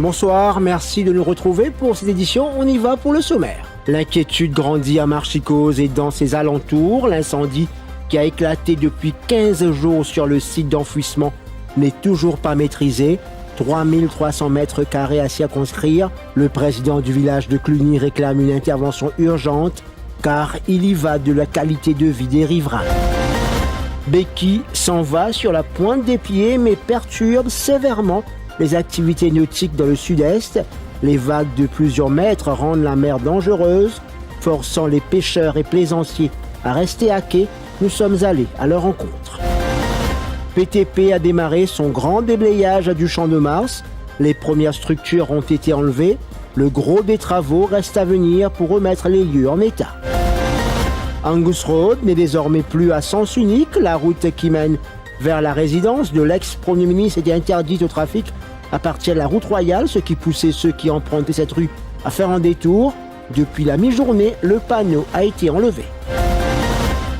Bonsoir, merci de nous retrouver pour cette édition. On y va pour le sommaire. L'inquiétude grandit à Marchicose et dans ses alentours. L'incendie qui a éclaté depuis 15 jours sur le site d'enfouissement n'est toujours pas maîtrisé. 3300 mètres carrés à circonscrire. Le président du village de Cluny réclame une intervention urgente car il y va de la qualité de vie des riverains. Becky s'en va sur la pointe des pieds mais perturbe sévèrement les activités nautiques dans le sud-est. Les vagues de plusieurs mètres rendent la mer dangereuse, forçant les pêcheurs et plaisanciers à rester à quai. Nous sommes allés à leur rencontre. PTP a démarré son grand déblayage du Champ de Mars. Les premières structures ont été enlevées. Le gros des travaux reste à venir pour remettre les lieux en état. Angus Road n'est désormais plus à sens unique. La route qui mène vers la résidence de l'ex-premier ministre était interdite au trafic à partir de la route royale, ce qui poussait ceux qui empruntaient cette rue à faire un détour. Depuis la mi-journée, le panneau a été enlevé.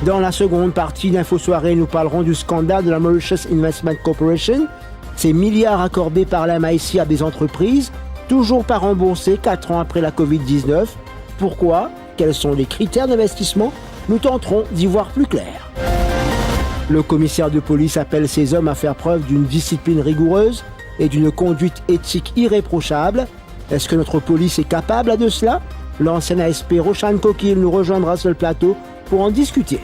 Dans la seconde partie d'Info-Soirée, nous parlerons du scandale de la Mauritius Investment Corporation. Ces milliards accordés par la MIC à des entreprises, toujours pas remboursés 4 ans après la Covid-19. Pourquoi? Quels sont les critères d'investissement? Nous tenterons d'y voir plus clair. Le commissaire de police appelle ces hommes à faire preuve d'une discipline rigoureuse et d'une conduite éthique irréprochable. Est-ce que notre police est capable de cela? L'ancien ASP Roshan Kokil nous rejoindra sur le plateau pour en discuter.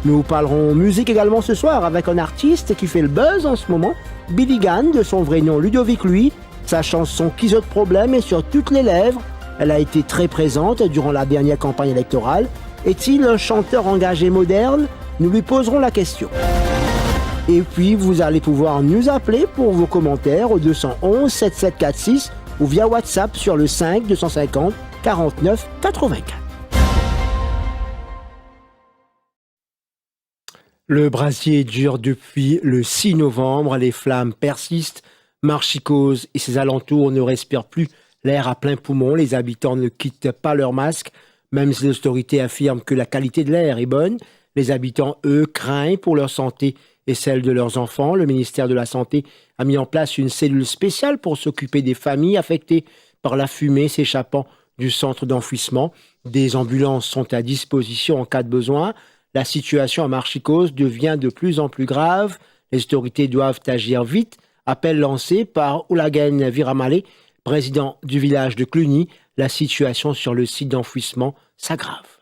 Nous parlerons musique également ce soir avec un artiste qui fait le buzz en ce moment, Billy Gann, de son vrai nom Ludovic Louis. Sa chanson Qui zot problème est sur toutes les lèvres. Elle a été très présente durant la dernière campagne électorale. Est-il un chanteur engagé moderne? Nous lui poserons la question. Et puis, vous allez pouvoir nous appeler pour vos commentaires au 211 7746 ou via WhatsApp sur le 5 250 49 84. Le brasier dure depuis le 6 novembre. Les flammes persistent. Marchicose et ses alentours ne respirent plus l'air à plein poumon. Les habitants ne quittent pas leur masque, même si les autorités affirment que la qualité de l'air est bonne. Les habitants, eux, craignent pour leur santé et celle de leurs enfants. Le ministère de la Santé a mis en place une cellule spéciale pour s'occuper des familles affectées par la fumée s'échappant du centre d'enfouissement. Des ambulances sont à disposition en cas de besoin. La situation à Marchicose devient de plus en plus grave. Les autorités doivent agir vite. Appel lancé par Oulagan Viramale, président du village de Cluny. La situation sur le site d'enfouissement s'aggrave.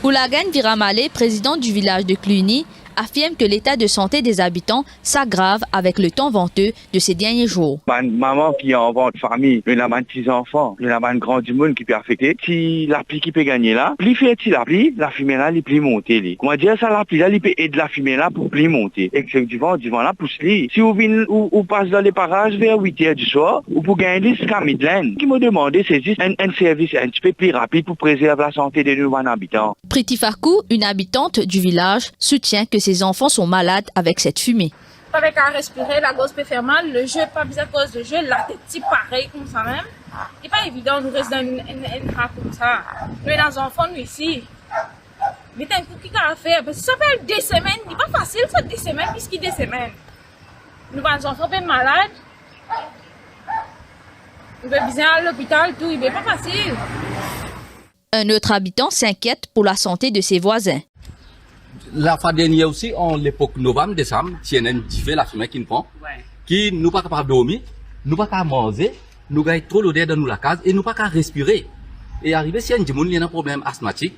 Oulagan Viramale, président du village de Cluny, affirme que l'état de santé des habitants s'aggrave avec le temps venteux de ces derniers jours. Maman qui a une famille, il y a 6 enfants, il y a un grand du monde qui peut affecter. Si la pluie qui peut gagner là, plus fait-il la fumée là, il peut monter. Comment dire ça, la pluie là, il peut aider la fumée là pour plus monter. Et que du vent là pousse lui. Si vous venez ou passe dans les parages vers 8h du soir, ou pour gagner jusqu'à Midland, qui m'a demandé c'est juste un service un petit peu plus rapide pour préserver la santé des nouveaux habitants. Priti Farkou, une habitante du village, soutient que ses enfants sont malades avec cette fumée. Avec à respirer, la grosse peut faire mal, le jeu, pas besoin de cause de jeu, la tête pareil comme ça même. C'est pas évident, nous restons dans une rate comme ça. Nous sommes des enfants, nous ici. Mais t'as un coup qui a fait, parce que ça fait 2 semaines, c'est pas facile ça, 2 semaines, puisqu'il y a 2 semaines. Nous avons des enfants bien malades. Nous avons besoin à l'hôpital, tout, il n'est pas facile. Un autre habitant s'inquiète pour la santé de ses voisins. La fois dernière aussi, en l'époque novembre-décembre, CNN fait la fumée qui nous prend, qui nous pas capable de dormir, nous pas capable de manger, nous avons trop l'odeur dans la case et nous pas capable de respirer. Et arrivé si il y a un problème asthmatique,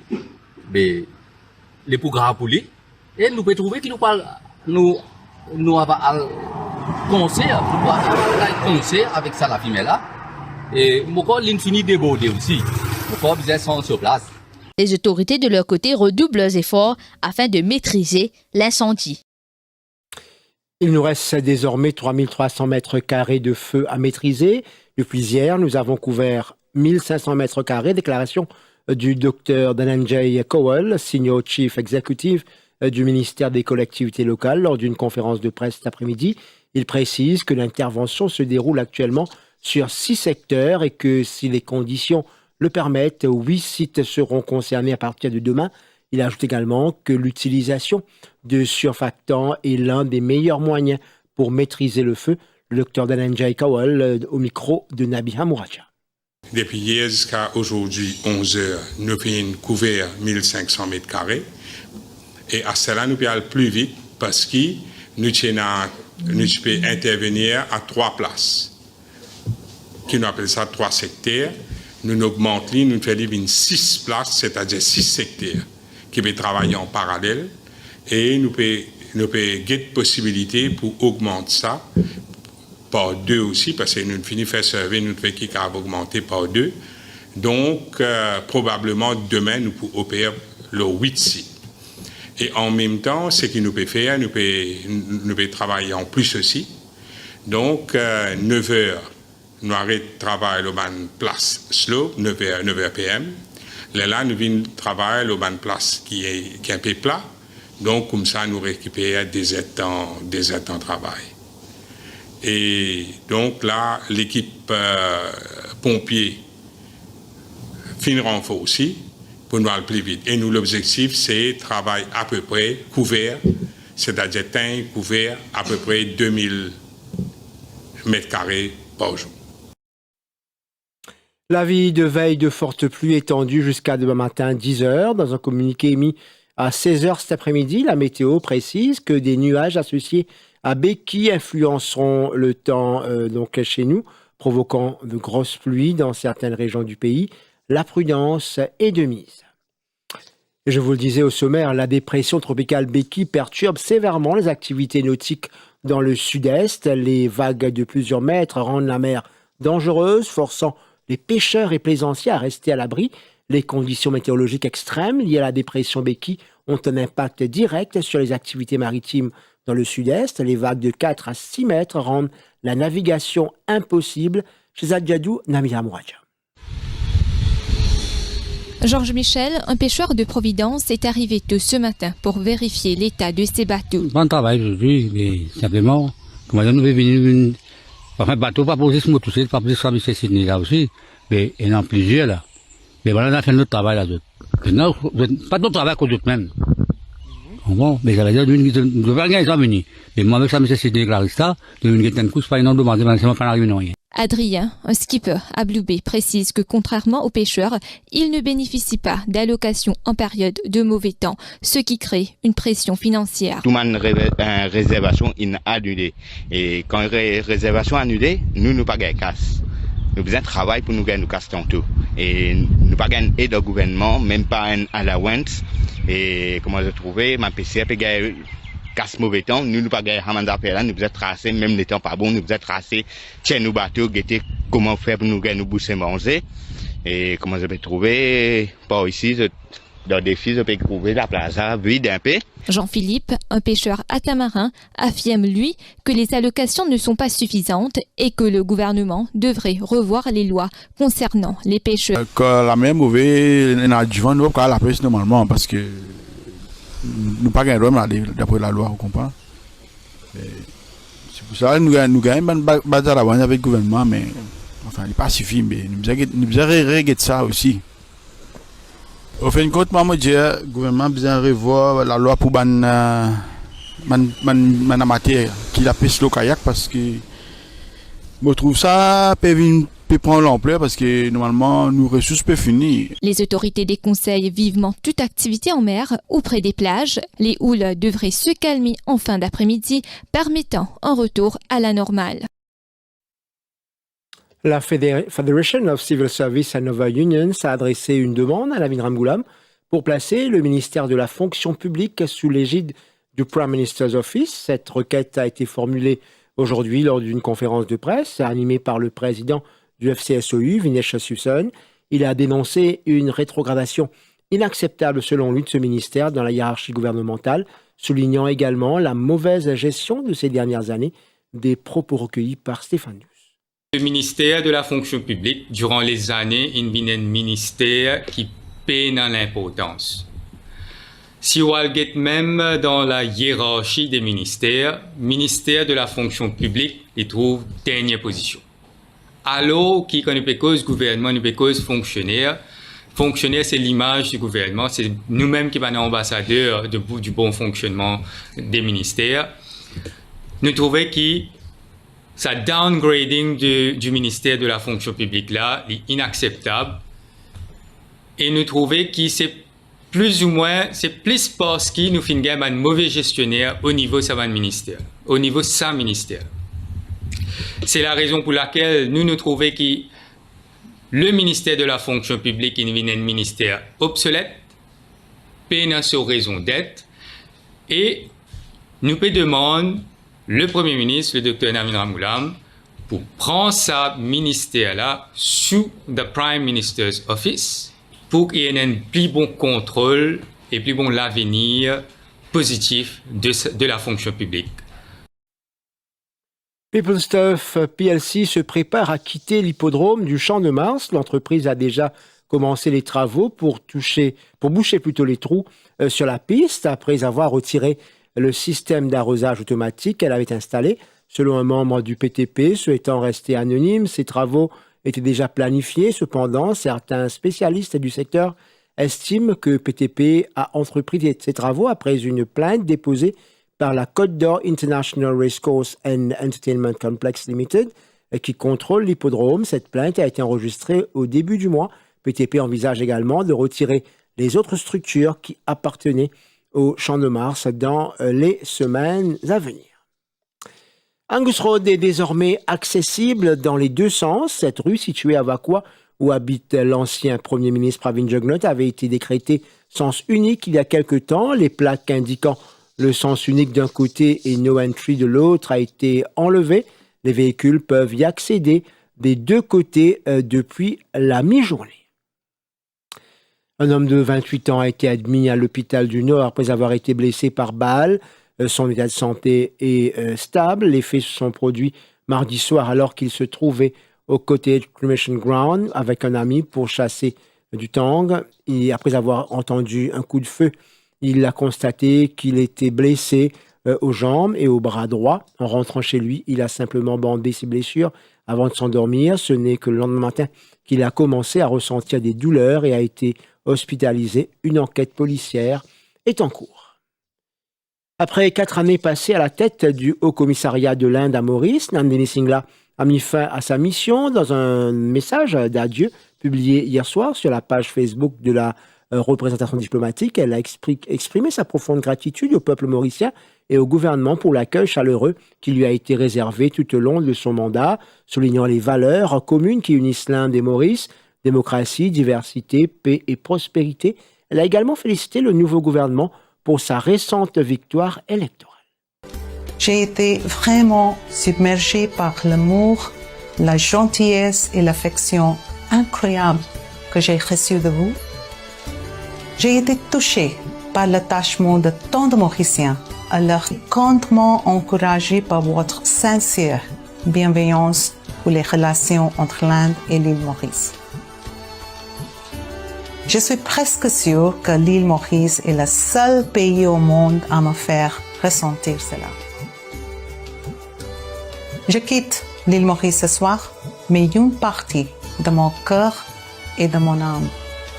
mais les plus graves pour lui, et nous pouvons trouver que nous avons un conseil avec ça la fumée là, et mon corps l'infini débordé aussi, mon corps besoin sans sur place. Les autorités de leur côté redoublent leurs efforts afin de maîtriser l'incendie. Il nous reste désormais 3300 mètres carrés de feu à maîtriser. Depuis hier, nous avons couvert 1500 mètres carrés. Déclaration du Dr Dhananjay Kowal, Senior Chief Executive du ministère des collectivités locales, lors d'une conférence de presse cet après-midi. Il précise que l'intervention se déroule actuellement sur 6 secteurs et que si les conditions le permettent, 8 sites seront concernés à partir de demain. Il ajoute également que l'utilisation de surfactants est l'un des meilleurs moyens pour maîtriser le feu. Le docteur Dananjay Kawal au micro de Nabi Hamouracha. Depuis hier jusqu'à aujourd'hui, 11 heures, nous avons couvert 1500 mètres carrés. Et à cela, nous pouvons aller plus vite parce que nous pouvons intervenir à 3 places. Nous appelons ça 3 secteurs. Nous augmentons, nous faisons 6 places, c'est-à-dire 6 secteurs qui peuvent travailler en parallèle. Et nous pouvons avoir possibilité pour augmenter ça par 2 aussi, parce que nous finissons faire survey, nous faisons qui a augmenté par 2. Donc, probablement, demain, nous pouvons opérer le 8 sites. Et en même temps, ce que nous pouvons faire, nous pouvons travailler en plus aussi. Donc, 9 heures, nous arrêtons de travailler au ban place slope, 9 heures PM. Là, nous venons travailler au ban place qui est un peu plat. Donc, comme ça, nous récupérons des heures de travail. Et donc là, l'équipe pompier finira en feu aussi pour nous aller plus vite. Et nous, l'objectif, c'est travail à peu près couvert, c'est-à-dire teint couvert à peu près 2000 mètres carrés par jour. L'avis de veille de fortes pluies étendue jusqu'à demain matin 10h. Dans un communiqué émis à 16h cet après-midi, la météo précise que des nuages associés à Beki influenceront le temps donc chez nous, provoquant de grosses pluies dans certaines régions du pays. La prudence est de mise. Je vous le disais au sommaire, la dépression tropicale Beki perturbe sévèrement les activités nautiques dans le sud-est. Les vagues de plusieurs mètres rendent la mer dangereuse, forçant les pêcheurs et plaisanciers à rester à l'abri. Les conditions météorologiques extrêmes liées à la dépression Beki ont un impact direct sur les activités maritimes dans le sud-est. Les vagues de 4 à 6 mètres rendent la navigation impossible. Chez Adjadou, Nabi Hamouracha. Georges Michel, un pêcheur de Providence, est arrivé tôt ce matin pour vérifier l'état de ses bateaux. Bon travail aujourd'hui, mais simplement, comment nous devons venir, enfin, bateau pas poser ce mot tout pas poser ça, mais c'est Sydney là aussi, mais il y en a plusieurs là. Mais voilà, on a fait notre travail là-dessus. Pas notre travail qu'aux autres même. Bon, mais ça veut dire que nous ne devons pas gagner ça venir. Mais moi, avec ça, mais c'est Clarissa, nous devons gagner un coup, c'est pas une demande, c'est pas arrivé non rien. Adrien, un skipper à Blue Bay, précise que contrairement aux pêcheurs, il ne bénéficie pas d'allocation en période de mauvais temps, ce qui crée une pression financière. Tout le monde réservation est annulée. Et quand une réservation annulée, nous ne pas gagner casse. Nous besoin de travail pour nous gagner nos casse tantôt. Et nous pas gagner aide au gouvernement, même pas un allowance. Et comment je trouvais, ma PCR peut gagner casse mauvais temps, nous pas gagner Hamanda Pella, nous besoin de tracer, même les temps pas bon, nous besoin de tracer, tiens nos bateaux, guetter comment faire pour nous gagner nos bousses manger. Et comment je peux trouver, par ici, dans le défi, je peux trouver la plaza vide un peu. Jean-Philippe, un pêcheur atamarin, affirme lui que les allocations ne sont pas suffisantes et que le gouvernement devrait revoir les lois concernant les pêcheurs. Quand la mer mauvaise, on a du vent, nous pas la pêche normalement parce que nous pas gagner d'après la loi, vous comprenez. C'est pour ça que nous gagnons une bataille avec le gouvernement, mais enfin, il n'est pas suffisant, mais nous devons régler ça aussi. Au fin de compte, moi, je dis, le gouvernement a besoin de revoir la loi pour les amateurs qui la pêche le kayak parce que je trouve ça peut prendre l'ampleur parce que normalement, nos ressources peuvent finir. Les autorités déconseillent vivement toute activité en mer ou près des plages. Les houles devraient se calmer en fin d'après-midi, permettant un retour à la normale. La Federation of Civil Service and Other Unions a adressé une demande à Lamin Ramgoolam pour placer le ministère de la fonction publique sous l'égide du Prime Minister's Office. Cette requête a été formulée aujourd'hui lors d'une conférence de presse animée par le président du FCSOU, Vinesh Susan. Il a dénoncé une rétrogradation inacceptable selon lui de ce ministère dans la hiérarchie gouvernementale, soulignant également la mauvaise gestion de ces dernières années, des propos recueillis par Stéphane Duss. Le ministère de la fonction publique, durant les années, est un ministère qui peine dans l'importance. Si on regarde même dans la hiérarchie des ministère de la fonction publique, il trouve dernière position. Alors, qui quand nous peut cause gouvernement, nous peut cause fonctionnaire. Fonctionnaire, c'est l'image du gouvernement, c'est nous-mêmes qui sommes ambassadeurs du bon fonctionnement des ministères. Nous trouvons que Ça downgrading du ministère de la fonction publique là est inacceptable. Et nous trouvons que c'est plus ou moins, c'est plus parce que nous finissons un mauvais gestionnaire au niveau de sa ministère, au niveau de sa ministère. C'est la raison pour laquelle nous trouvons que le ministère de la fonction publique est un ministère obsolète, peine sur raison d'être, et nous peut demander le Premier ministre, le Dr Navin Ramgoolam, pour prendre sa ministère-là sous le Prime Minister's Office pour qu'il y ait un plus bon contrôle et plus bon l'avenir positif de la fonction publique. People Stuff PLC se prépare à quitter l'hippodrome du Champ de Mars. L'entreprise a déjà commencé les travaux pour boucher plutôt les trous sur la piste après avoir retiré le système d'arrosage automatique qu'elle avait installé. Selon un membre du PTP souhaitant rester anonyme, ces travaux étaient déjà planifiés. Cependant, certains spécialistes du secteur estiment que PTP a entrepris ces travaux après une plainte déposée par la Côte d'Or International Racecourse and Entertainment Complex Limited qui contrôle l'hippodrome. Cette plainte a été enregistrée au début du mois. PTP envisage également de retirer les autres structures qui appartenaient au Champ de Mars dans les semaines à venir. Angus Road est désormais accessible dans les deux sens. Cette rue située à Vakwa, où habite l'ancien Premier ministre Pravin Jugnauth, avait été décrétée sens unique il y a quelque temps. Les plaques indiquant le sens unique d'un côté et no entry de l'autre a été enlevées. Les véhicules peuvent y accéder des deux côtés depuis la mi-journée. Un homme de 28 ans a été admis à l'hôpital du Nord après avoir été blessé par balle. Son état de santé est stable. Les faits se sont produits mardi soir alors qu'il se trouvait au Cottage Cremation Ground avec un ami pour chasser du tang. Et après avoir entendu un coup de feu, il a constaté qu'il était blessé aux jambes et au bras droit. En rentrant chez lui, il a simplement bandé ses blessures avant de s'endormir. Ce n'est que le lendemain matin qu'il a commencé à ressentir des douleurs et a été hospitalisé. Une enquête policière est en cours. Après 4 années passées à la tête du Haut-Commissariat de l'Inde à Maurice, Nandini Singla a mis fin à sa mission dans un message d'adieu publié hier soir sur la page Facebook de la représentation diplomatique. Elle a exprimé sa profonde gratitude au peuple mauricien et au gouvernement pour l'accueil chaleureux qui lui a été réservé tout au long de son mandat, soulignant les valeurs communes qui unissent l'Inde et Maurice, démocratie, diversité, paix et prospérité. Elle a également félicité le nouveau gouvernement pour sa récente victoire électorale. J'ai été vraiment submergée par l'amour, la gentillesse et l'affection incroyable que j'ai reçue de vous. J'ai été touchée par l'attachement de tant de Mauriciens, alors grandement encouragée par votre sincère bienveillance pour les relations entre l'Inde et l'île Maurice. Je suis presque sûre que l'île Maurice est le seul pays au monde à me faire ressentir cela. Je quitte l'île Maurice ce soir, mais une partie de mon cœur et de mon âme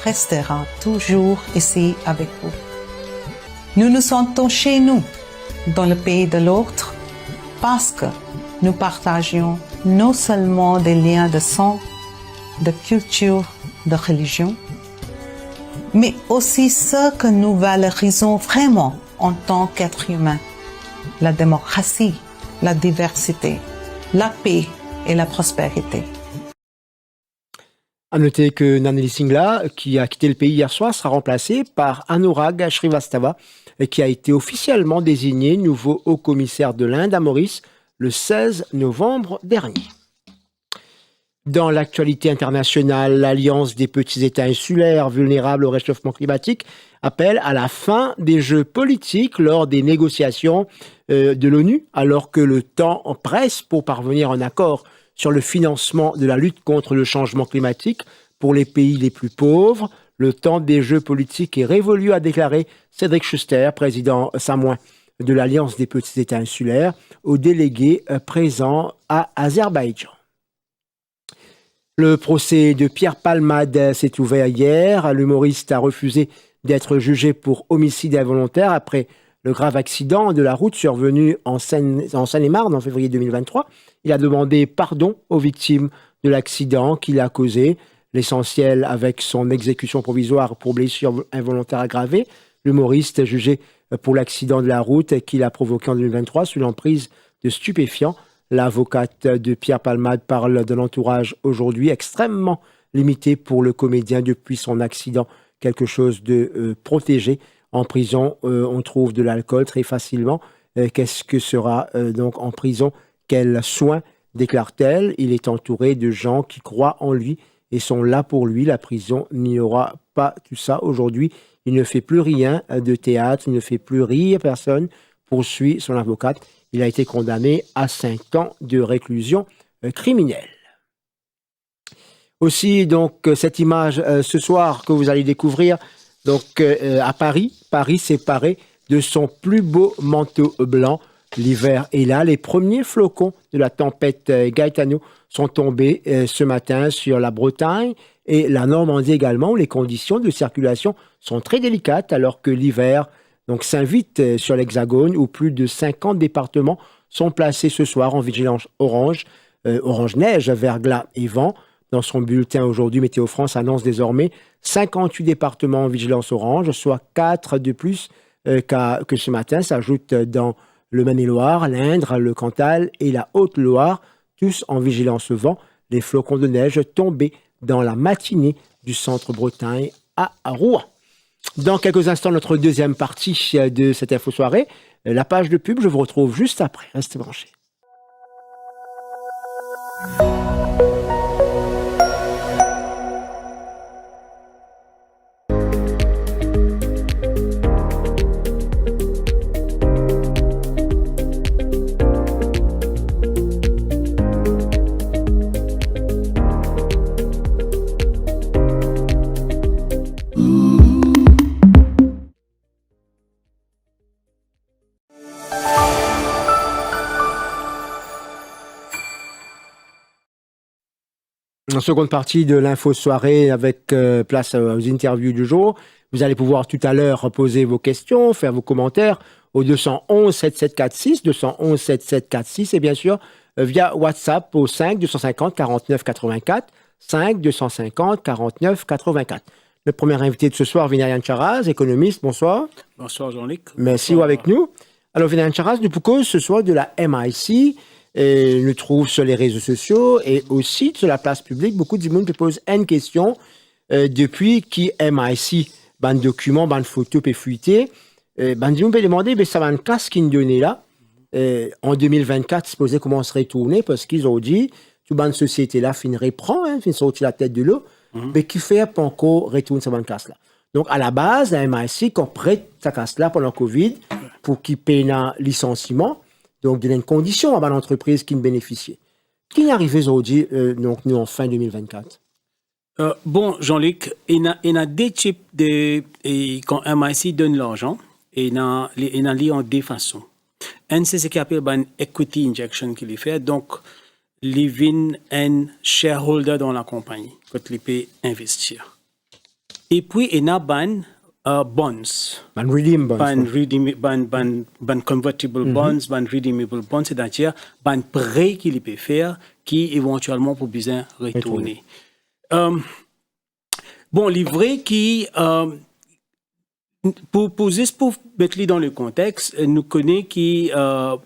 restera toujours ici avec vous. Nous nous sentons chez nous, dans le pays de l'autre, parce que nous partageons non seulement des liens de sang, de culture, de religion, mais aussi ce que nous valorisons vraiment en tant qu'êtres humains, la démocratie, la diversité, la paix et la prospérité. À noter que Nandini Singla, qui a quitté le pays hier soir, sera remplacé par Anurag Shrivastava, qui a été officiellement désigné nouveau haut-commissaire de l'Inde à Maurice le 16 novembre dernier. Dans l'actualité internationale, l'Alliance des petits États insulaires vulnérables au réchauffement climatique appelle à la fin des jeux politiques lors des négociations de l'ONU, alors que le temps presse pour parvenir à un accord sur le financement de la lutte contre le changement climatique pour les pays les plus pauvres. Le temps des jeux politiques est révolu, a déclaré Cédric Schuster, président samoin de l'Alliance des petits États insulaires, aux délégués présents à Azerbaïdjan. Le procès de Pierre Palmade s'est ouvert hier. L'humoriste a refusé d'être jugé pour homicide involontaire après le grave accident de la route survenu en Seine-et-Marne en février 2023. Il a demandé pardon aux victimes de l'accident qu'il a causé. L'essentiel avec son exécution provisoire pour blessure involontaire aggravée. L'humoriste jugé pour l'accident de la route qu'il a provoqué en 2023 sous l'emprise de stupéfiants. L'avocate de Pierre Palmade parle d'un entourage aujourd'hui extrêmement limité pour le comédien depuis son accident. Quelque chose de protégé. En prison, on trouve de l'alcool très facilement. Qu'est-ce que sera donc en prison? Quels soins déclare-t-elle? Il est entouré de gens qui croient en lui et sont là pour lui. La prison n'y aura pas tout ça. Aujourd'hui, il ne fait plus rien de théâtre, il ne fait plus rire personne, poursuit son avocate. Il a été condamné à 5 ans de réclusion criminelle. Aussi, donc, cette image ce soir que vous allez découvrir, donc, à Paris. Paris s'est paré de son plus beau manteau blanc. L'hiver est là. Les premiers flocons de la tempête Gaetano sont tombés ce matin sur la Bretagne et la Normandie également, où les conditions de circulation sont très délicates alors que l'hiver donc s'invite sur l'Hexagone, où plus de 50 départements sont placés ce soir en vigilance orange, orange neige, verglas et vent. Dans son bulletin aujourd'hui, Météo France annonce désormais 58 départements en vigilance orange, soit 4 de plus que ce matin. S'ajoute dans le Maine-et-Loire, l'Indre, le Cantal et la Haute-Loire, tous en vigilance vent. Les flocons de neige tombés dans la matinée du centre Bretagne à Rouen. Dans quelques instants, notre deuxième partie de cette info soirée, la page de pub, je vous retrouve juste après. Restez branchés. En seconde partie de l'info soirée avec place aux interviews du jour. Vous allez pouvoir tout à l'heure poser vos questions, faire vos commentaires au 211 7746, 211 7746 et bien sûr via WhatsApp au 5 250 49 84, 5 250 49 84. Le premier invité de ce soir, Vinay Charaz, économiste. Bonsoir. Bonsoir Jean-Luc. Merci d'être avec nous. Alors Vinay Charaz, nous cause ce soir de la MIC. Et nous trouve sur les réseaux sociaux et aussi sur la place publique. Beaucoup de monde te pose une question depuis qui MIC, ban document, ban photo peut fuiter. Ban du monde peut demander, mais ça va une casse qui nous donnait là. En 2024, supposé comment se retourner parce qu'ils ont dit, toute ban société là fin reprend, fin sortir la tête de l'eau, mais qui fait pas encore retourner cette casse là. Donc à la base, la MIC qu'on prête sa casse là pendant le Covid pour qu'il paye un licenciement. Donc, il y a une condition à l'entreprise qui ne bénéficiait. Qui est arrivé aujourd'hui, donc nous, en fin 2024? Bon, Jean-Luc, il y a deux types de... quand MIC donne l'argent, il y a en deux façons. Un, c'est ce qu'on appelle une equity injection qu'il fait. Donc, il vient un shareholder dans la compagnie, quand il peut investir. Et puis, il y a bonds. Ban redeem bonds. Ban convertible bonds, ban redeemable bonds, c'est-à-dire ban prêt qu'il peut faire qui éventuellement pour besoin retourner. Bon, livret qui, pour mettre dans le contexte, nous connaissons qui,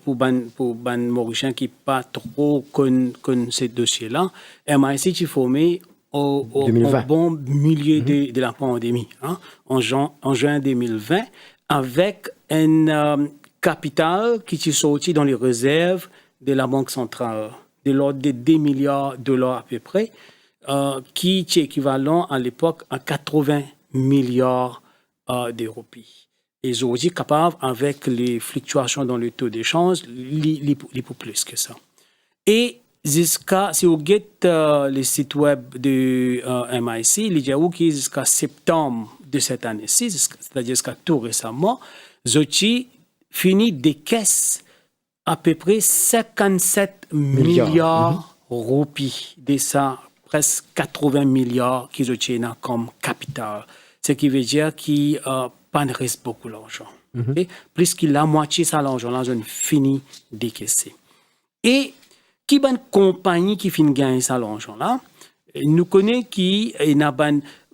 pour ban Mauricien qui pas trop connaît ces dossiers-là, MIC qui formé au bon milieu de la pandémie, hein, en juin 2020, avec un capital qui est sorti dans les réserves de la Banque centrale, de l'ordre de 2 milliards de dollars à peu près, qui est équivalent à l'époque à 80 milliards d'euros. Et aujourd'hui, capable, avec les fluctuations dans le taux d'échange, il pour plus que ça. Et jusqu'à, si vous regardez le site web de MIC, il y a eu jusqu'à septembre de cette année-ci, c'est-à-dire jusqu'à tout récemment, Zochi finit des caisses à peu près 57 milliards de roupies, de ça, presque 80 milliards qu'ils ont comme capital. Ce qui veut dire qu'il pas ne reste beaucoup d'argent. Ok? Plus qu'il la moitié ça l'argent-là, je fini décaisser. Et qui bonne compagnie qui finit gagner ça l'argent-là, nous connaissons qui est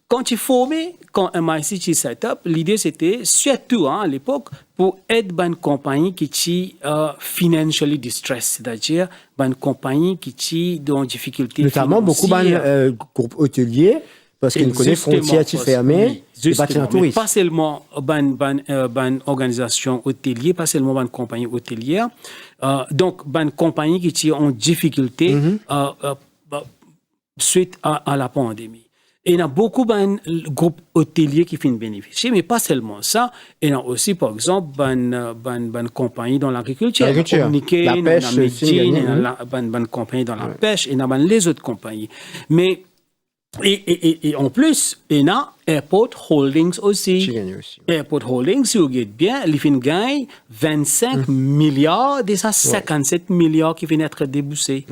quand tu formé, quand MIC setup, l'idée c'était surtout à l'époque pour aider une compagnie qui est financially distressed, c'est-à-dire une compagnie qui est dans difficulté. Notamment beaucoup de groupes hôteliers, parce qu'ils connaissent frontières fermées, mais pas seulement une organisation hôtelière, pas seulement une compagnie hôtelière. Donc, une compagnie qui est en difficulté suite à la pandémie. Et il y a beaucoup de groupes hôteliers qui finissent bénéficier, mais pas seulement ça. Il y a aussi, par exemple, une compagnie dans l'agriculture. La pêche, une compagnie dans la pêche, et il y a les autres compagnies. Mais, et en plus, il y a Airport Holdings aussi. Airport Holdings, si vous regardez bien, ils gagnent 25 milliards, déjà 57 milliards qui viennent être déboursés.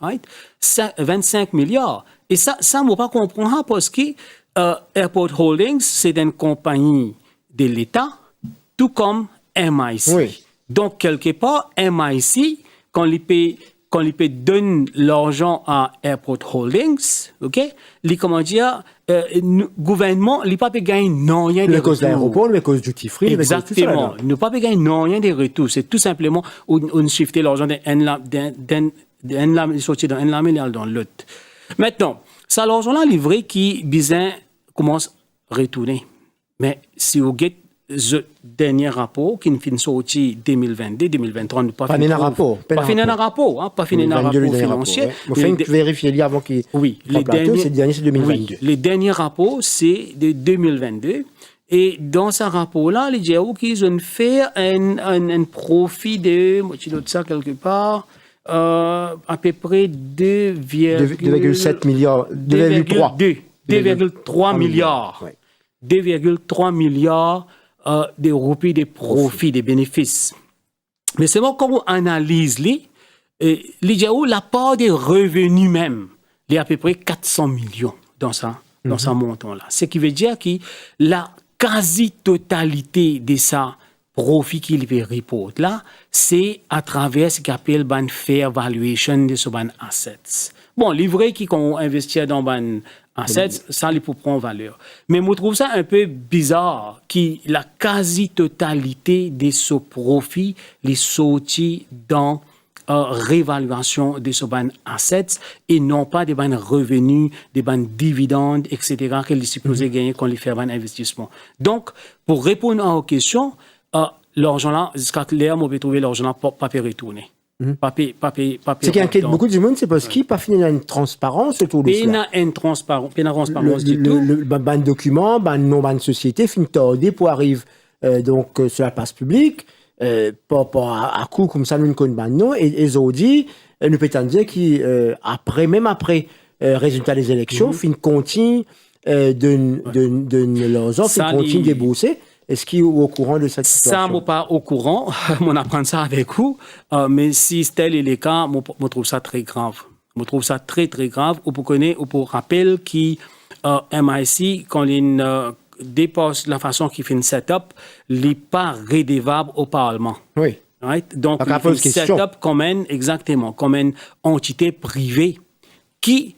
Right? 25 milliards. Et ça, on ne peut pas comprendre parce que Airport Holdings, c'est une compagnie de l'État, tout comme MIC. Oui. Donc, quelque part, MIC, quand il peut donner l'argent à Airport Holdings, ok, le gouvernement, il ne peut pas gagner rien de retour. Le cause de l'aéroport, le cause du duty free. Exactement. Il ne peut pas gagner rien de retour. C'est tout simplement on shifter l'argent d'un sortir dans un milliard dans l'autre. Maintenant, ça l'argent-là livré qui bizarre commence à retourner. Mais si vous regardez le dernier rapport qui est sorti 2022, 2023, pas fini un rapport. Pas fini un rapport, pas fini un rapport financier. Il faut vérifier avant qu'il. Oui, le dernier c'est 2022. Oui, le dernier rapport c'est de 2022. Et dans ce rapport-là, les gens qui ont fait un profit de, moi je note ça quelque part, à peu près 2,7 milliards, 2,3 milliards. 2,3 milliards de roupies de profits, de bénéfices. Mais c'est bon, quand on analyse la part des revenus même, il y a à peu près 400 millions dans ce montant-là. Ce qui veut dire que la quasi-totalité de ça profit qu'il veut report là, c'est à travers ce qu'on appelle une fair valuation de ce assets. Bon, les vrais qui ont investi dans un assets, ça les peut prendre valeur. Mais je trouve ça un peu bizarre que la quasi-totalité de ce profit les sorti dans réévaluation de ce assets et non pas des revenus, des dividendes, etc. qu'ils supposent gagner quand ils font un investissement. Donc, pour répondre à vos questions, l'argent là, jusqu'à l'air, on peut trouver l'argent là, pas retourner. Ce qui inquiète beaucoup du monde, c'est parce qu'il n'y a pas fini une transparence autour de ça. Il y a une transparence du tout. Le document, le nom de société, finit tordé pour arriver sur la place publique, pas à coup comme ça, nous ne connaissons pas. Et ils ont dit, nous peut-on dire qu'après, même après résultat des élections, fin continue de leurs offres, fin continue de débourser. Est-ce qu'il est au courant de cette situation? Ça, je ne suis pas au courant. On apprend ça avec vous. Mais si tel est le cas, je trouve ça très grave. Je trouve ça très, très grave. Ou pour rappel que MIC, quand il dépasse la façon qu'il fait une setup, il n'est pas redevable au Parlement. Oui. Right? Donc, il fait une setup comme une entité privée qui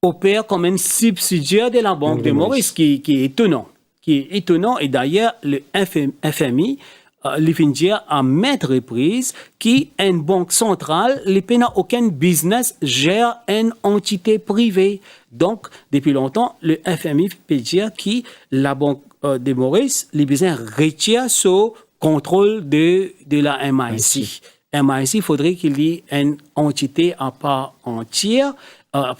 opère comme un subsidiaire de la Banque de Maurice, qui est étonnant. Et d'ailleurs, le FMI, il vient dire à maintes reprises qu'une banque centrale, n'a aucun business, gère une entité privée. Donc, depuis longtemps, le FMI peut dire que la Banque de Maurice, les business retient ce contrôle de la MIC. MIC, il faudrait qu'il y ait une entité à part entière,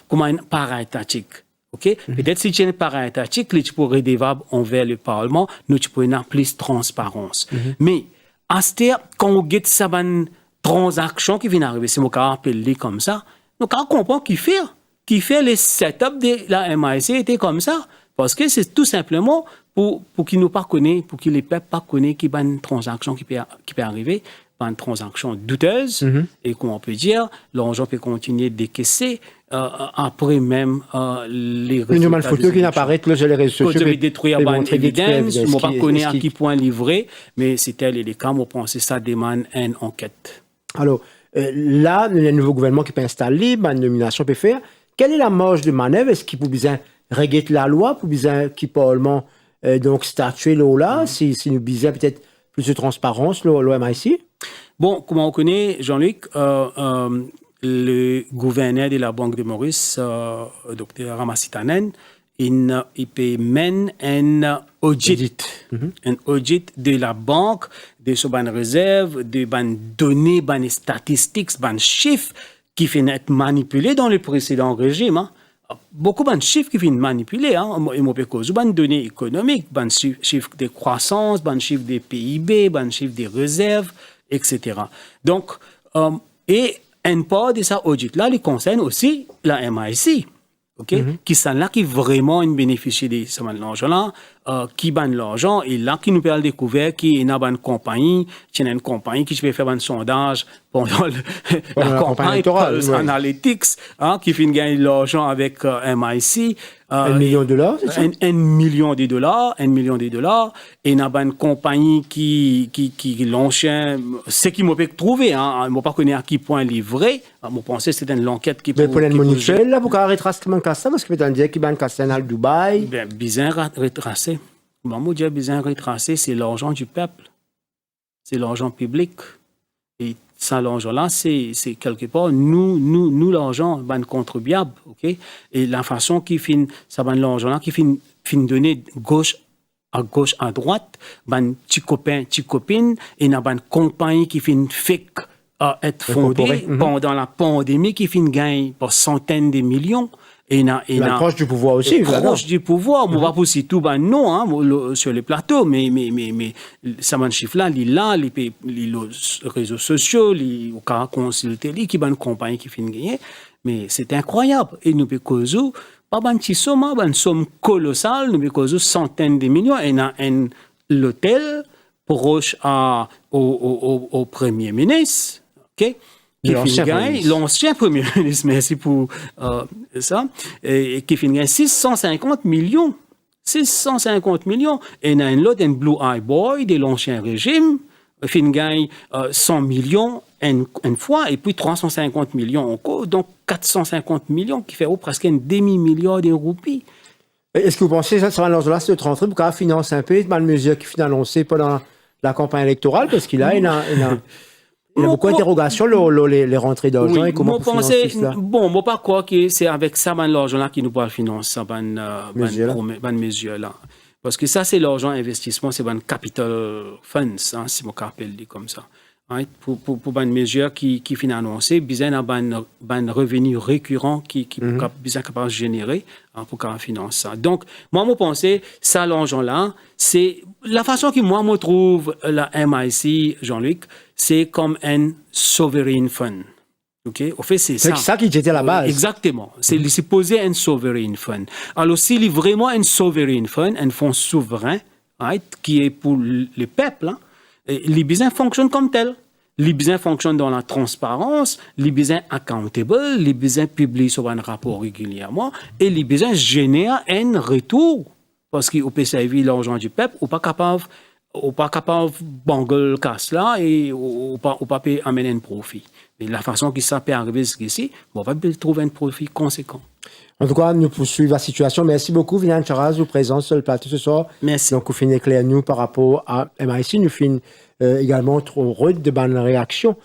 comme un para-étatique. Okay? Peut-être si tu es para-étatique, tu peux redevable envers le Parlement, nous tu peux avoir plus de transparence. Mais, à ce temps, quand on get ça, une transaction qui vient d'arriver, c'est mon cas appelé comme ça, nous comprenons qui fait le setup de la MIC était comme ça. Parce que c'est tout simplement pour qu'ils nous pas connaissent, pour qu'ils les peuples pas connaissent qu'il y a une transaction qui peut arriver, par une transaction douteuse, et comment on peut dire, l'argent peut continuer de décaisser après même les résultats. Une photo qui n'apparaît que sur les réseaux sociaux. Vous devez détruire une évidence, je ne sais pas connaître à qui point livré, mais c'est tel les cas, on pense que ça demande une enquête. Alors, là, le nouveau gouvernement qui peut installer, une nomination peut faire. Quelle est la marge de manœuvre? Est-ce qu'il peut bien régler la loi, pour bien qu'il peut donc statuer là, si nous besoin peut-être plus de transparence, l'OMIC? Bon, comme on connaît, Jean-Luc, le gouverneur de la Banque de Maurice, Dr. Ramasitanen, il peut mener un audit de la banque, de ses réserves, de données, de statistiques, de chiffres qui finissent être manipulés dans le précédent régime. Hein. Beaucoup de chiffres qui finissent manipulés. Il y a des données économiques, des chiffres de croissance, des chiffres de PIB, des chiffres de réserves, etc. Donc, et un part de ça audit-là, il concerne aussi la MIC. Qui sont là qui vraiment bénéficient de ce l'argent-là, qui banne l'argent, et là qui nous permet de découvrir qu'il y a une compagnie, qui fait faire un sondage pendant la campagne électorale, Analytics, qui fait gagner l'argent avec MIC. $1 million, c'est ça? $1 million, $1 million. Et il y a une compagnie qui l'ancien, ce qui m'a trouvé, je ne sais pas à qui point livré, je pense que c'est une enquête qui peut... Mais pour les mutuelles, là, pour retracer comment ça, parce que peut-être dire qu'il y a un cassin à Dubaï. Bien, bizarre retracer. Bon, moi, dire bizarre retracer, c'est l'argent du peuple. C'est l'argent public. Et ça, l'argent-là, c'est quelque part, nous l'argent, ben contribuable, ok? Et la façon qui finit, ça ben l'argent-là, qui finit donner gauche, à droite, ben petit copain, petite copine, et n'a ben compagnie qui finit fake être fondée pendant la pandémie, qui finit gagner par centaines de millions. Et proche du pouvoir aussi. Proche du pouvoir. On va pas aussi tout, ben non, sur les plateaux, mais ça man chiffre là, les réseaux sociaux, les cas consultés, qui ban compagnie qui finit gagner. Mais c'est incroyable. Et nous pécosons, pas ban petit somme, ban somme colossale, nous pécosons centaines de millions. Et l'hôtel proche au premier ministre, ok? L'ancien premier ministre, merci pour ça, et qui finit 650 millions. 650 millions. Et il y a un lot, un Blue Eye Boy de l'ancien régime, qui gagne 100 millions une fois, et puis 350 millions encore, donc 450 millions, qui fait presque un demi-milliard de roupies. Est-ce que vous pensez que ça sera l'enjeu de rentrer pour financer un peu les mesures qui finissent annoncées pendant la campagne électorale, parce qu'il y a beaucoup d'interrogations, les rentrées d'argent, oui, et comment on peut financer cela. Bon, moi pas croire que c'est avec ça, l'argent-là qui nous peut financer ces mesures-là. Parce que ça, c'est l'argent investissement, c'est un capital funds, si on appelle comme ça. Right? Pour une mesure qui finit annoncée, besoin d'un revenu récurrent qui besoin capable de générer pour qu'on finance ça. Donc, moi, je pense que ça, l'argent-là, c'est la façon que moi, je trouve la MIC, Jean-Luc, c'est comme un sovereign fund. Okay? Au fait, c'est ça qui était la base. Exactement. C'est supposé un sovereign fund. Alors, s'il est vraiment un sovereign fund, un fonds souverain, right, qui est pour le peuple, les business fonctionnent comme tel. Les business fonctionnent dans la transparence, les business accountable, les business publient sur un rapport régulièrement, et les business génèrent un retour. Parce qu'on peut servir l'argent du peuple, ou pas capable de bangle casse là, et ou pas amener un profit. Mais la façon que ça peut arriver ici, on va trouver un profit conséquent. En tout cas, nous poursuivons la situation. Merci beaucoup, Vivian Charaz, vous présent sur le plateau ce soir. Merci. Donc, vous finissez clair nous par rapport à MIC. Nous finissons également trop heureux de bonnes réactions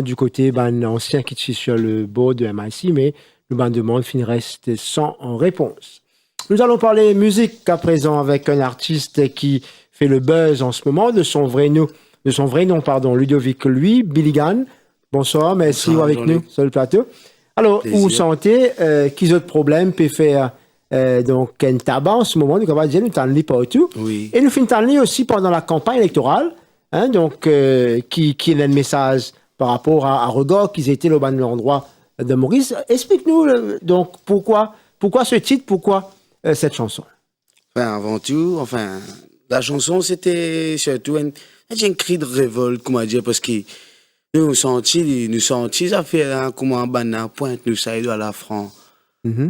du côté ancien qui est sur le bord de MIC, mais le ban de monde reste sans réponse. Nous allons parler musique à présent avec un artiste qui fait le buzz en ce moment de son vrai nom, Ludovic Louis, Billy Gunn. Bonsoir, merci d'être avec nous sur le plateau. Alors, vous sentez qu'ils ont de problèmes peut faire donc un tabac en ce moment, nous avons dit nous t'en lis partout. Oui. Et nous finissons aussi pendant la campagne électorale, donc qui est un message par rapport à regard qu'ils étaient au bon endroit de Maurice. Explique-nous donc pourquoi ce titre, pourquoi cette chanson. Avant tout, la chanson c'était surtout un cri de révolte, comment dire, parce que Nous senti, ça fait un comment banana pointe, nous, ça, il doit la franc.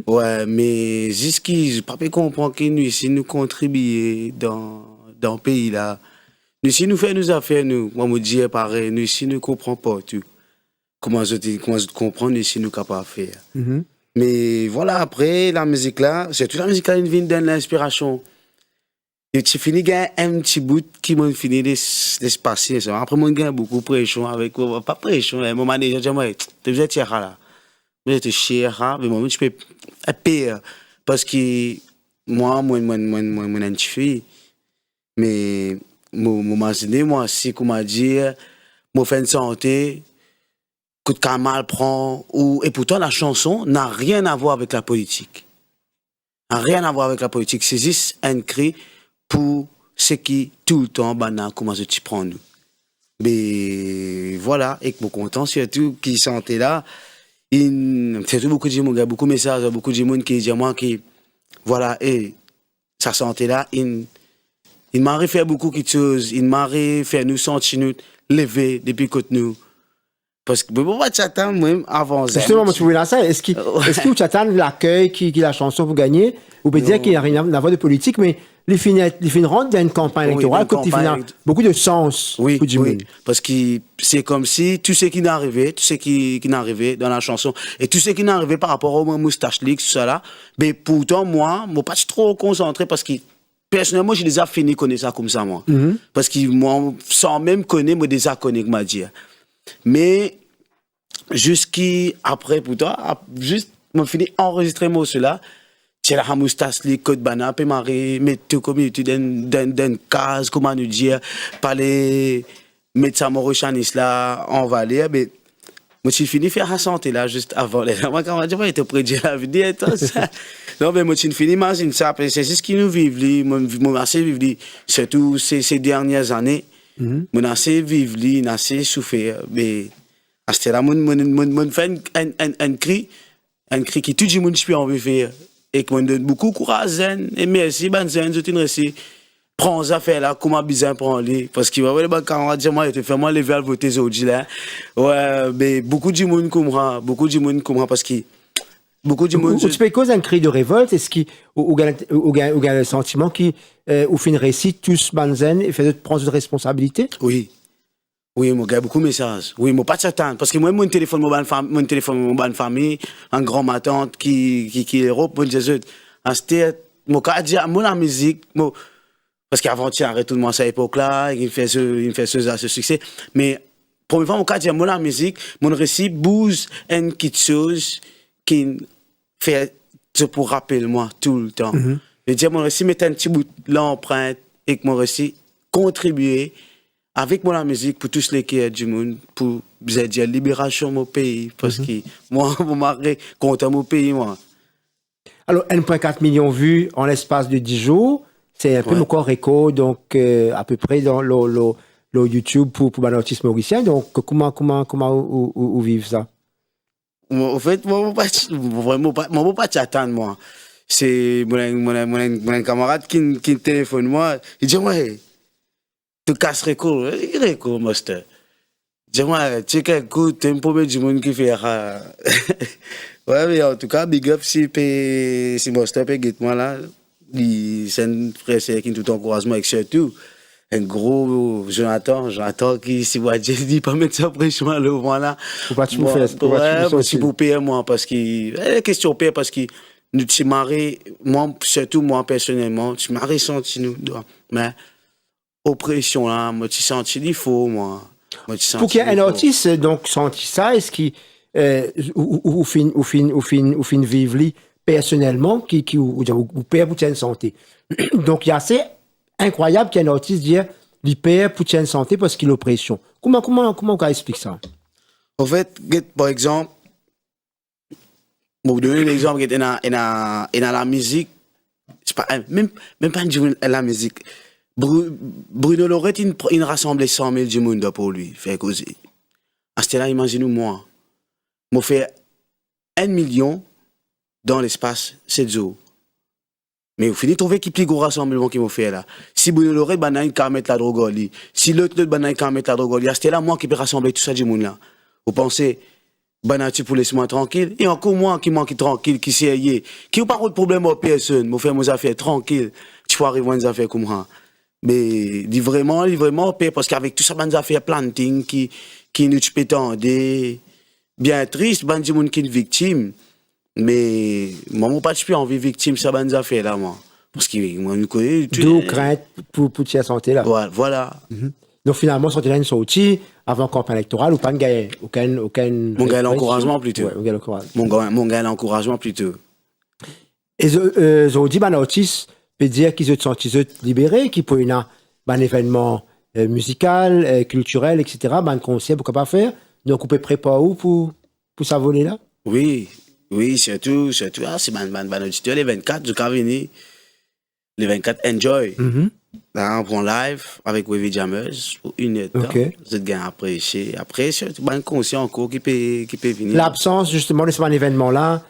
Ouais, mais jusqu'à, papa comprend que nous, ici, nous contribuons dans le pays, là. Nous, si nous faisons nos affaires, nous, moi, me dis pareil, nous, ici, nous comprenons pas tout. Comment je comprends, nous, ici, nous capables de faire. Mais voilà, après, la musique là, c'est toute la musique là, une vient de l'inspiration. Et tu finis, il y a un petit bout qui m'a fini de se passer. Après, moi, il y a beaucoup de pression avec, pas pression, mon manager dit, moi, tu veux être là. Je te cher, mais moi, je peux payer. Parce que moi, une fille, mais, moi, si, comment dire, moi, fait une santé, coup de mal prend, et pourtant, la chanson n'a rien à voir avec la politique. N'a rien à voir avec la politique. C'est juste un cri pour ceux qui, tout le temps, comment tu prends nous. Mais voilà, et que mon content, surtout, qui sentait là, surtout beaucoup de gens, il y a beaucoup de messages, beaucoup de gens qui disent moi que, voilà, et ça sentait là, il m'a fait beaucoup de choses, il m'a fait nous sentir nous lever depuis que nous. Parce que bon, tu attends même avant. Justement, moi, tu voulais ça. Est-ce que tu attends l'accueil qui la chanson pour gagner? Ou peut dire qu'il n'y a rien à voir de politique, mais les fins rentrent dans une campagne électorale, qui a beaucoup de sens. Oui, parce que c'est comme si tout ce qui n'est arrivé, dans la chanson, et tout ce qui n'est arrivé par rapport au moustache leaks, tout ça là, mais pourtant, moi, je ne suis pas trop concentré parce que personnellement, j'ai déjà fini de connaître ça comme ça, moi. Parce que moi, sans même connaître, moi, déjà connais que m'a dit. Mais, jusqu'après, pourtant, juste, moi, fini enregistrer moi cela, c'est la moustache, les codes banana, puis marie, mettre tout comme dans case, comment nous dire, parler, mettre ça maurichanis là, en valeur, mais, moi, j'ai fini de faire la santé là, juste avant. Moi, quand on dit, moi, il te prédit la vie, et tout ça. Non, mais moi, j'ai fini, imagine ça, c'est juste ce qui nous vivent, moi, assez vivre, surtout ces dernières années, moi, assez vivre, assez souffert, mais, à ce là, moi, fait un cri qui tout le monde peut en vivre. Et qui me donne beaucoup de courage, et merci, Banzen, je t'en remercie. Prends ça affaires là, comment bien prendre les, parce qu'il va voir les quand on va dire, moi, il te fait moi lever à voter aujourd'hui là. Ouais, mais beaucoup de monde comprend, parce que, beaucoup de monde. Tu peux causer un cri de révolte, est-ce qu'il, ou le sentiment qui, au fin de récit, tous Banzen, et fait prendre de responsabilité? Oui, moi, j'ai beaucoup de messages. Oui, moi, pas de s'attendre. Parce que moi, mon téléphone, mon famille, un grand ma tante qui est Europe, moi, je dis, moi, quand je dis, moi, la musique, moi, parce qu'avant, tu arrêtes tout le monde à cette époque-là, il fait ce succès. Mais, première fois, moi, quand je dis, moi, la musique, mon récit bouge une petite chose qui fait, pour rappeler moi, tout le temps. Je dis, mon récit, mettre un petit bout de l'empreinte et que mon récit contribuer avec moi la musique pour tous les qui du monde, pour dire libération de mon pays, parce que moi, je m'arrête contre mon pays, moi. Alors, 1,4 million de vues en l'espace de 10 jours, c'est un peu mon corps écho, donc à peu près dans le YouTube pour l'artiste mauricien, donc comment vous vivez ça? En fait, moi, je ne pas t'attendre, moi. C'est mon camarade qui téléphone moi, il dit, ouais, tu casses recours, il recours, master. Dis-moi, tu sais, écoute, t'es un peu du monde qui fait ouais, mais en tout cas, big up si master peut guetter moi là, c'est un frère qui tout encouragement avec surtout un gros Jonathan qui si vous dit pas mettre ça pression là au moins là. Faut pas tu me faire pour payer moi parce que question payer parce que nous tu marrer moi surtout moi personnellement, tu m'as senti nous mais oppression là, moi tu senti il faut moi. Pour qu'il y ait un artiste donc senti ça, est-ce qu'il ou fin vivre personnellement ou perd pour une santé. Donc il y a assez incroyable qu'un artiste dise il perd pour une santé parce qu'il a l'oppression. Comment on explique ça? En fait, par exemple, pour donner l'exemple, il y a la musique, c'est pas même pas la musique. Bruno Lorette, il rassemblait 100 000 du monde pour lui, faire causer. À ce là, imaginez-vous moi. Moi, fait 1 million dans l'espace 7 jours. Mais au final, trouver qui plus gros rassemblement qu'ils m'ont fait là. Si vous l'aurez, ben, il peut mettre la drogue au lit. Si l'autre, ben, il peut mettre la drogue au lit. C'était là, moi, qui peux rassembler tout ça du monde là. Vous pensez, ben, tu pour laisser-moi tranquille. Et encore moi qui manque tranquille, qui sait, qui n'a pas de problème aux personnes. Moi, faire mes affaires tranquille. Tu peux arriver à des affaires comme ça. Mais, dis vraiment, parce qu'avec tout ça, ben, des affaires planting, qui nous peut tendre, bien triste, ben, du monde qui est victime. Mais moi, je n'ai pas envie de victime de ces affaires là, moi. Parce que moi, nous connaissons. D'où crainte pour ta santé là. Voilà. Donc finalement, sortir là, sorti avant la campagne électorale ou pas de gagner aucun. Mon gars, l'encouragement plutôt. Ouais, mon gars, l'encouragement plutôt. Et je dis, ben, l'artiste peut dire qu'ils se sentent libérés, qu'ils peuvent un événement musical, culturel, etc., un concert, pourquoi pas faire. Donc on peut préparer où pour ça voler là? Oui, surtout, c'est un auditeur, les 24, je vais venir. Les 24, enjoy. Là, on prend live avec Wavy Jammers pour 1 heure de temps. Vous êtes bien apprécié. Après, c'est un concert encore qui peut venir. L'absence, justement, de ce événement là,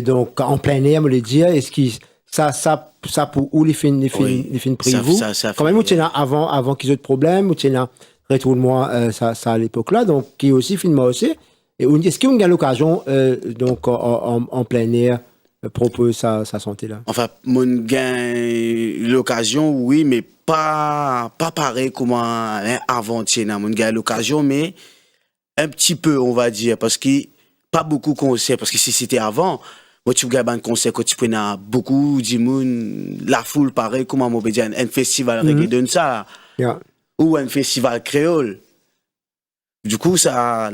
donc en plein air, me le dire, est-ce que ça pour où les films privés vous? Quand même, vous êtes là avant qu'ils aient de problèmes, vous êtes là, retourne-moi, ça à l'époque là, donc qui aussi filme aussi. Et est-ce qu'on a l'occasion, donc en plein air, propose sa santé là? Enfin, mon gain l'occasion, oui, mais pas pareil comme avant-hier. Mon gain l'occasion, mais un petit peu, on va dire, parce que pas beaucoup de concerts, parce que si c'était avant, moi tu regardes un concert quand tu prenais beaucoup de monde, la foule pareil comme on peut dire un festival reggae donne ça, ou un festival créole. Du coup, ça,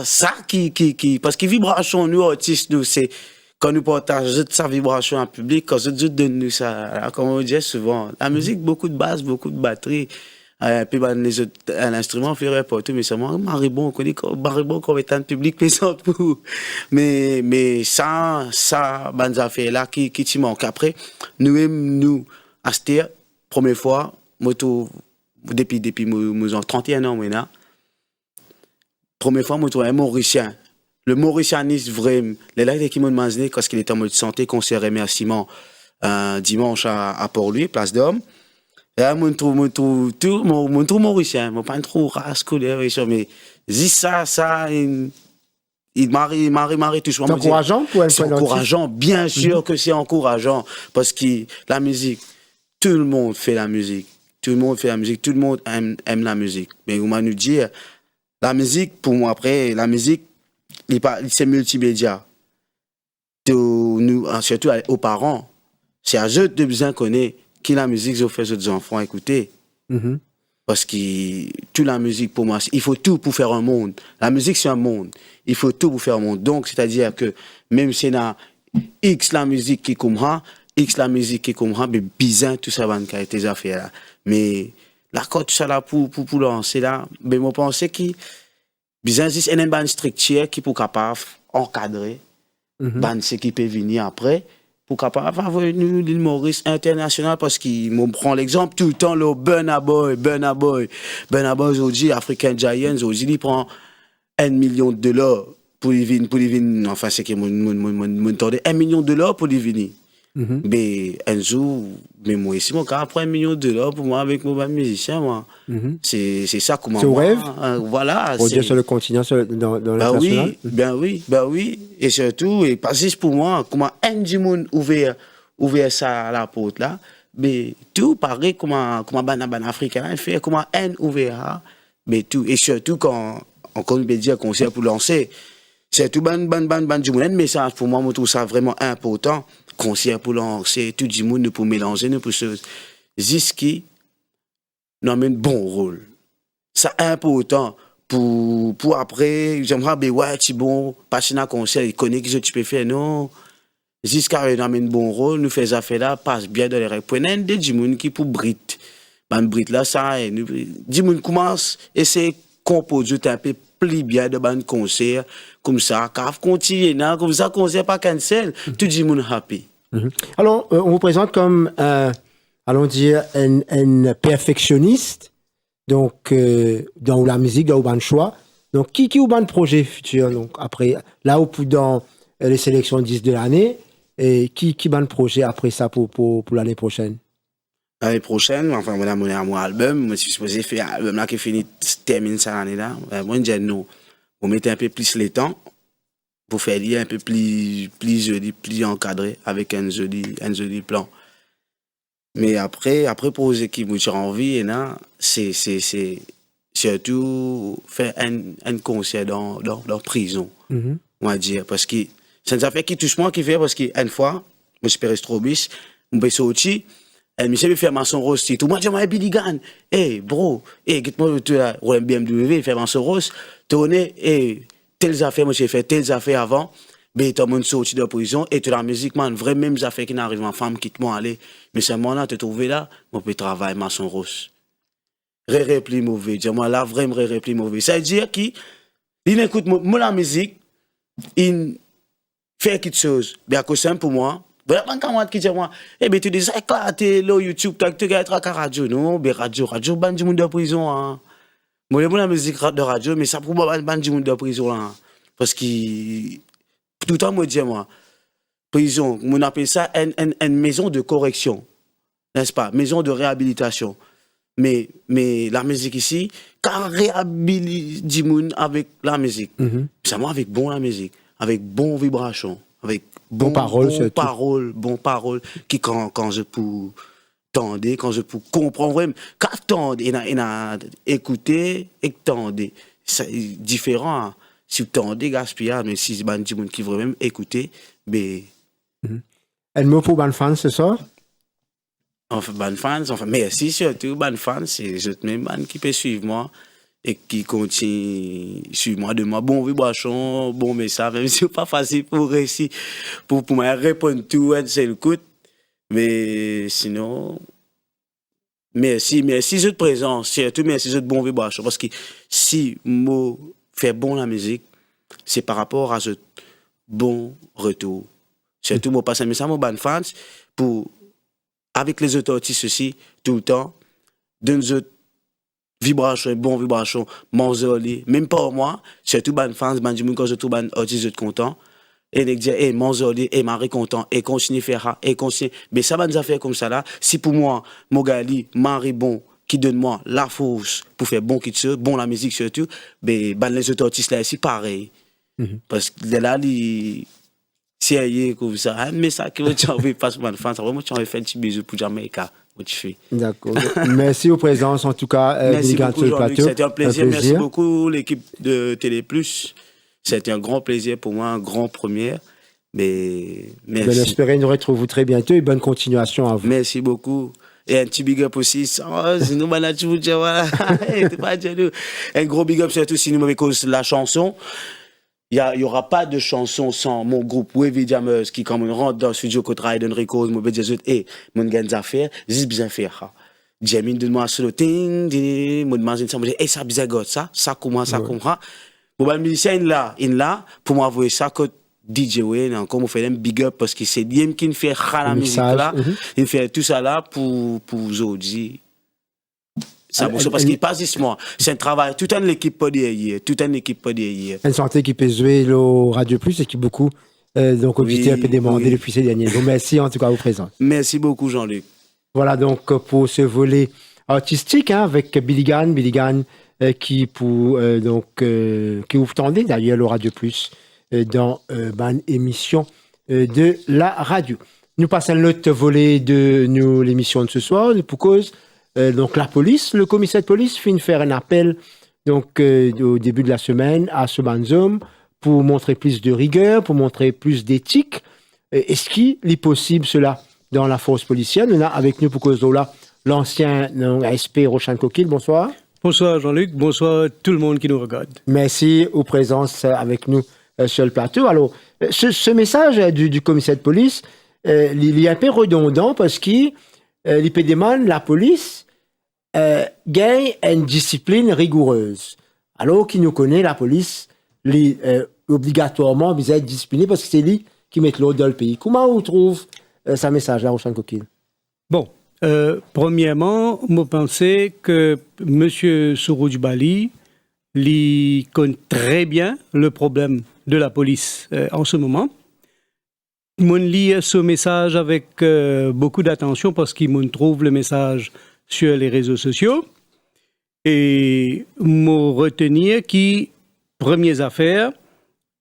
ça qui, parce que vibration, nous, artistes, nous, c'est, quand nous partageons sa vibration en public, quand nous donnons ça, comme on dit souvent, la musique, beaucoup de basse, beaucoup de batterie, puis les autres, l'instrument ferait pas tout, mais c'est moi, Maribon, on connaît, Maribon, qu'on est un public plaisant pour, mais ça, ben, ça fait là, qui t'y manque. Après, nous, à cette première fois, moi, depuis, nous, en 31 ans, maintenant, première fois, je suis un Mauricien. Le Mauricianisme, vraiment, les là qui m'ont demandé, parce qu'il était en mode santé, concert remerciement dimanche à Port-Louis, place d'Homme. Et là, je trouve Mauricien. Je pas trop race, couleur, mais juste ça, il marie tout. C'est encourageant pour C'est encourageant, bien sûr que c'est encourageant, parce que la musique, tout le monde fait la musique. Tout le monde fait la musique, tout le monde aime la musique. Mais on va nous dire, la musique, pour moi, après, la musique, c'est multimédia. Nous, surtout aux parents, c'est à eux de bien connaître qui la musique je fais aux enfants écouter. Parce que toute la musique, pour moi, il faut tout pour faire un monde. La musique, c'est un monde. Il faut tout pour faire un monde. Donc, c'est-à-dire que même si on a X la musique qui comprend, X la musique qui comprend, mais bizarre, tout ça va nous faire tes affaires là. Mais là, quand tout ça là pour lancer là, mais moi, je pense que bizarre, c'est une structure qui peut capable encadrer, ce qui peut venir après, pour capable avoir l'île Maurice international, parce qu'il me prend l'exemple tout le temps, le Burna Boy, aujourd'hui, African Giants, aujourd'hui, il prend $1 million pour les venir, enfin, c'est que mon temps de $1 million pour les venir. Mais un jour, mais moi ici, mon cas, après $1 million pour moi, avec mon musicien, moi. C'est ça comment. C'est au rêve? Voilà. Pour dire sur le continent, dans l'international? Ben oui. Et surtout, et pas juste pour moi, comment un monde ouvert ça à la porte là, mais tout pareil, comment ban africain fait, comment un ouvert, mais tout. Et surtout, quand on peut dire concert pour lancer, c'est tout ban du monde, un message pour moi, je trouve ça vraiment important. Concert pour lancer, tout le monde pour mélanger, nous pour choses. Ziski nous amène bon rôle. C'est important pour après, j'aimerais bien, ouais, c'est bon, passer dans le concert, il connaît ce que tu peux faire, non. Ziska nous amène bon rôle, nous fait des affaires là, passe bien dans les règles. Prenez des gens qui pour Brit. Ben, Brit là, ça, du monde commence, et c'est composé un peu plus bien de ban concert, comme ça, car continue, comme ça, concert pas cancel, tout le monde happy. Alors, on vous présente comme, allons dire, un perfectionniste, donc, dans la musique, dans le choix. Donc, qui a un projet futur, donc, après, là où dans les sélections 10 de l'année, Et qui va le projet après ça pour l'année prochaine? L'année prochaine, enfin, on a mon album. Moi, je suis supposé faire un album là qui finit, termine cette année-là. Moi, je dis non. On mettait un peu plus le temps pour faire lire un peu plus joli, plus encadré, avec un joli plan. Mais après pour ceux qui m'ont envie, c'est surtout faire un concert dans prison, on va dire. Parce que c'est une affaire qui touche moi, qui fait, parce qu'une fois, je suis Perestrobis, je suis sorti, elle me fait faire Maçon Rose, tout le monde dit, moi, Billy Gunn, hey, bro, hey, quitte-moi, tu as un BMW, faire Maçon Rose, tourner, hey, telles affaires, moi, j'ai fait telles affaires avant, mais tout le monde sorti de la prison, et toute la musique, man, vrai, même affaires qui n'arrivent, ma femme quitte-moi, allez, mais seulement là, te trouver là, on peut travailler Maçon Rose. Ré plus mauvais, dis-moi, là, vraiment, ré plus mauvais. Ça veut dire qu'il écoute, moi, la musique, il fait quelque chose, mais à cause pour moi, voilà, pas quand qui dit moi, eh ben tu dis ça éclaté là YouTube, tu gagnes à radio, non, mais radio, ban du monde de prison, hein. Moi, la musique de radio, mais ça pour moi ban du monde de prison là, parce que tout le temps moi dis moi, prison, on appelle ça une maison de correction, n'est-ce pas, maison de réhabilitation. Mais la musique ici, quand réhabilite du monde avec la musique, c'est moi avec bon la musique, avec bon vibration, avec bon parole, qui quand je peux tendre, quand je peux comprendre vraiment, quand tendre, il a écouté et tendre, c'est différent. Hein. Si vous tendez, gaspillage, mais si c'est un petit monde qui veut même écouter, mais. Un mot pour ban fans ce soir? Enfin, ban fans, enfin, merci surtout, ban fans, c'est les autres même ban qui peut suivre moi et qui continue suivre moi de moi. Bon vibration, bon message, même si c'est pas facile pour réussir, pour me répondre tout, c'est le coup. Mais sinon, merci de présence, surtout merci de bon vibration, parce que si moi fais bon la musique, c'est par rapport à ce bon retour. Surtout moi passe un message à mon ban fans pour avec les autres artistes aussi, tout le temps, d'une autre vibration, bon vibration, Manzoli, même pas moi, surtout ban fans, ban du monde quand je trouve ban artiste content, et ils disent, hey, Manzoli, hey, Marie content, et continue à faire ça, et continue, mais ça va nous faire comme ça là, si pour moi, Mogali, Marie bon, qui donne moi la force pour faire bon qui te bon la musique surtout, ben, ban les autres artistes là ici, pareil. Parce que là, c'est comme ça, mais ça que tu as envie de passer par le fan, ça vraiment tu as fait un petit bisou pour Jamaïca. D'accord. Merci aux présences en tout cas. Merci beaucoup Jean-Luc, c'était un plaisir. Merci beaucoup l'équipe de Télé Plus. C'était un grand plaisir pour moi, un grand première. Mais merci. Ben, j'espère nous retrouver très bientôt et bonne continuation à vous. Merci beaucoup. Et un petit big up aussi. Sinon, voilà. Un gros big up surtout si nous avec la chanson. Il n'y aura pas de chanson sans mon groupe Wavy Jammers qui, quand on rentre dans le studio, quand on travaille dans le record, je vais dire, hey, mon gars, des affaires, j'ai bien faire. Jamie, donne-moi solo, ting, mon demande, ça me dit, hey, ça bizarre, ça comment, ça comprend. Bon, ben, le musicien, il là, pour m'envoyer ça, que DJ Wayne, encore, on fait un big up parce que c'est lui qui fait la musique là, il fait tout ça là pour aujourd'hui. Ça parce qu'il passe ici, moi. C'est un travail, toute une équipe pas derrière, Une santé qui peut jouer le Radio Plus et qui beaucoup, donc, invité un peu demandé depuis ces derniers jours. Merci en tout cas à vous présents. Merci beaucoup, Jean-Luc. Voilà donc pour ce volet artistique, hein, avec Billy Gunn, qui vous tendez d'ailleurs le Radio Plus dans une émission de la radio. Nous passons à l'autre volet de l'émission de ce soir, pour cause. Donc la police, le commissaire de police finit de faire un appel donc, au début de la semaine à ce banzom pour montrer plus de rigueur, pour montrer plus d'éthique. Est-ce qu'il est possible cela dans la force policière? On a avec nous pour cause de là l'ancien ASP Roshan Kokil. Bonsoir. Bonsoir Jean-Luc, bonsoir tout le monde qui nous regarde. Merci aux présences avec nous sur le plateau. Alors, ce message du commissaire de police, il est un peu redondant parce qu'il demande la police gagne une discipline rigoureuse. Alors qu'il nous connaît, la police, obligatoirement, vous êtes discipliné parce que c'est lui qui met l'ordre dans le pays. Comment on trouve ce message-là, Roshan Kokil? Bon, premièrement, je pense que M. Souroudjbali connaît très bien le problème de la police en ce moment. Mon lit ce message avec beaucoup d'attention parce qu'il me trouve le message sur les réseaux sociaux et me retenir qui premières affaires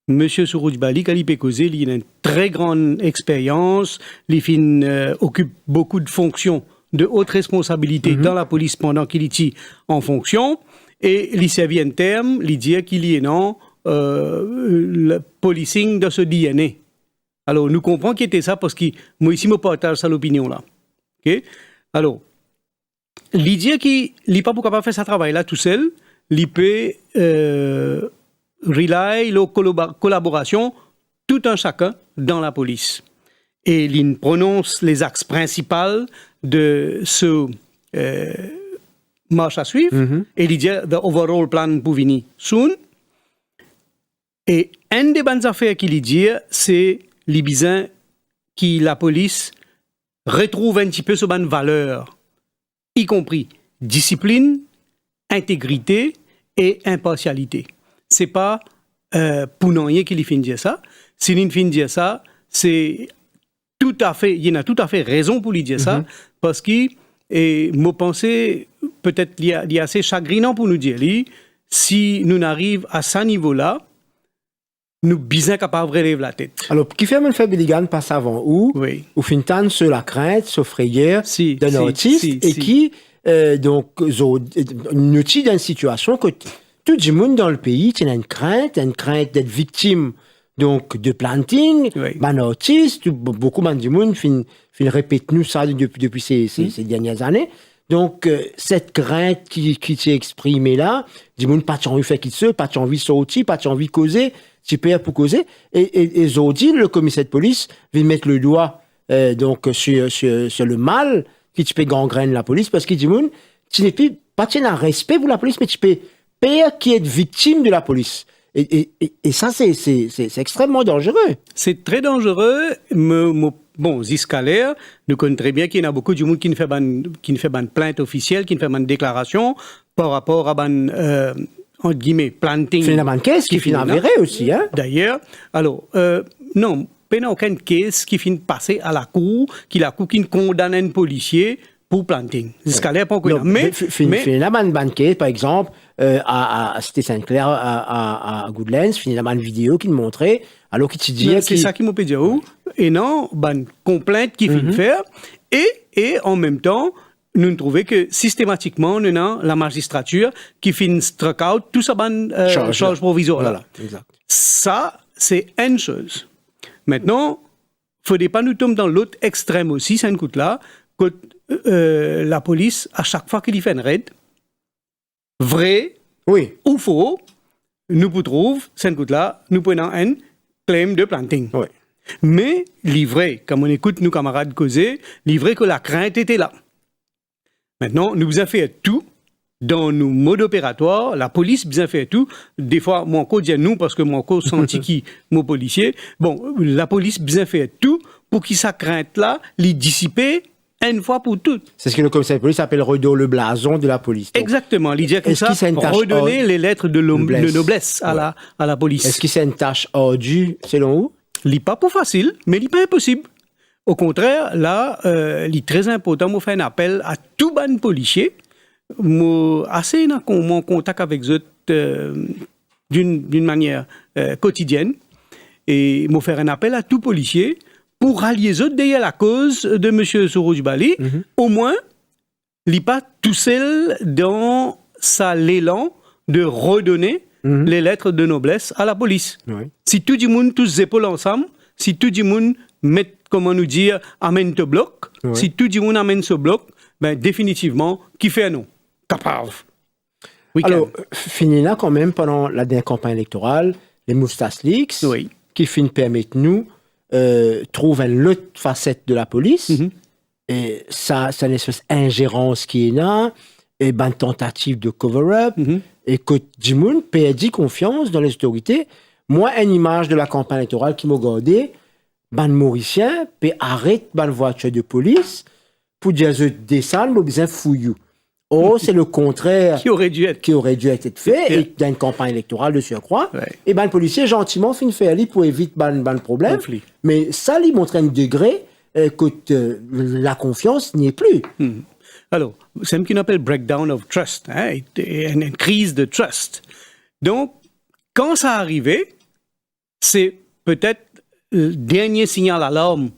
Monsieur Sourouj Bali qui peut causer il a une très grande expérience, il occupe beaucoup de fonctions de haute responsabilité dans la police pendant qu'il est en fonction et il servi un terme, il dit qu'il y a non le policing de ce DNA. Alors, nous comprenons qu'il était ça parce que moi ici, je partage ça l'opinion là. Okay? Alors, l'idée qu'il n'est pas capable de faire ce travail-là tout seul, il peut rely la collaboration tout un chacun dans la police. Et il prononce les axes principaux de ce marche à suivre. Et il dit the overall plan pour venir soon. Et une des bonnes affaires qu'il dit, c'est les besoins que la police retrouve un petit peu sur bonne valeur, y compris discipline, intégrité et impartialité. C'est pas pour non rien qu'il finit dire ça. Si il finit dire ça, c'est tout à fait, il y a tout à fait raison pour lui dire ça, parce que moi pensais peut-être il y a assez chagrinant pour nous dire si nous n'arrivons à ce niveau-là. Nous bien capables de relever la tête. Alors, qui fait un fait Biligan passe avant ou fintan sur la crainte, sur frayeur d'un autiste et qui donc nous tient dans une situation que tout le monde dans le pays a une crainte d'être victime donc de planting, un autiste, beaucoup de monde fin répète nous ça depuis ces dernières années. Donc, cette crainte qui s'est exprimée là, du monde pas envie de faire qu'il se, pas envie de sortir, pas envie de causer, tu peux pour causer. Et Zodi, le commissaire de police, vient mettre le doigt donc sur le mal qui tu peux gangrène la police parce qu'il dit monde, tu n'es plus pas un respect pour la police, mais tu peux pire qui est victime de la police. Et ça, c'est extrêmement dangereux. C'est très dangereux. Bon, jusqu'à l'air, nous connaissons très bien qu'il y a beaucoup de monde qui ne fait pas de plainte officielle, qui ne fait pas de déclaration par rapport à entre guillemets, planting. C'est une caisse qui finit avérée aussi, hein? D'ailleurs, alors, non, il n'y a aucune caisse qui finit passer à la cour, qui condamne un policier pour planting. Jusqu'à l'air, pas encore. Mais une caisse, par exemple, à Cité Sainte-Claire, à Goodlands, il y a une vidéo qui nous montrait, alors qu'il te dit. C'est ça qui m'a dit où? Et non, une complainte qui finit faire, et en même temps, nous trouvons que systématiquement, nous avons la magistrature qui finit struck out tout ça charge provisoire. Voilà, exact. Ça, c'est une chose. Maintenant, il ne faudrait pas nous tomber dans l'autre extrême aussi, c'est un coup là, que la police, à chaque fois qu'il fait une raid, vrai ou faux, nous trouvons, c'est un coup là, nous prenons un claim de planting. Oui. Mais, livré, comme on écoute nos camarades causer, livré que la crainte était là. Maintenant, nous avons fait tout dans nos modes opératoires. La police bien fait tout. Des fois, mon co dit nous parce que mon co senti qui mon policier. Bon, la police bien fait tout pour qu'il sa crainte là, les dissiper une fois pour toutes. C'est ce que le commissaire de police appelle redonner le blason de la police. Donc, exactement. L'idée que ça, redonner les lettres de noblesse à la police. Est-ce que c'est une tâche ardue selon vous? Il pas pour facile, mais il pas impossible. Au contraire, là, il est très important de faire un appel à tout ban policier. Assez en contact avec eux d'une manière quotidienne. Et me faire un appel à tout policier pour rallier eux derrière la cause de M. Sourouj Bali. Au moins, il n'est pas tout seul dans l'élan de redonner les lettres de noblesse à la police. Oui. Si tout le monde, tous les épaules ensemble, si tout le monde met, comment nous dire, amène ce bloc, si tout le monde amène ce bloc, ben définitivement, qui fait un nom? Capable. Alors, fini là quand même, pendant la dernière campagne électorale, les Moustache Leaks, qui permettent nous trouver une autre facette de la police, et ça, c'est une espèce d'ingérence qui est là, et une tentative de cover-up, et que du monde perdit confiance dans les autorités. Moi, une image de la campagne électorale qui m'a gardé, ban Mauricien peut arrêter ban voiture de police pour dire que des salles, mais bien fouillou. Oh, c'est le contraire. Qui aurait dû être fait, et dans une campagne électorale de surcroît. Ouais. Et ben, le policier, gentiment, fin fait aller pour éviter le problème. Conflit. Mais ça, lui montre un degré que la confiance n'y est plus. Alors, c'est ce qu'on appelle breakdown of trust, hein, une crise de trust. Donc, quand ça arrivait, c'est peut-être le dernier signal alarme.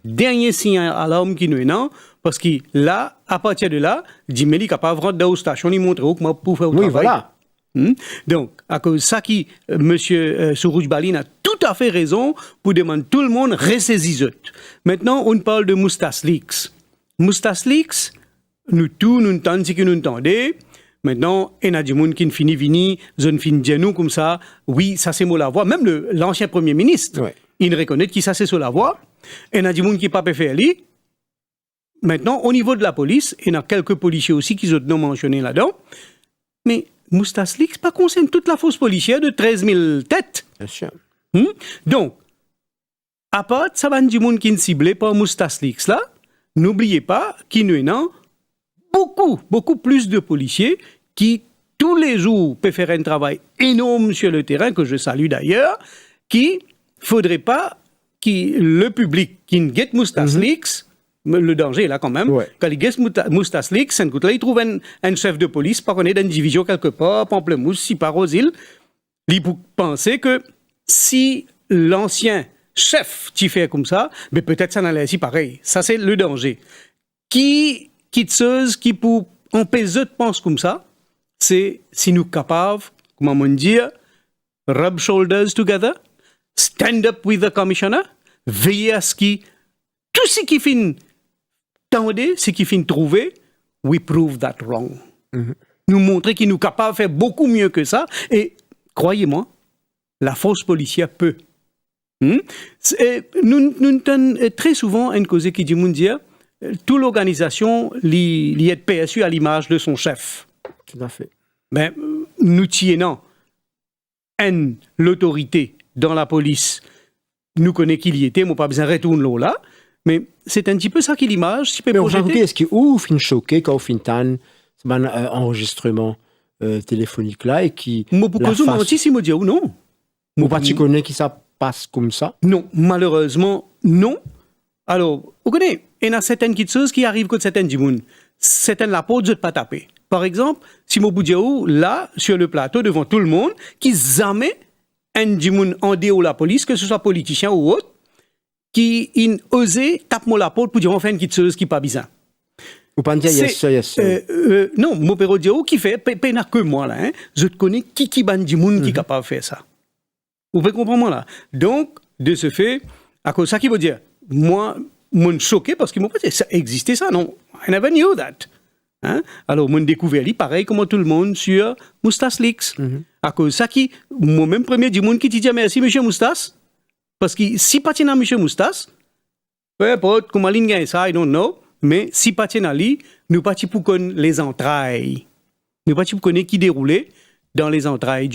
Dernier signal alarme qui nous est non, parce que là, à partir de là, Jimeli est capable de rentrer dans la station, il montre comment pour faire le travail. Voilà. Donc, à cause de ça, M. Sorouj Balin a tout à fait raison pour demander tout le monde ressaisisse. Maintenant, on parle de Moustache Leaks. Moustache Leaks, nous entendons ce que nous entendons. Maintenant, il y a des gens qui finissent, zone fin nous comme ça. Oui, ça c'est moi la voix. Même l'ancien Premier ministre, il reconnaît que ça c'est sur la voix. Il y a des gens qui n'ont pas fait aller. Maintenant, au niveau de la police, il y a quelques policiers aussi qui ont mentionné là-dedans. Mais Moustache Leaks, pas concerne toute la force policière de 13 000 têtes. Bien sûr. Donc, à part ça va du monde qui est ciblé par Moustache Leaks là, n'oubliez pas qu'il y a beaucoup plus de policiers qui, tous les jours, peuvent faire un travail énorme sur le terrain, que je salue d'ailleurs, qui faudrait pas que le public qui get Moustache Leaks, le danger est là quand même, quand il get Moustache Leaks, il trouve un chef de police, par contre, d'une division quelque part, Pamplemousse, si par aux îles, il peut penser que si l'ancien chef t'y fait comme ça, mais peut-être ça n'allait aussi pareil. Ça, c'est le danger. Qui pour empêcher de penser comme ça, c'est si nous capables, comment on dit, rub shoulders together, stand up with the commissioner, veiller à ce qui, tout ce qui finit tendez, ce qui finit trouver, we prove that wrong. Nous montrer qu'il nous capable de faire beaucoup mieux que ça, et croyez-moi, la force policière peut. Nous tenons très souvent une cause qui dit, toute l'organisation liée de PSU à l'image de son chef. Tout à fait. Ben, nous tiennons l'autorité dans la police. Nous connaissons qui y était, moi pas besoin de retourner là, mais c'est un petit peu ça qui l'image. Mais aujourd'hui, est-ce qu'il ouvre une choquée quand on finit un enregistrement téléphonique là et qui. Moi, pourquoi je m'en si me dis ou non? Moi, pas tu connais qui ça passe comme ça? Non, malheureusement, non. Alors, vous connaissez, il y a certaines choses qui arrivent contre certaines gens. Certaines la peau, je ne pas taper. Par exemple, si je vous dis là, sur le plateau, devant tout le monde, qui jamais un gens en dehors de la police, que ce soit politicien ou autre, qui osé taper la peau pour dire on fait une petite chose qui n'est pas bizarre. Vous pas dire yes. Non, mon père dit qui fait, pas que moi là, hein, je connais qui ban du monde qui est capable de faire ça. Vous pouvez comprendre moi là. Donc, de ce fait, à cause de ça qui veut dire, moi, je suis choqué parce que moi, ça existait ça, non? I never knew that. Hein? Alors, moi, j'ai découvert, pareil comme tout le monde, sur Moustache Leaks. À cause de ça qui, moi-même, premier du monde qui te dit merci, monsieur Moustache. Parce que si pas tu n'as monsieur Moustache, peu importe comment il gagne ça, I don't know, mais si pas tu n'as lui, nous pas pour connaître les entrailles. Nous pas pour connaître qui déroulait dans les entrailles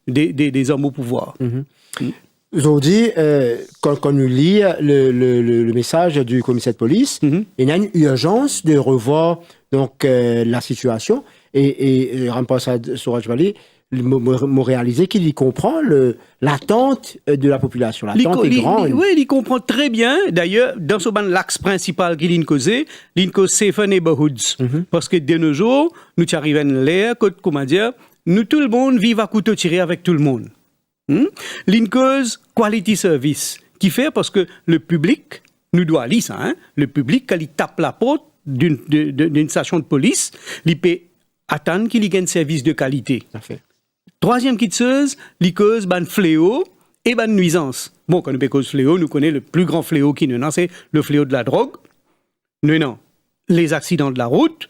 des hommes au pouvoir. Aujourd'hui, quand nous lit le message du commissaire de police, il y a une urgence de revoir donc, la situation. Et l'ambassadeur Sorouj Balin m'a réalisé qu'il y comprend l'attente de la population. L'attente est grande. Oui, il comprend très bien. D'ailleurs, dans ce l'axe principal qu'il a causé, il cause Safe Neighborhoods. Parce que de nos jours, nous arrivons à l'air, comment dire, nous tout le monde vit à couteau tiré avec tout le monde. L'incause quality service qui fait parce que le public nous doit lire ça, hein? Le public quand il tape la porte d'une station de police, il peut attendre qu'il y ait un service de qualité. Parfait. Troisième chose, il cause ban fléau et ban nuisance. Bon, quand nous cause fléau, nous connaissons le plus grand fléau qui nous c'est le fléau de la drogue. Non, les accidents de la route,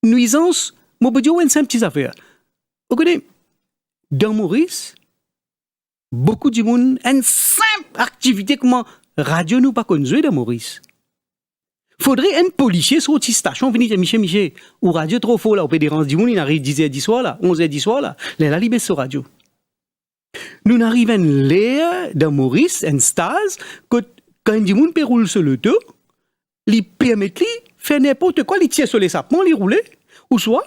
nuisance. Moi, je dis c'est une petite affaire. Vous connaissez, dans Maurice, beaucoup de monde, une simple activité comme radio nous pas connu dans Maurice. Faudrait un policier sur une station venir dire Michel, ou radio trop fort là, on peut déranger du monde, il arrive 10h10 soir là, 11h10 soir là, là il baisse sur radio. Nous n'arrivons là dans Maurice, en stase, quand du monde peut rouler sur le dos, il permet de faire n'importe quoi, il tire sur les sapements, il roule, Ou soit,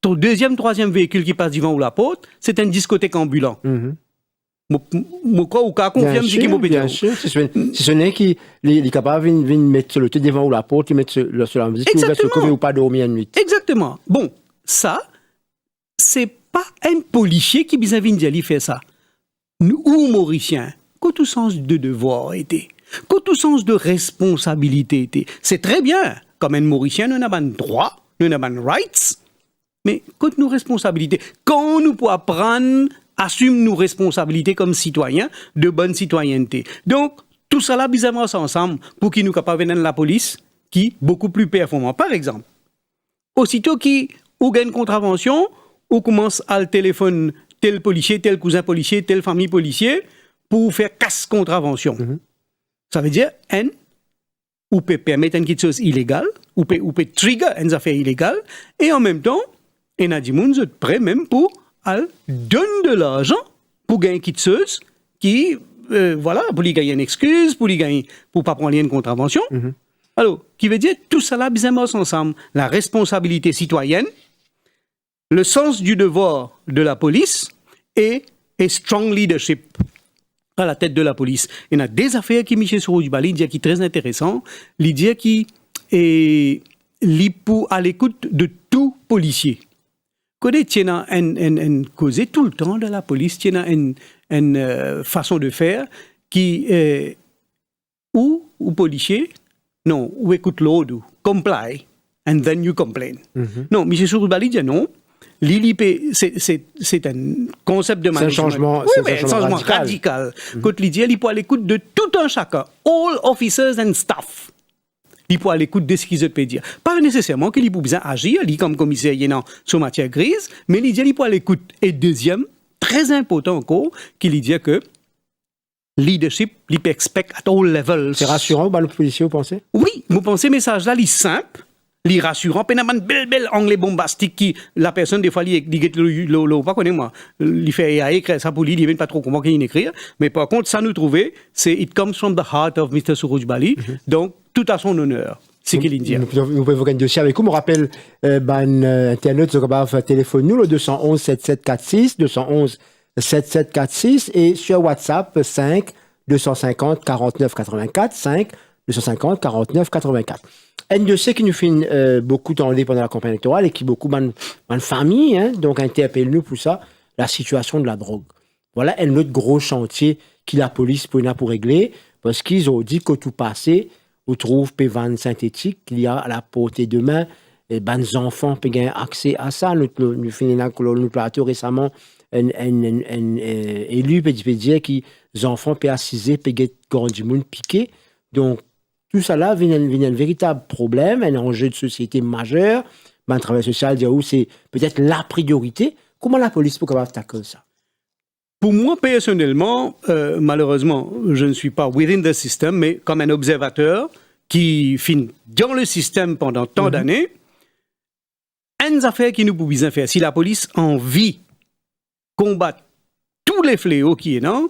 ton deuxième, troisième véhicule qui passe devant ou la porte, c'est une discothèque ambulant. Moi, quoi, ou qu'à confirme ce qui m'a bien sûr, si ce n'est qu'il est capable de mettre le thé devant ou la porte, il met sur la musique, ou se couvrir ou pas dormir une nuit. Exactement. Bon, ça, c'est pas un policier qui vient dire faire ça. Nous, ou Mauriciens, qu'au tout sens de devoir était, qu'au tout sens de responsabilité était. C'est très bien. Comme un Mauricien, nous avons droit, nous avons rights, mais quand nos responsabilités, quand nous pouvons prendre, assume nos responsabilités comme citoyens, de bonne citoyenneté. Donc, tout ça là, bizarrement, ensemble, pour qu'ils nous capables de la police, qui est beaucoup plus performant. Par exemple, aussitôt qu'il y a une contravention, on commence à le téléphone tel policier, tel cousin policier, telle famille policier, pour faire casse contravention. Ça veut dire, ou peut permettre quelque chose illégal, ou peut trigger une affaire illégale, et en même temps, on a dit, vous êtes prêts même pour donner de l'argent pour gagner quelque chose qui, voilà, pour lui gagner une excuse, pour pas prendre une contravention. Alors, qui veut dire, tout ça là, bizarrement, ensemble, la responsabilité citoyenne, le sens du devoir de la police et strong leadership à la tête de la police. Il y a des affaires qui Michel Souroujbali dit qui est très intéressant, il dit qui est à l'écoute de tout policier. Quand il y a une cause tout le temps de la police, il y a une façon de faire qui ou policier, non, ou écoute l'ordre, comply, and then you complain. Non, Michel Souroujbali dit non. C'est un concept de management. C'est un changement radical. Quand il dit, il peut à l'écoute de tout un chacun, all officers and staff. Il peut à l'écoute de ce qu'ils peuvent dire. Pas nécessairement qu'il peut bien agir, il comme commissaire sur matière grise, mais il dit, il peut à l'écoute. Et deuxième, très important encore, qu'il dit que leadership, il peut expect at all levels. C'est rassurant, le policier, vous pensez? Oui, vous pensez, message là, il est simple. Les rassurant, puis il y a bel anglais bombastique qui, la personne, des fois, il pas connaît moi, il fait écrire ça pour lui, il ne pas trop comment qu'il écrit, mais par contre, ça nous trouver, c'est it comes from the heart of Mr. Souroujbali, donc, tout à son honneur. C'est qu'il dit. Nous pouvons évoquer un dossier avec vous. Je rappelle, Internet, c'est capable téléphone nous, le 211 7746, 211 7746, et sur WhatsApp, 5 250 49 84, 5 250 49 84. Un dossier qui nous fait beaucoup tendre pendant la campagne électorale et qui beaucoup de familles, hein, donc interpelle-nous pour ça, la situation de la drogue. Voilà un autre gros chantier que la police pour régler, parce qu'ils ont dit que tout passé, on trouve pévan synthétique, qu'il y a à la portée de main, et les enfants peuvent avoir accès à ça. Nous finissons nous plateau récemment, un élu peut dire que les enfants peuvent assiser, peuvent être grand du monde piqué. Donc, tout ça là vient un véritable problème, un enjeu de société majeur. Le travail social, c'est peut-être la priorité. Comment la police peut tackler ça? Pour moi, personnellement, malheureusement, je ne suis pas within the system, mais comme un observateur qui finit dans le système pendant tant d'années, une affaire qui nous pouvons faire, si la police a envie de combattre tous les fléaux qui sont là,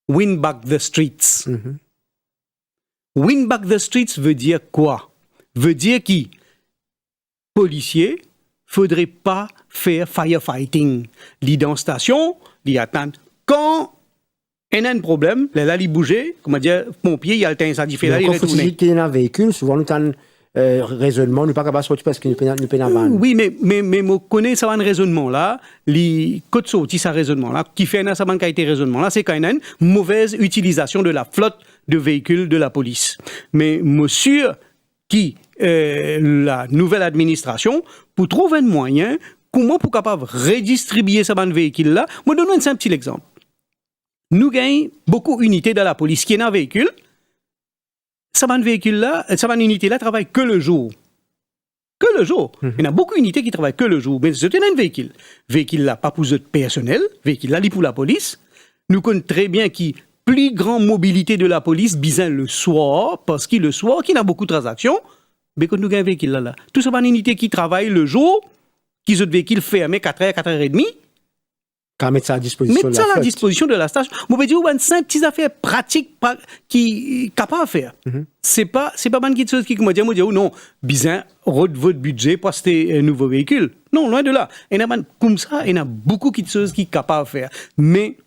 win back the streets. Win back the streets veut dire quoi? Veut dire que policiers faudrait pas faire firefighting. Li dans station, li attend. Quand il y a un problème, là, il bouge, comment dire, pompier, il y a le temps, ça dit, fait là, il retourne. Quand il y a un véhicule, souvent, nous avons raisonnement, nous ne sommes pas capables de sortir parce que nous sommes oui, mais je connais ça, un raisonnement là, quand sorti ce raisonnement là, qui fait ça, a été raisonnement là, c'est quand même une mauvaise utilisation de la flotte de véhicules de la police. Mais monsieur, qui la nouvelle administration, pour trouver un moyen, comment pour capable redistribuer ce véhicule là, je donne un simple petit exemple. Nous gagnons beaucoup d'unités dans la police qui est dans un véhicule. Cette unité-là travaille que le jour. Que le jour. Il y a beaucoup d'unités qui travaillent que le jour. Mais c'est un véhicule. Véhicule-là, pas pour le personnel. Véhicule-là, il pour la police. Nous connaissons très bien qui plus grande mobilité de la police, bizarre le soir, parce que le soir, qui a beaucoup de transactions, mais quand nous avons un véhicule-là, tout ça, c'est une unité qui travaille le jour, qui ont des véhicules fermés 4h, 4h30. Qu'à mettre ça à disposition mettre ça à la disposition de la station. Moi, je dis, une simple petite affaire pratique qui capable à faire. C'est pas une petite chose qui me dit, non, bizarre, votre budget pour acheter un nouveau véhicule. Non, loin de là. Il y a comme ça, il y a beaucoup de choses qui sont capables à faire. Mais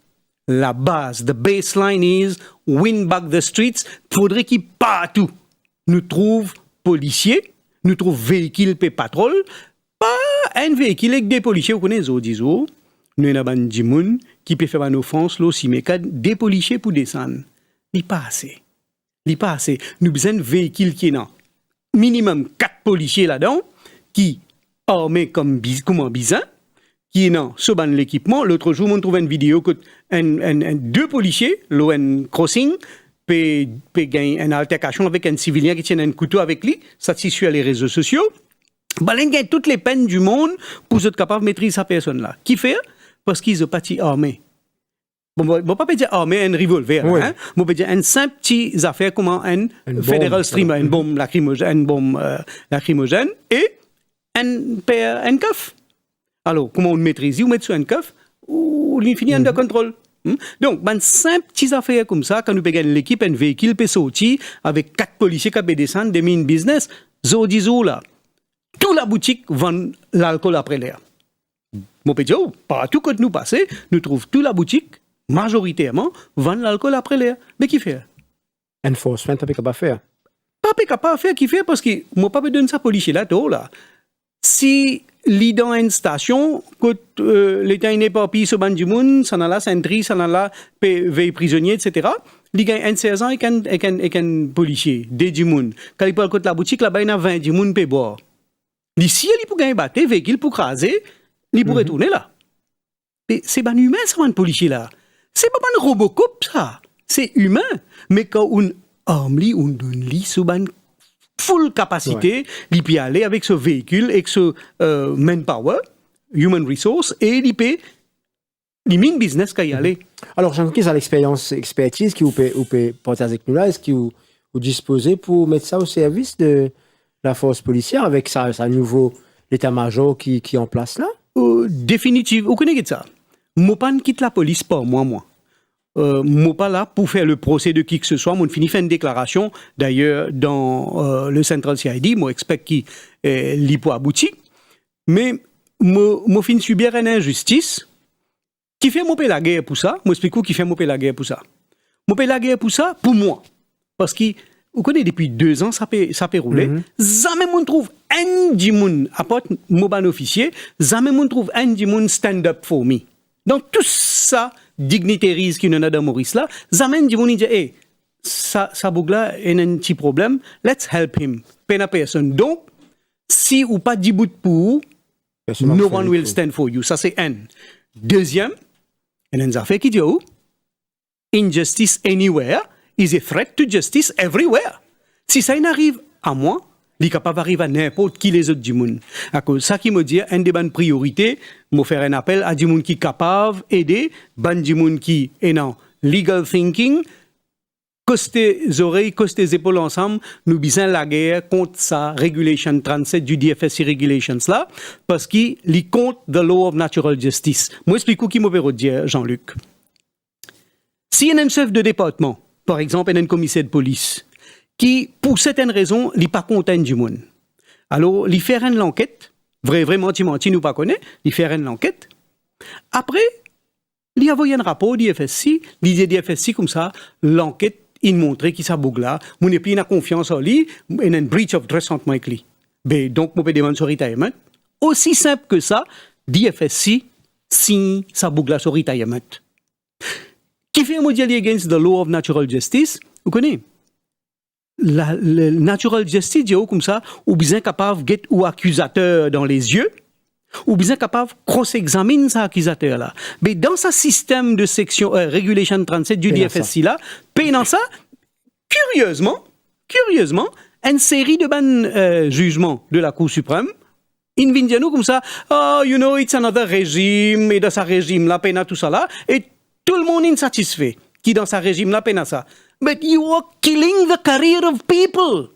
la base, the baseline is win back the streets. Il faudrait qu'il partout nous trouve policiers, nous trouve véhicules et patrol, pas un véhicule avec des policiers, vous connaissez, disons. Nous avons des gens qui peuvent faire une offense, aussi, mais des policiers pour descendre. Il n'est pas assez. Nous avons besoin de véhicules qui ont minimum 4 policiers là-dedans, qui armés comme un bison, qui ont sur l'équipement. L'autre jour, on trouve une vidéo que 2 policiers, l'ON Crossing, peut gagner une altercation avec un civilien qui tient un couteau avec lui. Ça se sur les réseaux sociaux. Il gagne toutes les peines du monde pour être capable de maîtriser sa personne-là. Qui fait? Parce qu'ils ont pas armé. Bon, pas dire armé un revolver, oui. Hein? Bon, peut dire une simple petite affaire comme un Federal Streamer, une bombe lacrymogène, et un cuff. Alors, comment on maîtrise? On met sur un cuff ou l'infini under contrôle. Donc, une simple petite affaire comme ça, quand nous payons l'équipe, un véhicule peut sortir avec 4 policiers qui peuvent descendre des mines business, zo là. Toute la boutique vend l'alcool après l'air. Mon petit, partout que nous passons, nous trouvons toute la boutique, majoritairement, vend l'alcool après l'air. Mais qui fait? Enforcement, pas capable de faire. Pas capable de faire, qui fait? Parce que moi, pas donner ça policier là, tout là. Si li dans une station, que l'État n'est pas pris sur Bandimoun, ça n'a là, Saint-Tri, ça n'a là, veille prisonnier, etc. Il gagne un 16 ans avec un policier, des dimoun. Quand il parle de la boutique, là-bas, il y a 20 dimoun pour boire. Ici, il peut gagner battre, véhicule pour craser, il pourrait tourner là. Mais c'est pas humain, ça, un policier là. C'est pas un Robocop, ça. C'est humain. Mais quand on arme, on donne lui sur une full capacité, il peut aller avec ce véhicule, avec ce manpower, human resource, et il peut limiter business qu'il y aller. Alors, j'ai l'impression que l'expertise que vous pouvez porter avec nous là, est-ce que vous disposez pour mettre ça au service de la force policière avec sa nouveau l'état-major qui est en place là? Définitivement. Vous connaissez ça? Moi, pas quitte la police pas, moi. Moi, pas là pour faire le procès de qui que ce soit. Moi, finis faire une déclaration. D'ailleurs, dans le Central CID, moi, expect qui l'y pour aboutir. Mais, moi, finis subir une injustice. Qui fait moi payer la guerre pour ça? Moi, explique qui fait moi payer la guerre pour ça. Moi, payer la guerre pour ça, pour moi. Parce que, vous connaissez, depuis 2 ans, ça peut rouler. Jamais on trouve un dimoun, apporte mon ban officier, jamais on trouve un dimoun stand up for me. Donc, tout ça, dignitaries qui n'en a dans Maurice là, jamais un dimoun dit, hey, ça bouge là, il y a un petit problème, let's help him. Peine personne. Donc, si ou pas dit bout pour no one will stand for you. Ça, c'est un. Deuxième, il y a une affaire qui dit, oh, injustice anywhere is a threat to justice everywhere. Si ça n'arrive à moi, il est capable d'arriver à n'importe qui les autres du monde. À cause ça qui me dit, une des bonnes priorités, me faire un appel à du monde qui est capable d'aider, du monde qui est dans legal thinking, coste les oreilles, coste les épaules ensemble, nous bisons la guerre contre sa Regulation 37 du DFSC Regulations là, parce qu'il est contre the law of natural justice. Moi, explique qui me peut dire, Jean-Luc. Si il y a un chef de département, par exemple, un commissaire de police, qui, pour certaines raisons, n'est pas content du monde. Alors, il fait une enquête, vraiment, tu nous pas connaît, il fait une enquête. Après, il a envoyé un rapport du FSC, il dit du FSC comme ça, l'enquête, il montrait qu'il s'abougle là, mon épi n'a confiance en lui, il y a un breach of trust entre moi et lui. Ben, donc, mon peut demander son retirement. Aussi simple que ça, du FSC signe sa bougle là sur retirement. Qui fait un modèle against the law of natural justice? Vous connaissez? Le natural justice, dit comme ça, ou bien capable de ou accusateur dans les yeux, ou bien capable de cross-examiner cet accusateur-là. Mais dans ce système de section Regulation 37 du DFSC là, pendant ça, curieusement, une série de jugements de la Cour suprême, ils viennent dire nous comme ça, oh, you know, it's another régime, et dans ce régime-là, pendant tout ça là, et tout le monde est insatisfait, qui dans ce régime-là, pendant ça. But you are killing the career of people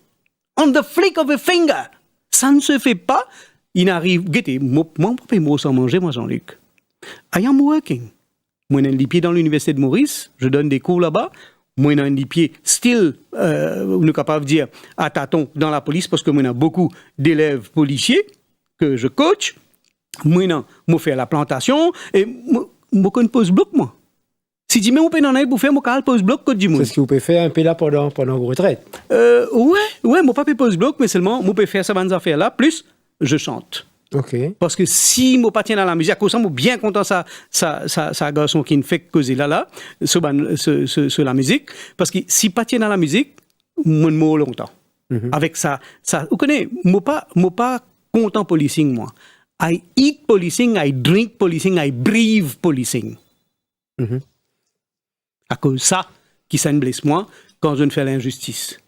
on the flick of a finger. Ça ne se fait pas. Il arrive. Guettez, moi, sans manger, moi, Jean-Luc. I am working. Moi, j'ai un pied dans l'université de Maurice, je donne des cours là-bas. Moi, j'ai un pied still, on est capable de dire, à tâtons dans la police, parce que moi, j'ai beaucoup d'élèves policiers que je coach. Moi, j'ai fait la plantation, et moi, je pose bloc, moi. Si tu mets mon pénal pour faire, moi, je pose bloc, côté du monde. C'est ce que vous pouvez faire un peu là pendant vos retraites. Ouais, mon papa pose bloc, mais seulement, moi, je peux faire ces bonnes affaires-là, plus, je chante. Ok. Parce que si moi pas tiens dans la musique, à cause de ça, moi bien content ça garçon qui ne fait que causer là sur la musique, parce que si pas tiens dans la musique, moi ne m'en longtemps. Avec ça, vous connaissez, moi pas content policing moi. I eat policing, I drink policing, I breathe policing. À cause de ça qui ça me blesse moi quand je ne fais l'injustice.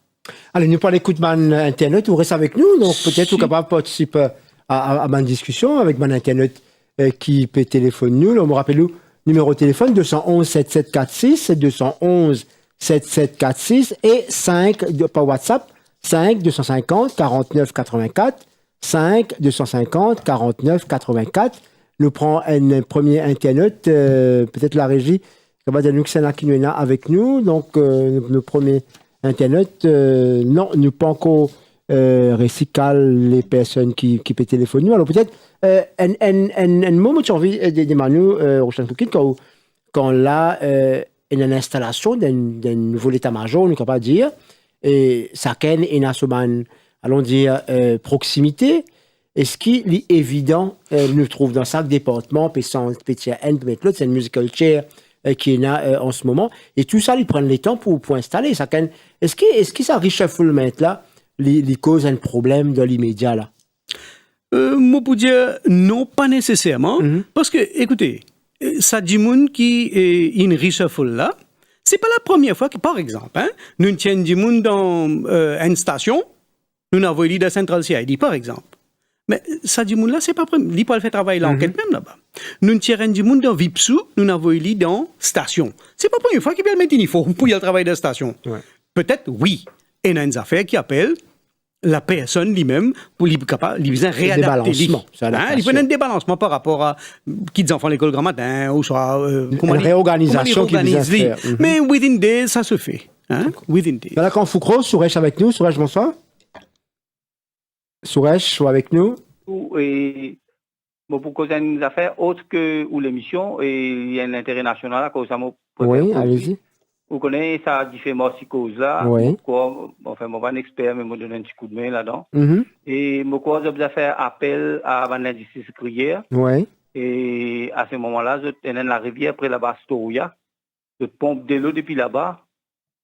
Allez, nous parlons d'écoute Internet, vous restez avec nous, donc peut-être vous capable de participer à ma discussion avec mon Internet qui peut téléphoner nous. On me rappelle le numéro de téléphone 211 7746, 211 7746 et 5 par WhatsApp 5 250 49 84 5 250 49 84. Nous prenons un premier Internet, peut-être la régie, ça va nous qui est là avec nous. Donc, le premier Internet, non, nous pas encore recycle les personnes qui peuvent téléphoner. Alors peut-être un moment tu as envie de demander Rochane Coquille quand là une installation d'un nouveau état-major, on est capable de dire, et ça ken une allons dire proximité. Est-ce qu'il est évident nous trouve dans chaque département petit N mettre l'autre, c'est une musical chair qui est là en ce moment, et tout ça ils prennent les temps pour installer ça ken. Est-ce que ça reshufflement là les causes un problème dans l'immédiat là? Moi pour dire non, pas nécessairement, parce que écoutez, ça dit moun qui est une reshuffle là, c'est pas la première fois que par exemple, nous tiens du monde dans une station, nous avons eu de Central CID par exemple. Mais ça dit moun là, c'est pas premier, il peut faire travailler l'enquête même là-bas. Nous tirons du monde dans Vipsou, nous avons eu dans station. C'est pas la première fois qu'il peut mettre une uniforme pour y aller travailler dans la station. Ouais. Peut-être oui. Et il y a une affaire qui appelle la personne lui-même pour lui réadapter. Débalancement. Il fait un débalancement par rapport à qui enfants l'école grand matin ou soit une réorganisation qui vient faire. Mais within days, ça se fait. Within days. Voilà quand Foucault, Souresh avec nous. Souresh, bonsoir. Souresh, soit avec nous. Et bon, pour causer une affaire autre que ou l'émission, et il y a un intérêt national à cause de ça. Oui, allez-y. Vous connaissez ça différentes causes là. Oui. Enfin, moi, pas un expert, mais moi, donne un petit coup de main là-dedans. Et moi, quoi, j'ai fait appel à la justice crière. Oui. Et à ce moment-là, je tenais la rivière près là-bas, Storia. Je pompe de l'eau depuis là-bas.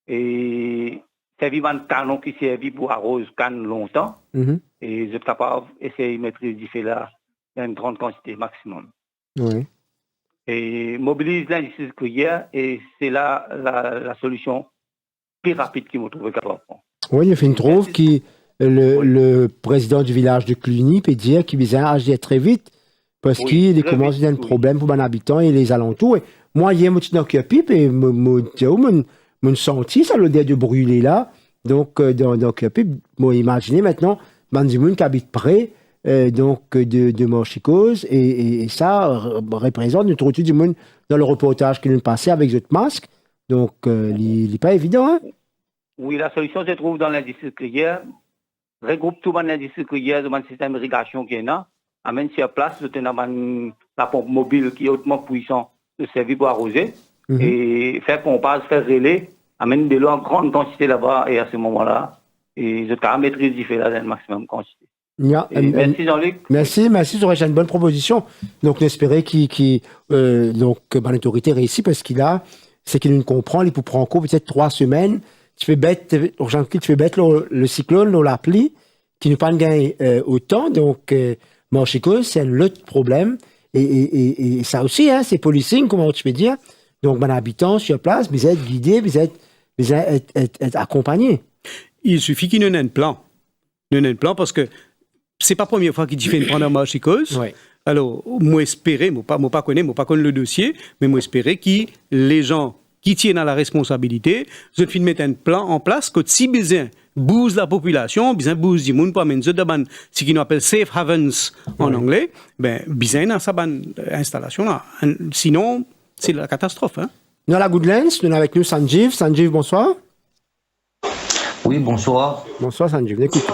Et c'est vivant un canon qui servi pour arroser canne longtemps. Et je suis capable d'essayer de maîtriser du fait là dans une grande quantité maximum. Oui. Et mobilise l'injustice crière et c'est là la solution plus rapide qu'il m'a trouvé capable. Oui, il y a fait une trouve qui le président du village de Cluny peut dire qu'il vient agir très vite parce qu'il commence à avoir un problème pour les habitants et les alentours. Et moi, hier, je suis dans le pipe et je senti ça l'odeur de brûler là. Donc, dans le pipe, imaginez maintenant, Bandimoun qui habite près. Donc de Mochicose et ça représente notre retour du monde dans le reportage qui nous passait avec votre masque. Donc il n'est pas évident. Hein? Oui, la solution se trouve dans l'industrie crière. Regroupe tout l'industrie crière dans le système d'irrigation qui est là. Amène sur place, la pompe mobile qui est hautement puissante de servir pour arroser. Et faire pompage, faire relais, amène de l'eau en grande quantité là-bas et à ce moment-là, et je peux maîtriser du fait là dans le maximum quantité. Merci Jean-Luc. Merci, ça aurait été une bonne proposition. Donc, j'espérais que l'autorité réussit parce c'est qu'il nous comprend, il peut prendre en compte peut-être 3 semaines. Tu fais bête le cyclone, l'appli, qui ne pas gagner autant. Donc, Mochicose, c'est un autre problème. Et ça aussi, c'est policing, comment tu peux dire. Donc, habitant sur place, vous êtes guidé, vous êtes accompagné. Il suffit qu'il y ait un plan. Il y ait un plan parce que c'est pas la première fois qu'il fait une prendre Mochicose. Oui. Alors, moi espérer, moi pas connaître le dossier, mais moi espérer que les gens qui tiennent à la responsabilité, je fin mettre un plan en place que si besoin boost la population, besoin boost du monde pour amener ce qu'on appelle safe havens en anglais, ben besoin dans sa installation là. Sinon, c'est la catastrophe. Hein. Nous à la Goodlands, nous sommes avec nous Sanjeev. Sanjeev, bonsoir. Oui, bonsoir. Bonsoir Sanjeev, écoute.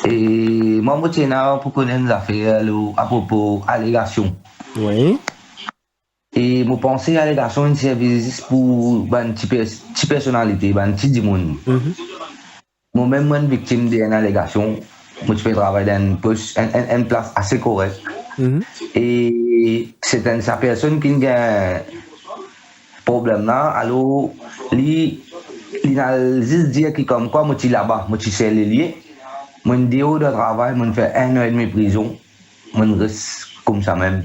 Et moi, je tiens là pour connaître l'affaire à propos allégation. Oui. Et je pense à l'allégation de service pour une petite personnalité, une petite monde. Moi-même, je suis victime d'une allégation. Je peux travailler dans une place assez correcte. Et c'est une personne qui a un problème là. Alors, il a juste dit que comme quoi, je suis là-bas, je suis lié. Mon déo de travail, je fais 1 an et demi de prison. Je reste comme ça même.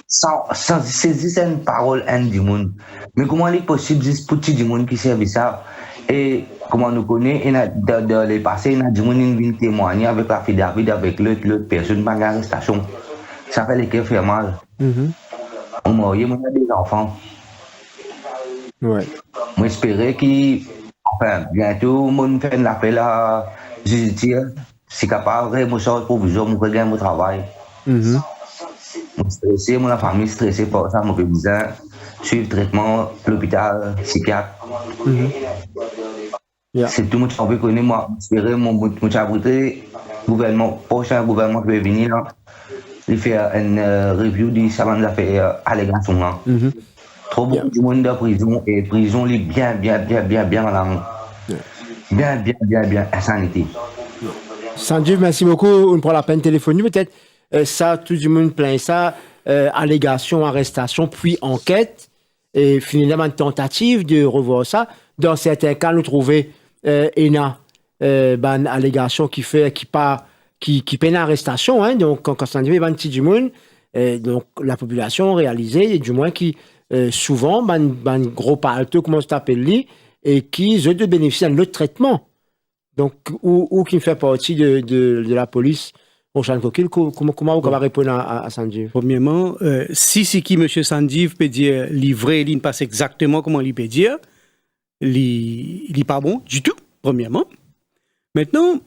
Sans saisir une parole du monde. Mais comment il est possible juste pour tout le monde qui servent ça? Et comment nous connaissons, dans les passés, il y a des gens qui viennent témoigner avec la fille David, avec l'autre personne, par l'arrestation. Ça fait les cœurs faire mal. On m'a dit, on a des enfants. Ouais. Moi, j'espérais qu'il, enfin, bientôt, on fait un appel à justice. Si capable, je sors provisoire, je regagne mon travail. Je suis stressé, mon famille est stressée par ça, je besoin suivre le traitement, l'hôpital, psychiatre. C'est tout le monde qui veut connaître moi. J'espérais mon chabrité, prochain gouvernement qui va venir là, il fait une review de ça va nous faire allégation là. Trop beaucoup de monde de prison et prison est bien insanité. Sanjeev, merci beaucoup. On prend la peine téléphonique peut-être. Ça, tout le monde plaint ça. Allégation, arrestation, puis enquête. Et finalement, une tentative de revoir ça. Dans certains cas, nous trouvons une allégation qui peine arrestation. Hein, donc, quand Sanjeev est un petit du monde, donc la population réalisée, du moins qui souvent, un gros palto, comment ça s'appelle, et qui ont de bénéficier d'un autre traitement. Donc, ou qui fait partie de la police. Comment vous va répondre à Sanjeev? Premièrement, si qui M. Sanjeev peut dire livré, il ne passe exactement comment il peut dire, il n'est pas bon du tout, premièrement. Maintenant,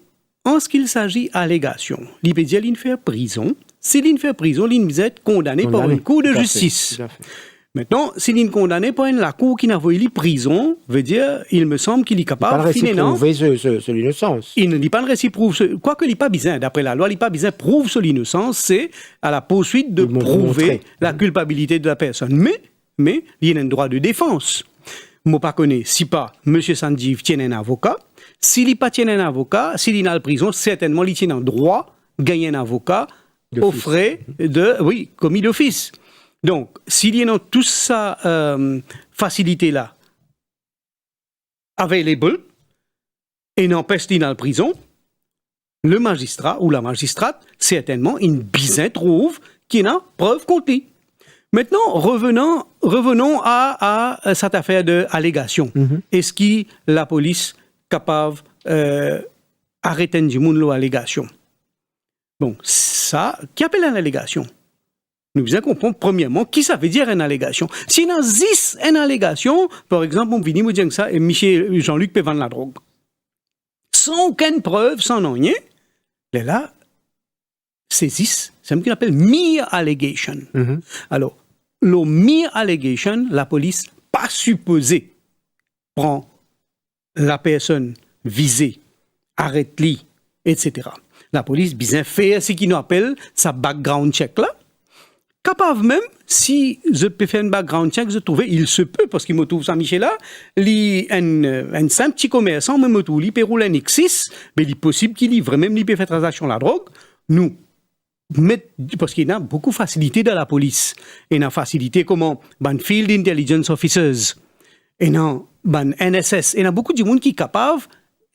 en ce qu'il s'agit d'allégation, il peut dire qu'il fait prison. Si il fait prison, il peut être condamné par une cour de justice. Maintenant, s'il est condamné par la cour qui n'a pas eu prison, veut dire, il me semble qu'il est capable de prouver son innocence. Il ne dit pas le récit prouve, quoique il n'est pas besoin, d'après la loi, il n'est pas besoin de prouver son innocence, c'est à la poursuite de prouver la culpabilité de la personne. Mais, il y a un droit de défense. Moi, pas connais, si pas, M. Sanjeev tient un avocat, s'il n'est pas tient un avocat, s'il est dans la prison, certainement, il tient un droit de gagner un avocat aux frais commis d'office. Donc, s'il y a toute sa facilité-là available et n'empêche qu'il dans la prison, le magistrat ou la magistrate, certainement, une bizarre trouve qu'il a preuve contre lui. Maintenant, revenons à cette affaire d'allégation. Est-ce que la police est capable d'arrêter du monde l'allégation? Bon, ça, qui appelle une allégation? Nous devons comprendre, premièrement, qui ça veut dire une allégation. Si on existe une allégation, par exemple, on vient me dire ça, et Michel Jean-Luc peut vendre la drogue. Sans aucune preuve, sans rien, là, c'est ce qu'on appelle mere allegation. Alors, le mere allegation, la police pas supposée prend la personne visée, arrête-la, etc. La police bien fait ce qu'on appelle sa background check là. Capable même, si je peux faire un background check, je trouve, il se peut, parce qu'il me trouve Saint-Michel là, un simple petit commerçant, me trouve, il peut rouler un X6, mais il est possible qu'il livre, même il peut faire transaction la drogue, nous, parce qu'il y a beaucoup de facilité dans la police. Il y a facilité comme Field Intelligence Officers, il y a NSS, il y a beaucoup de monde qui est capable,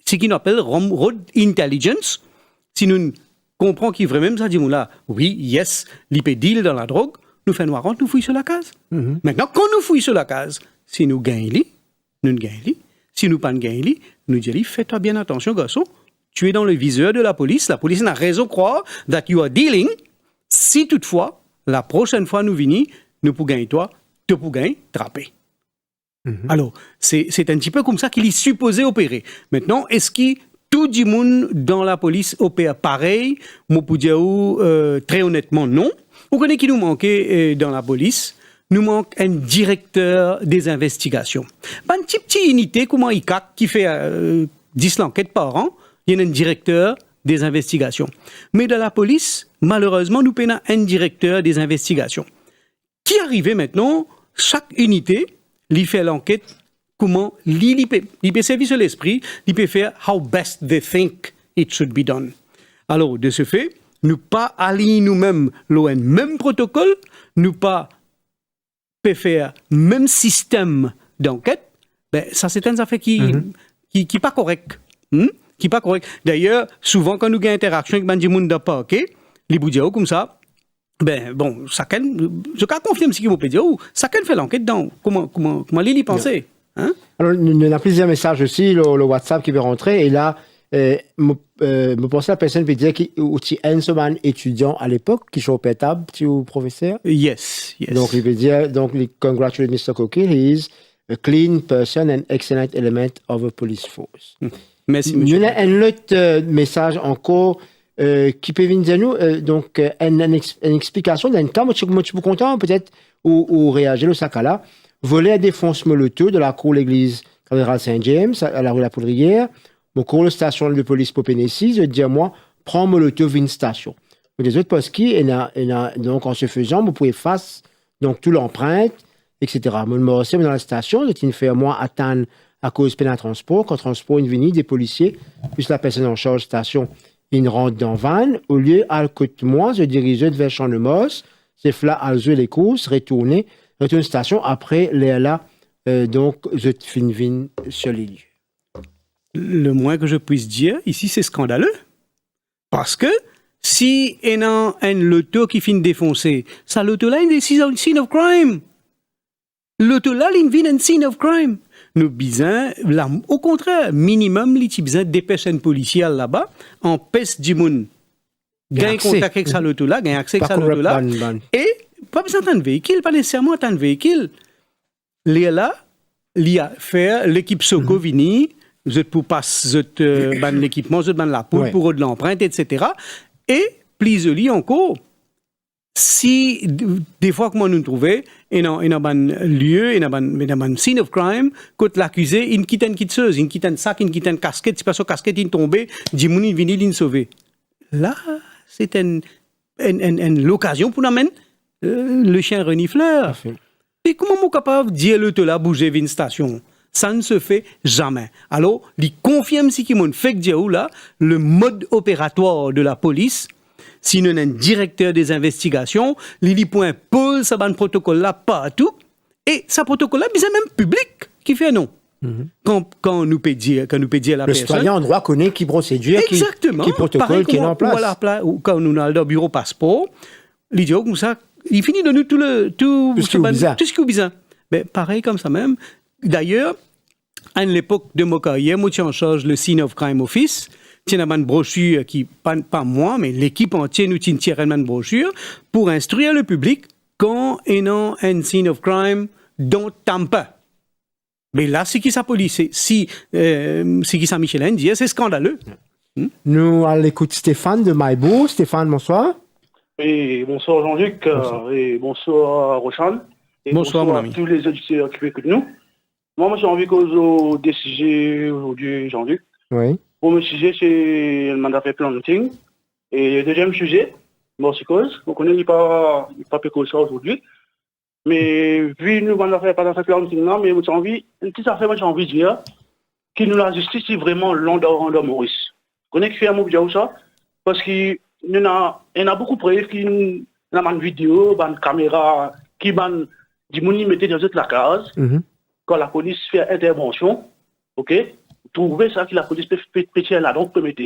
ce qu'on appelle Road Intelligence, si nous comprend qu'il vraiment ça dit là, oui, yes, l'IP deal dans la drogue, nous faisons noir, nous fouillons sur la case. Maintenant, quand nous fouillons sur la case, si nous gagnons, nous gagnons. Si nous pas gagnons, nous disons, fais-toi bien attention, garçon, tu es dans le viseur de la police n'a raison de croire that you are dealing. Si toutefois, la prochaine fois nous venons, nous pour gagner toi, te pour gagner, trapper. Alors, c'est un petit peu comme ça qu'il est supposé opérer. Maintenant, est-ce que tout le monde dans la police opère pareil? Moi, pour dire très honnêtement, non. Vous connaissez qui nous manquait dans la police? Nous manque un directeur des investigations. Une petite unité comme un ICAC qui fait 10 enquêtes par an, il y a un directeur des investigations. Mais dans la police, malheureusement, nous payons un directeur des investigations. Qui arrivait maintenant, chaque unité, lui fait l'enquête, comment lui peut servir sur l'esprit, lui peut faire how best they think it should be done. Alors, de ce fait, nous pas aligner nous-mêmes le même protocole, nous pas peut faire même système d'enquête, ben, ça c'est une affaire qui pas correct. Qui pas correct. D'ailleurs, souvent quand nous avons interaction avec des gens de parquet, les boudiens comme ça, ben bon, chacun, je peux confirmer ce qu'il vous peut dire, chacun fait l'enquête dans comment il y pensait. Hein? Alors, il y a plusieurs messages aussi, le WhatsApp qui veut rentrer, et là, me penser à la personne qui dit qu'il y a un étudiant à l'époque qui joue au pétable, tu professeur? Yes. Donc, il veut dire, congratulate Mr. Coquille, he is a clean person and excellent element of a police force. Merci, monsieur. Il y a un autre message encore qui peut venir nous, donc, une explication d'un cas, moi, je suis content, peut-être, ou réagir au sac-là. Voler à défonce molotov de la cour de l'église cathédrale Saint-James, à la rue La Poudrière. Mon cours de station de police pour Pénessis, je dis à moi, prends molotov une station. Mais les autres postes qui, donc, en se faisant, vous pouvez faire, donc, tout l'empreinte, etc. Mon morceau dans la station, je t'ai fait à moi attendre à cause de transport. Quand transport est venu, des policiers, plus la personne en charge de station, ils rentrent dans van. Au lieu, à côté de moi, je dirige vers Champ-de-Mars, c'est là, à jouer les courses, retourne station. Après, là, donc, je finis sur les lieux. Le moins que je puisse dire, ici, c'est scandaleux. Parce que, si il y a un loto qui finit défoncé, ça loto-là, il est un scene of crime. Loto-là, il vient un scene of crime. Nous besoin, au contraire, minimum, il y a besoin des personnes policières là-bas, en peste du monde. Gagne contact avec ça loto-là, gagne accès avec ça loto-là. Et, pas besoin d'un véhicule, pas nécessairement d'un véhicule. Là, il y a faire l'équipe Soko Vini, vous êtes pour passer l'équipement, vous êtes dans la poule pour de l'empreinte, etc. Et, plus joli encore, si des fois que moi nous trouvons, il y a un lieu, il y a un scene of crime, quand l'accusé, il quitte une quitteuse, il quitte un sac, il quitte une casquette, si pas son casquette, il tombe, il vient, il sauver. Là, c'est l'occasion pour nous amener le chien renifleur. Et comment on est capable de dire le là bouger une station? Ça ne se fait jamais. Alors, il confirme si on fait que là, le mode opératoire de la police, si nous avons un directeur des investigations, il point pose ça un protocole là partout, et ce protocole là, c'est même public qui fait non. Quand nous peut dire la personne. Le citoyen en droit connaît qui procédure, qui protocole, qui est en place. Voilà, quand nous avons le bureau passeport, il dit comme ça, il finit de nous tout ce qui est bizarre. Mais pareil comme ça même. D'ailleurs, à l'époque de mon carrière, moi, je suis en charge le Scene of Crime Office. Tiens, une brochure qui, pas moi, mais l'équipe entière, nous tient une brochure pour instruire le public quand il y a un scene of crime dans Tampa. Mais là, c'est qui sa police, c'est qui sa Michelin dit, c'est scandaleux. Nous, à l'écoute Stéphane de Maïbo. Stéphane, bonsoir. Et bonsoir Jean-Luc, et bonsoir Rochane. Et bonsoir mon ami. À tous les auditeurs qui écoutent nous. Moi, j'ai envie qu'on des sujets aujourd'hui, Jean-Luc. Oui. Pour mon sujet, c'est le mandat de planting. Et le deuxième sujet, morsicose. On connaît pas ça aujourd'hui. Mais vu nous mandat de planting, non, mais j'ai envie, une petite affaire, moi j'ai envie de dire, que nous la justice est vraiment l'endroit Maurice. On connaît qui fait un mot de ça, parce qu'il y a beaucoup de preuves qui ont une vidéo, une caméra, qui ont des gens mettent dans toute la case. Quand la police fait intervention, ok, trouver ça que la police peut péter là, donc peut mettre.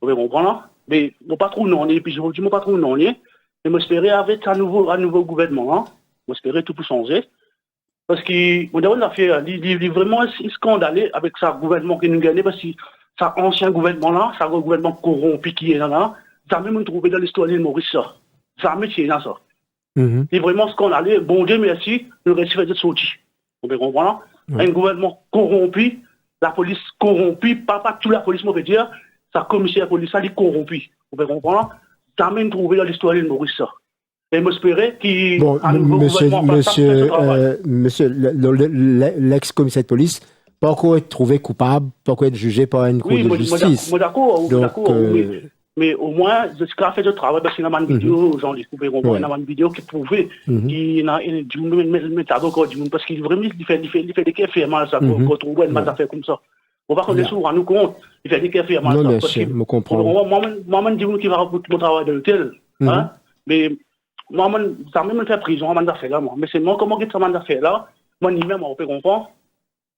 Vous comprenez? Mais je ne pas trop non, et puis je ne dis pas trop non, mais j'espère avec un nouveau gouvernement, j'espère tout pour changer. Parce qu'on a fait, il est vraiment scandaleux avec ce gouvernement qui nous gagne, parce que ce ancien gouvernement-là, ce gouvernement corrompu qui est là, jamais nous trouvé dans l'histoire de Maurice ça. Jamais c'est là ça. C'est vraiment scandaleux. Bon Dieu merci, le reste fait de sortir. Vous comprenez? Un gouvernement corrompu, la police corrompue, pas toute la police, on peut dire, sa commissaire de police, ça est corrompu. Vous comprenez? Ça m'a trouvé dans l'histoire de Maurice ça. Et m'espérer qu'il monsieur, l'ex-commissaire de police, pas encore être trouvé coupable, pas encore être jugé par une cour de justice. Oui, d'accord, mais au moins, ce qu'il a fait de travail, parce qu'il y a une vidéo, Jean-Luc, il y a une vidéo qui prouvait qu'il y a du monde, parce qu'il vraiment, il fait des cas fait mal, ça, pour trouver une affaire comme ça. On va connaître souvent, nous compte, il fait des cas fait mal, ça. Non, monsieur, je comprends. Moi, je dis qu'il va pour mon travail de l'hôtel, mais moi, ça m'a même fait prison, un affaire là, moi. Mais c'est moi, comment ça m'a fait là, moi, ni même, on peut comprendre.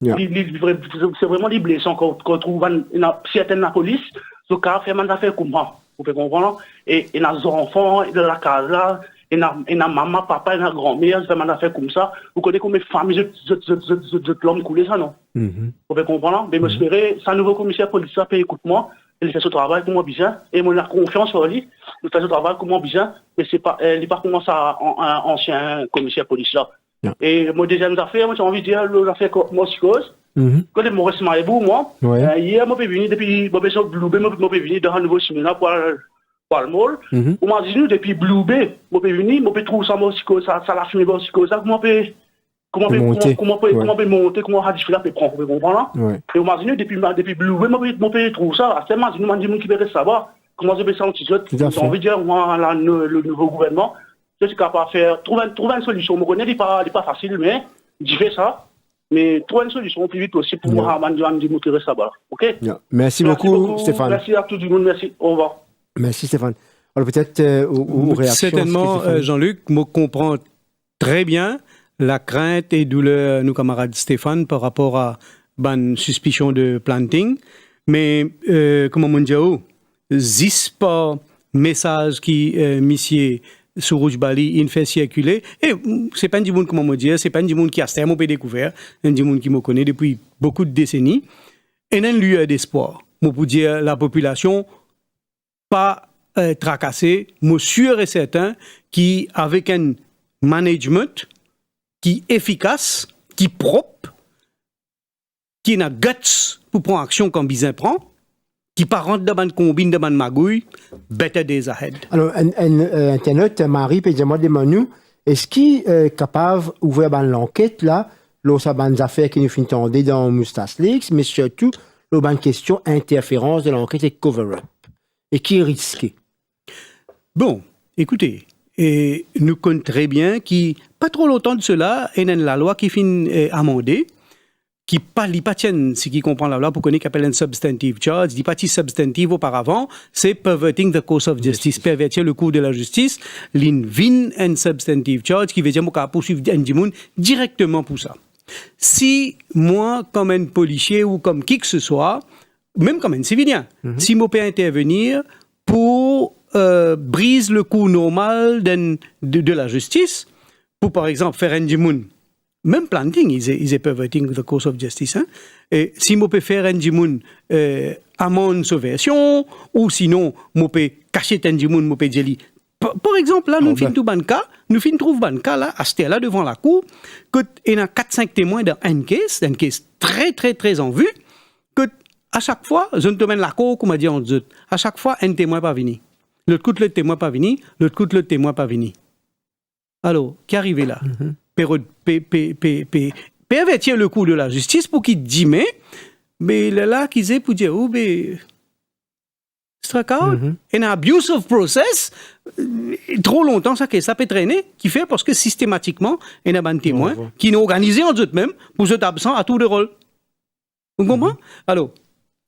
C'est vraiment des blessures qu'on trouve dans certaines police. Ce cas fait des affaires comme moi. Vous pouvez comprendre? Et il y a des enfants de la case là, il y a maman, papa, il y a grand-mère, fait des affaires comme ça. Vous connaissez combien de familles de l'homme coulé ça, non? Vous pouvez comprendre? Mais j'espère, c'est un nouveau commissaire de police, écoute-moi, il fait ce travail comme moi bien, et moi, j'ai confiance en lui, il fait ce travail comme moi bien, mais il n'est pas comme ça, un ancien commissaire de police là. Et mon deuxième affaire, moi j'ai envie de dire l'affaire Moskos. Quand je Maurice Maïbou, moi, hier, je suis venu depuis Blue Bay, je suis venu dans un nouveau séminaire pour le mall. On m'a dit, depuis Blue Bay, je suis venu, je trouve ça Moskos, ça la fumée Moskos, comment on peut monter, comment on peut prendre, vous comprenez? Et on m'a dit, depuis Blue Bay, je peux trouver ça. À ce moment, je me dis, qui veut savoir comment je peux sentir. J'ai envie de dire, moi, le nouveau gouvernement, je suis capable de faire, trouver une solution. Je connais, il n'est pas facile, mais je fais ça. Mais trouver une solution plus vite aussi pour moi, je ça. OK? Merci beaucoup, Stéphane. Merci à tout le monde. Merci. Au revoir. Merci, Stéphane. Alors, peut-être aux réactions. Certainement, Jean-Luc, je comprends très bien la crainte et douleur de nos camarades Stéphane par rapport à une suspicion de planting. Mais, comment on dit, zis pas message qui, monsieur, sur Rouge Bali, il fait circuler. Et c'est pas un du monde, comment me dire, c'est pas un du monde qui a extrêmement découvert, un du monde qui me connaît depuis beaucoup de décennies. Et un lieu d'espoir. Moi, pour dire, la population, pas tracassée, moi, sûr et certain, qui, avec un management qui est efficace, qui est propre, qui a guts pour prendre action comme Bizin prend, qui ne rentre dans une combine, dans une magouille, better days ahead. Alors, un internaute, Marie, peut dire nous, est-ce qu'il est capable d'ouvrir l'enquête là, sur les affaires qui nous finissent dans Moustache Leaks, mais surtout, une question interférence de l'enquête et cover-up, et qui est risqué? Bon, écoutez, et nous connaissons très bien qu'il pas trop longtemps de cela, il y a la loi qui finit amendée, qui pas tienne, ce qui comprend la loi pour connaître qu'appelle un substantive charge, dit pas substantive auparavant, c'est perverting the course of justice, pervertir le cours de la justice, l'invin un substantive charge, qui veut dire qu'on peut poursuivre un monde directement pour ça. Si moi, comme un policier ou comme qui que ce soit, même comme un civilien, si moi peux intervenir pour briser le cours normal de la justice, pour par exemple faire un monde, même planting, ils est perverting the course of justice. Hein? Et si je peux faire un djimoun amende sauversion, ou sinon, je peux cacher un djimoun, je peux dire, par exemple, là, nous finissons tout ban cas, nous finissons trouver ban cas, là, à ce là devant la cour, qu'il y a 4-5 témoins dans un case très, très, très en vue, que à chaque fois, je ne te mène la cour, comme on dit en dit, à chaque fois, un témoin pas venu. L'autre coup, le témoin pas venu, l'autre coup, le témoin pas venu. Alors, qui est arrivé là? Pervertir le cours de la justice pour qu'il dise mais là qu'ils aient pour dire c'est un abuse of process trop longtemps ça peut traîner qui fait parce que systématiquement il y a un témoin qui est organisé en eux-mêmes pour se absent à tour de rôle. Vous comprenez? Alors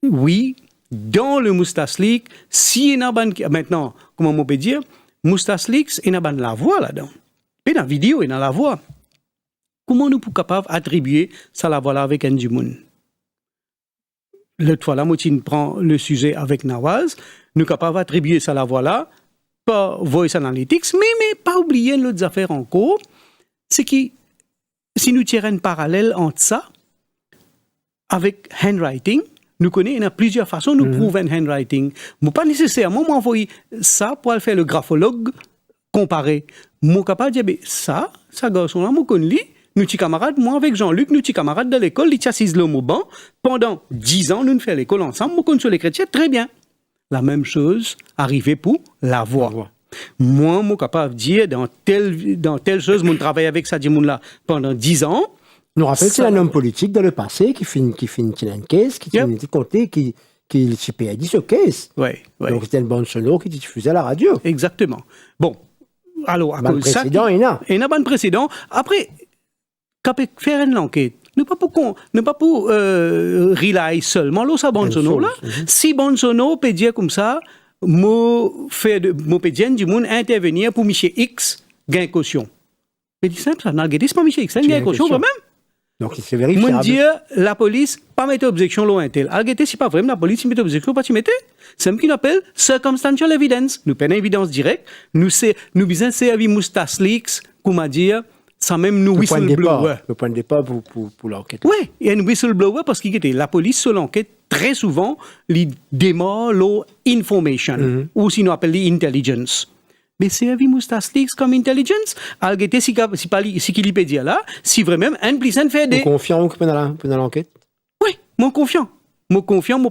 oui, dans le Moustache Leaks, si il y a maintenant comment on peut dire Moustache Leaks, il y a la voix là-dedans. Et dans la vidéo, il y a la voix. Comment nous sommes capables d'attribuer ça la voilà avec un du monde? L'autre fois, la moitié prend le sujet avec Nawaz, nous sommes capables d'attribuer ça la voilà par Voice Analytics, mais pas oublier l'autre affaire encore, c'est que si nous tirons un parallèle entre ça, avec handwriting, nous connaissons, il y a plusieurs façons de prouver un handwriting. Mais pas nécessairement m'envoyer ça pour faire le graphologue comparé. Moi, capable de dire, ça garçon-là, moi, connais lui. Nous, petits camarades, moi, avec Jean-Luc, nous, petits camarades de l'école, ils s'assisent le mot banc. Pendant 10 ans, nous faisons l'école ensemble. Moi, connais sur les chrétiens, très bien. La même chose arrivait pour la voix. Moi, moi, capable de dire, dans telle chose, mon travail avec ça, là pendant 10 ans. Nous rappelle que c'est un homme politique dans le passé qui finit une caisse, qui finit de compter, qui a dit ce caisse. Donc c'était une bande sonore qui diffusait à la radio. Exactement. Bon. Alors, à cause ça. Il y a un bon précédent. Après, faire une enquête. Ne pas pour rely seulement là, sa bande sonore là. Si bande sonore peut dire comme ça, moi peut dire du monde intervenir pour Michel X gain caution. Mais c'est simple ça, c'est pas Michel X gain caution quand même. Donc c'est vérifiable. Mon dire la police pas mettre objection loin tel. Algété c'est pas vraiment la police met objection pas tu mettais. C'est ce qu'on appelle circumstantial evidence. Nous prenons évidence directe, nous besoin servir Moustas Leaks, comment dire, ça même nous whistleblower. Le point de départ pour l'enquête. Oui, il y a une whistleblower parce que la police sur l'enquête très souvent les démarre l'information ou sinon appelle l'intelligence. Mais servir Moustas Leaks comme intelligence, algété si qu'il peut dire là, si vraiment un plus un fait des. Vous confiant pendant l'enquête? Oui, moi confiant. Moi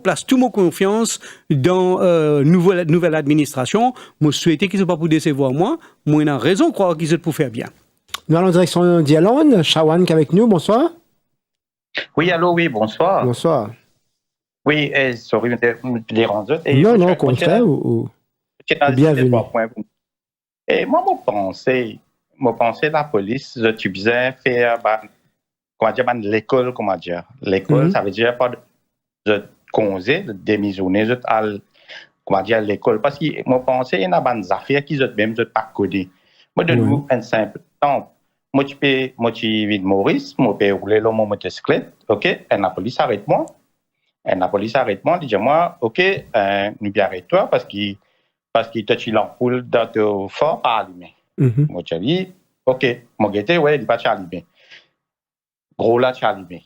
place toute ma confiance dans nouvelle administration. Moi souhaite qu'ils ne soient pas pour décevoir moi. Moi, il a raison de croire qu'ils sont pour faire bien. Nous allons en direction d'Ialon. Shawan qui est avec nous. Bonsoir. Oui, allô, oui, bonsoir. Bonsoir. Oui, sorry, je dérange. Non, au contraire. Bienvenue. Et moi, je pensais la police, tu disais faire, l'école, comment dire. L'école, ça veut dire pas de congé, de démissionner, comment dire, l'école. Parce que moi, je pensais qu'il y a des affaires qui sont même pas codées. Moi, je donne un simple exemple. Moi, tu vis de Maurice, moi, je peux rouler mon motocyclette, ok, et la police arrête-moi. Et la police arrête-moi, dit moi, ok, nous arrête-toi parce qu'il touche l'ampoule dans ton fort pas allumé. Moi, je dis, ok, moi, j'étais, ouais, il n'est pas allumé. Gros là, tu allumé.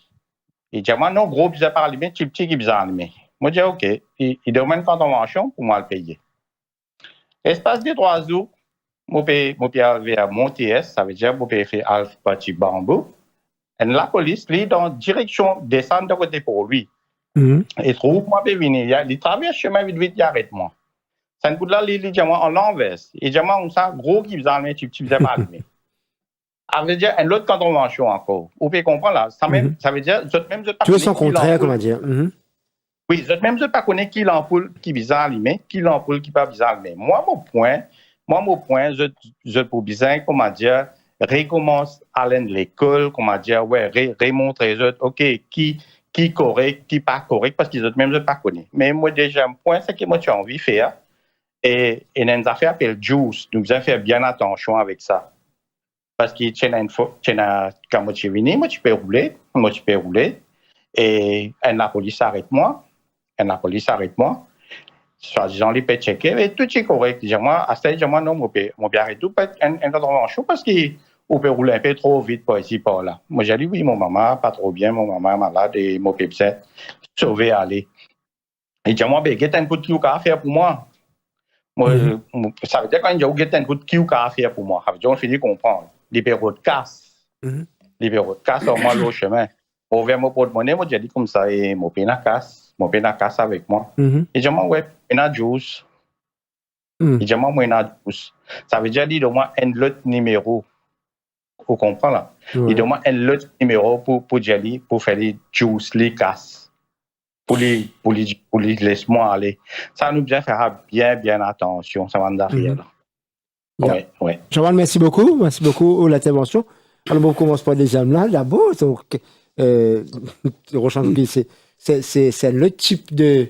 Il dit, moi, non, gros, bizarre pas allumé, petit qui bizarre allumé. Moi, je dis, ok, il demande une contravention pour moi le payer. Espace de 3 jours, moi, je peux arriver à mon TS, ça veut dire, moi, je peux faire Alpha Party Bambou. Et la police, lui, dans direction, descend de côté pour lui. Et trouve, moi, je peux venir. Il traverse chemin vite, il arrête-moi. Ça ne coûte là, il dit, moi, on l'enverse. Il dit, moi, on sent gros qui bizarre allumé, petit bizarre pas allumé. Ça veut dire une autre contravention encore. Vous pouvez comprendre là. Ça veut dire, même je pas. Tu veux son contraire, comment dire? Oui, même je pas connais qui l'ampoule qui bizarre allumé, qui l'ampoule qui pas bizarre allumé. Moi, mon point, je pour bizarre, comment dire, recommence à aller de l'école, comment dire, ouais, remontrer, ok, qui correct, qui pas correct, parce qu'ils même je pas connais. Mais moi, déjà, un point, c'est que moi, tu as envie de faire. Et il y a une affaire appelée Juice. Nous devons faire bien attention avec ça. Parce que quand moi tu es venu, moi tu peux rouler, et la police arrête-moi, soit disant, les peut checker, et tout est correct. Moi, à ce stade, moi, non, moi, bien arrêter tout, une intervention, parce qu'on peut rouler un peu trop vite par ici, par là. Moi, j'ai dit, oui, mon maman, pas trop bien, mon maman est malade, et mon pépé, sauver, aller. Et dis moi, ben, get un coup de cul à faire pour moi. Moi, ça veut dire quand il y a un coup de cul à faire pour moi, ça veut dire on finit de comprendre. Libéraux de casse. Libéraux de casse, au moins le chemin. Au vers mon porte-monnaie, moi, j'ai dit comme ça, et mon péna casse avec moi. Et j'ai dit, moi, ouais, péna juice. Et j'ai dit, moi, juice. Ça veut dire, il moi un autre numéro. Vous comprenez là? Il moi un autre numéro pour Jelly, pour faire les juice, les casses. Pour les laisse-moi aller. Ça nous bien faire bien attention, ça va nous arriver là. Oui. Jean-Val, merci beaucoup pour l'intervention. Alors, on commence par les âmes là, là-bas. Donc, c'est le type de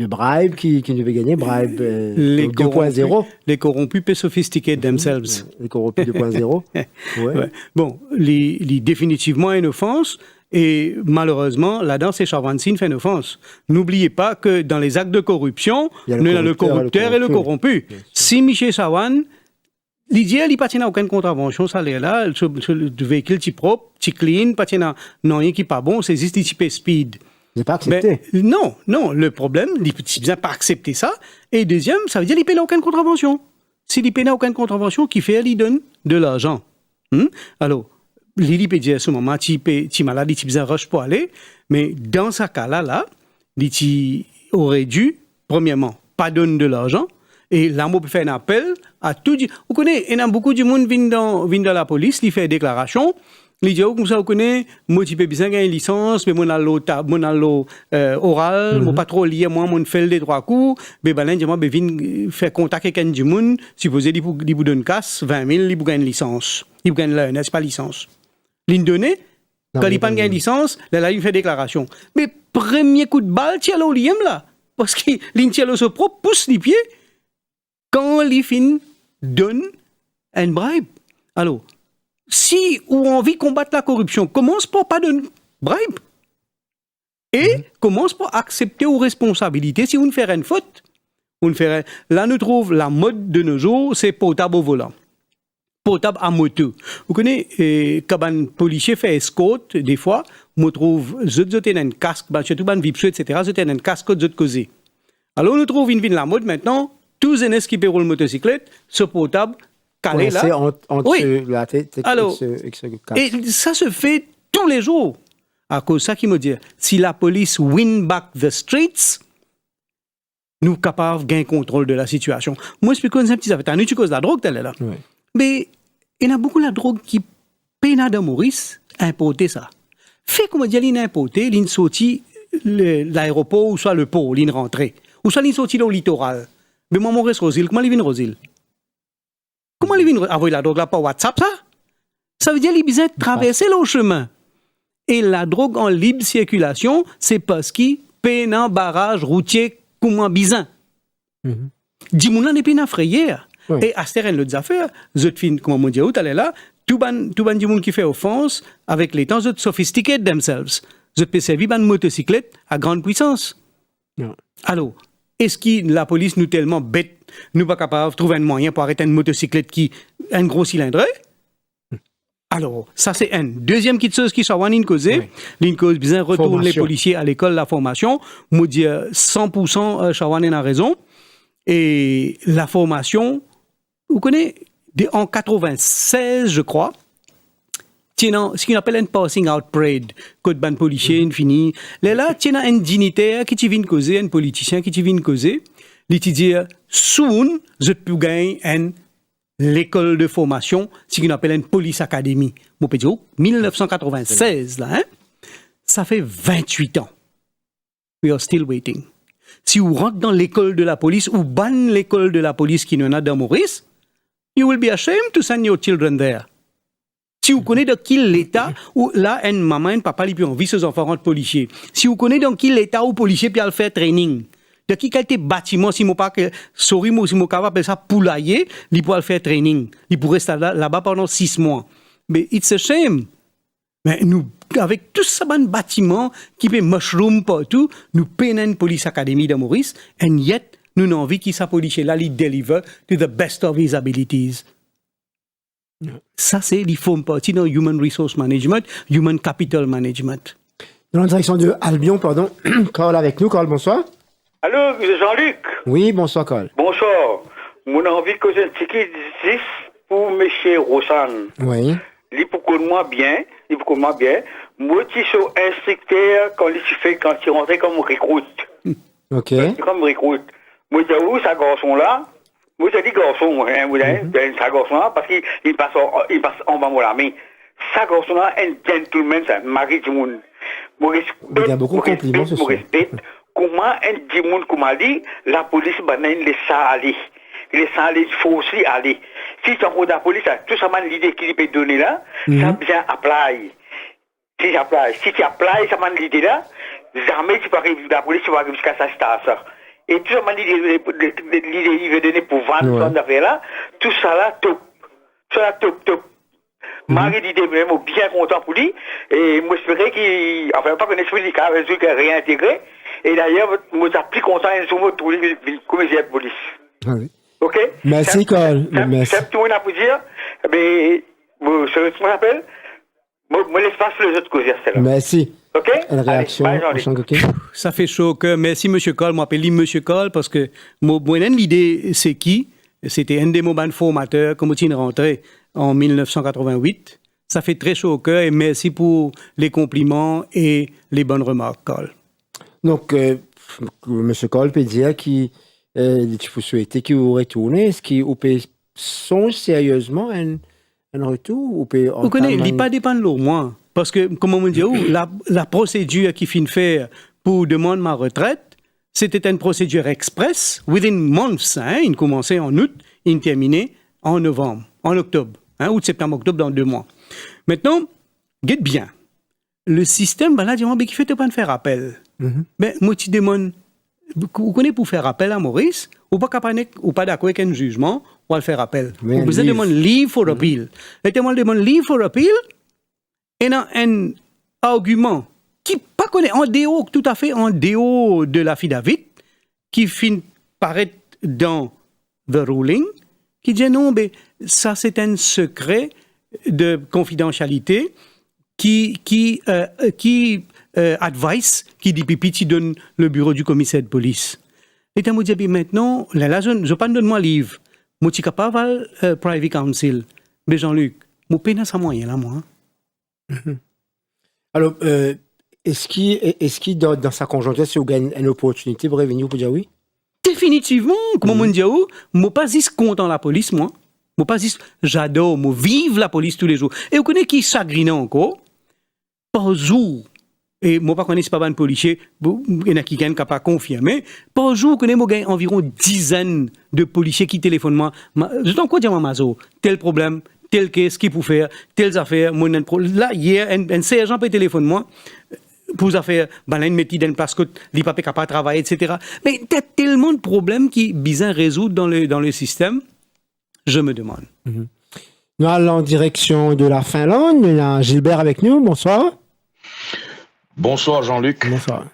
bribe qui devait gagner, bribe 2.0. Les corrompus peu sophistiqués themselves. Les corrompus 2.0. Ouais. Bon, définitivement une offense. Et malheureusement, là-dedans, c'est Chavancy fait une offense. N'oubliez pas que dans les actes de corruption, il y a le corrupteur et le corrompu. Si Michel Chawan, l'idée, il n'y a pas aucune contravention salaire-là, le véhicule est propre, est clean, pas non, rien qui n'est pas bon, c'est juste type speed. Il n'est pas accepté. Mais, non, le problème, il n'a pas accepté ça. Et deuxième, ça veut dire qu'il n'y a aucune contravention. si il n'a aucune contravention, qui fait, il donne de l'argent. Alors, il peut dire à ce moment, tu malade, tu besoin rush pour aller, mais dans ce cas-là, il aurait dû, premièrement, pas donner de l'argent, et là, on peut faire un appel à tout. Vous connaissez, il y a beaucoup de monde qui vient dans la police, il fait une déclaration. Il dit, comme ça, vous connaissez, moi, je peux besoin d'une licence, mais moi, oral, moi, pas trop lié, moi, je fais les 3 coups, mais ben, je viens faire contact avec du monde, supposé, il vous donne casse, 20 000, il vous gagne une licence. Il vous gagne n'est-ce pas licence. L'une donnée, quand il n'a pas une licence, là, il fait déclaration. Mais premier coup de balle, tu as l'olième, là. Parce que l'intérieur se propre, pousse les pieds, quand les fins donne un bribe. Alors, si on a envie de combattre la corruption, commence par pas donner bribe. Et commence par accepter aux responsabilités. Si vous ne faites une faute, là, nous trouvons la mode de nos jours, c'est portable au volant. Portable à moto. Vous connaissez, quand un policier fait escorte, des fois, on trouve, je ai un casque, surtout un vipsou, etc., je ai un casque de côté. Alors, nous trouvons une vie de la mode maintenant, tous les gens qui payent le motocyclette, ce portable, calé là. C'est entre oui. la tête alors, et ça se fait tous les jours. À cause de ça qui me dit, si la police win back the streets, nous sommes capables de gagner contrôle de la situation. Moi, je peux un petit affaire. T'as tu causes de la drogue, t'es là. Oui. Mais il y a beaucoup de la drogue qui peine de Maurice importer ça. Fait comme dire, il importé, il sorti l'aéroport ou soit le port, il rentré. Ou soit il sorti au littoral. Mais moi, mon reste Rosil, comment il vient Rosil? Comment il vient avoir la drogue là par WhatsApp, ça? Ça veut dire qu'il a besoin de traverser le chemin. Et la drogue en libre circulation, c'est parce qu'il peine un barrage routier comme un bizin. Dis-moi, n'est pas frayé. Et à ce terrain, l'autre affaire, comme on dit, tout là, tout ban du monde qui fait offense, avec les temps, ils sophistiqués themselves. Ils peuvent servir une motocyclette à grande puissance. Alors, est-ce que la police nous tellement bête, nous pas capables de trouver un moyen pour arrêter une motocyclette qui a un gros cylindre? Alors, ça c'est un. Deuxième petite chose qui soit une cause, bien retourner les policiers à l'école, la formation. Moi, dire 100% Chawan a raison. Et la formation, vous connaissez, en 96, je crois, ce qu'on appelle un passing out parade, code ban policier, fini. Là, il y a un dignitaire qui vient causer, un politicien qui vient causer, il dit, soon, je peux gagner l'école de formation, ce qu'on appelle une police academy. Mon pédio, 1996, là, hein? Ça fait 28 ans. We are still waiting. Si vous rentrez dans l'école de la police, ou ban l'école de la police qui n'en a dans Maurice, you will be ashamed to send your children there. Si vous connaissez dans quel état où là, une maman, un papa, ils ont vu ses enfants rentrer policiers. Si vous connaissez dans quel état où policier peut faire training. De qui qualité bâtiment, si mon pas sorry, moi, si mon capable appeler ça poulailler, il pourra faire training. Il pourrait rester là-bas pendant 6 mois. Mais it's a shame. Mais nous, avec tout ça, un bâtiment qui fait mushroom partout, nous payons une police académie de Maurice, and yet, nous avons envie qu'il soit policier là, il deliver to the best of his abilities. Ça, c'est les formes partie dans Human Resource Management, Human Capital Management. Dans la direction de Albion, pardon, Carl avec nous. Carl, bonsoir. Allô, Jean-Luc. Oui, bonsoir, Carl. Bonsoir. Mon envie que j'ai un ticket 10 pour M. Rossan. Oui. Il pour que moi bien. Moi, je suis instructeur quand il rentre comme recrute. Ok. Comme recrute. Moi, je dis où, ce garçon-là? Moi, je dis garçon, hein, vous savez, ce garçon-là, parce qu'il passe en bas de la main. Ce garçon-là, un gentleman, c'est un mari du monde. Il y a beaucoup de compliments, ce soir. Comment un dimanche, comme a dit, la police banane laisse ça aller. Il laisse ça aller, il faut aussi aller. Si tu as la police, tout ça, l'idée qu'il peut donner là, ça bien apply. Si tu applies, ça m'a l'idée là, jamais tu peux arriver la police, tu vas arriver jusqu'à sa station. Et tout ça m'a l'idée qu'il veut donner pour vendre son affaire là, tout ça là, top. Tout ça là, top. Marie dit vraiment bien content pour lui, et moi j'espérais qu'il, enfin pas qu'on explique qu'il a réintégré, et d'ailleurs, moi je suis plus content de me trouver le commissaire de police. Ah oui. Ok? Merci, Carl. Merci. C'est tout le monde à vous dire, mais, comment ça s'appelle? Moi l'espace les autres causes, c'est là. Merci. Ok? Une réaction. Ça fait chaud que, merci, M. Cole, m'appelle M. Cole, parce que, moi, l'idée, c'est qui? c'était un des moments formateurs, comme tu es rentré en 1988. Ça fait très chaud au cœur et merci pour les compliments et les bonnes remarques, Carl. Donc, M. Cole peut dire qu'il faut souhaiter qu'il retourne. Est-ce qu'il peut songer sérieusement un retour? Vous connaissez, il n'est pas dépend de moi. Parce que, comme on dit, la procédure qu'il finit faire pour demander ma retraite, c'était une procédure express, within months. Il commençait en août, il terminait en novembre, en octobre. Août, septembre, octobre, dans 2 mois. Maintenant, guette bien. Le système, là, dis-moi, qui fait pas de faire appel. Mais moi, tu demandes, vous connaissez pour faire appel à Maurice, ou pas d'accord avec un jugement, ou à le faire appel. Vous demandez leave for appeal. Le témoin demande leave for appeal, et un argument qui pas connaît en déo, tout à fait en déo de l'affidavit, qui finit paraître dans the ruling, qui dit non, mais ça c'est un secret de confidentialité qui advice, qui dit pipi, qui donne le bureau du commissaire de police. Et tu me dit, maintenant, là, je ne pas donne moi livre. Moi, je suis capable private counsel. Mais Jean-Luc, moi, je n'ai pas moyen là, moi. Alors, est-ce qu'il dans sa conjoncture, si vous gagnez une opportunité pour revenir pour dire oui? Définitivement, comme on dit, moi pas juste content la police, moi. Moi pas juste, j'adore, moi vive la police tous les jours. Et vous connaissez qui chagrine encore? Par jour. Et moi pas connais pas un policier, il y en a qui gagnent pas confirmer. Par jour, vous connaissez, moi gagne environ 10 de policiers qui téléphonent moi. Je t'en quoi dire, moi, Mazo? Tel problème, tel caisse, qui pour faire, telles affaires, moi, là, hier, un sergent peut téléphoner moi. Pour les affaires, il met dans place que les papiers ne peuvent pas travailler, etc. Mais il y a tellement de problèmes qui sont bien résoudre dans le système, je me demande. Nous allons en direction de la Finlande. Nous avons Gilbert avec nous. Bonsoir. Bonsoir Jean-Luc. Bonsoir.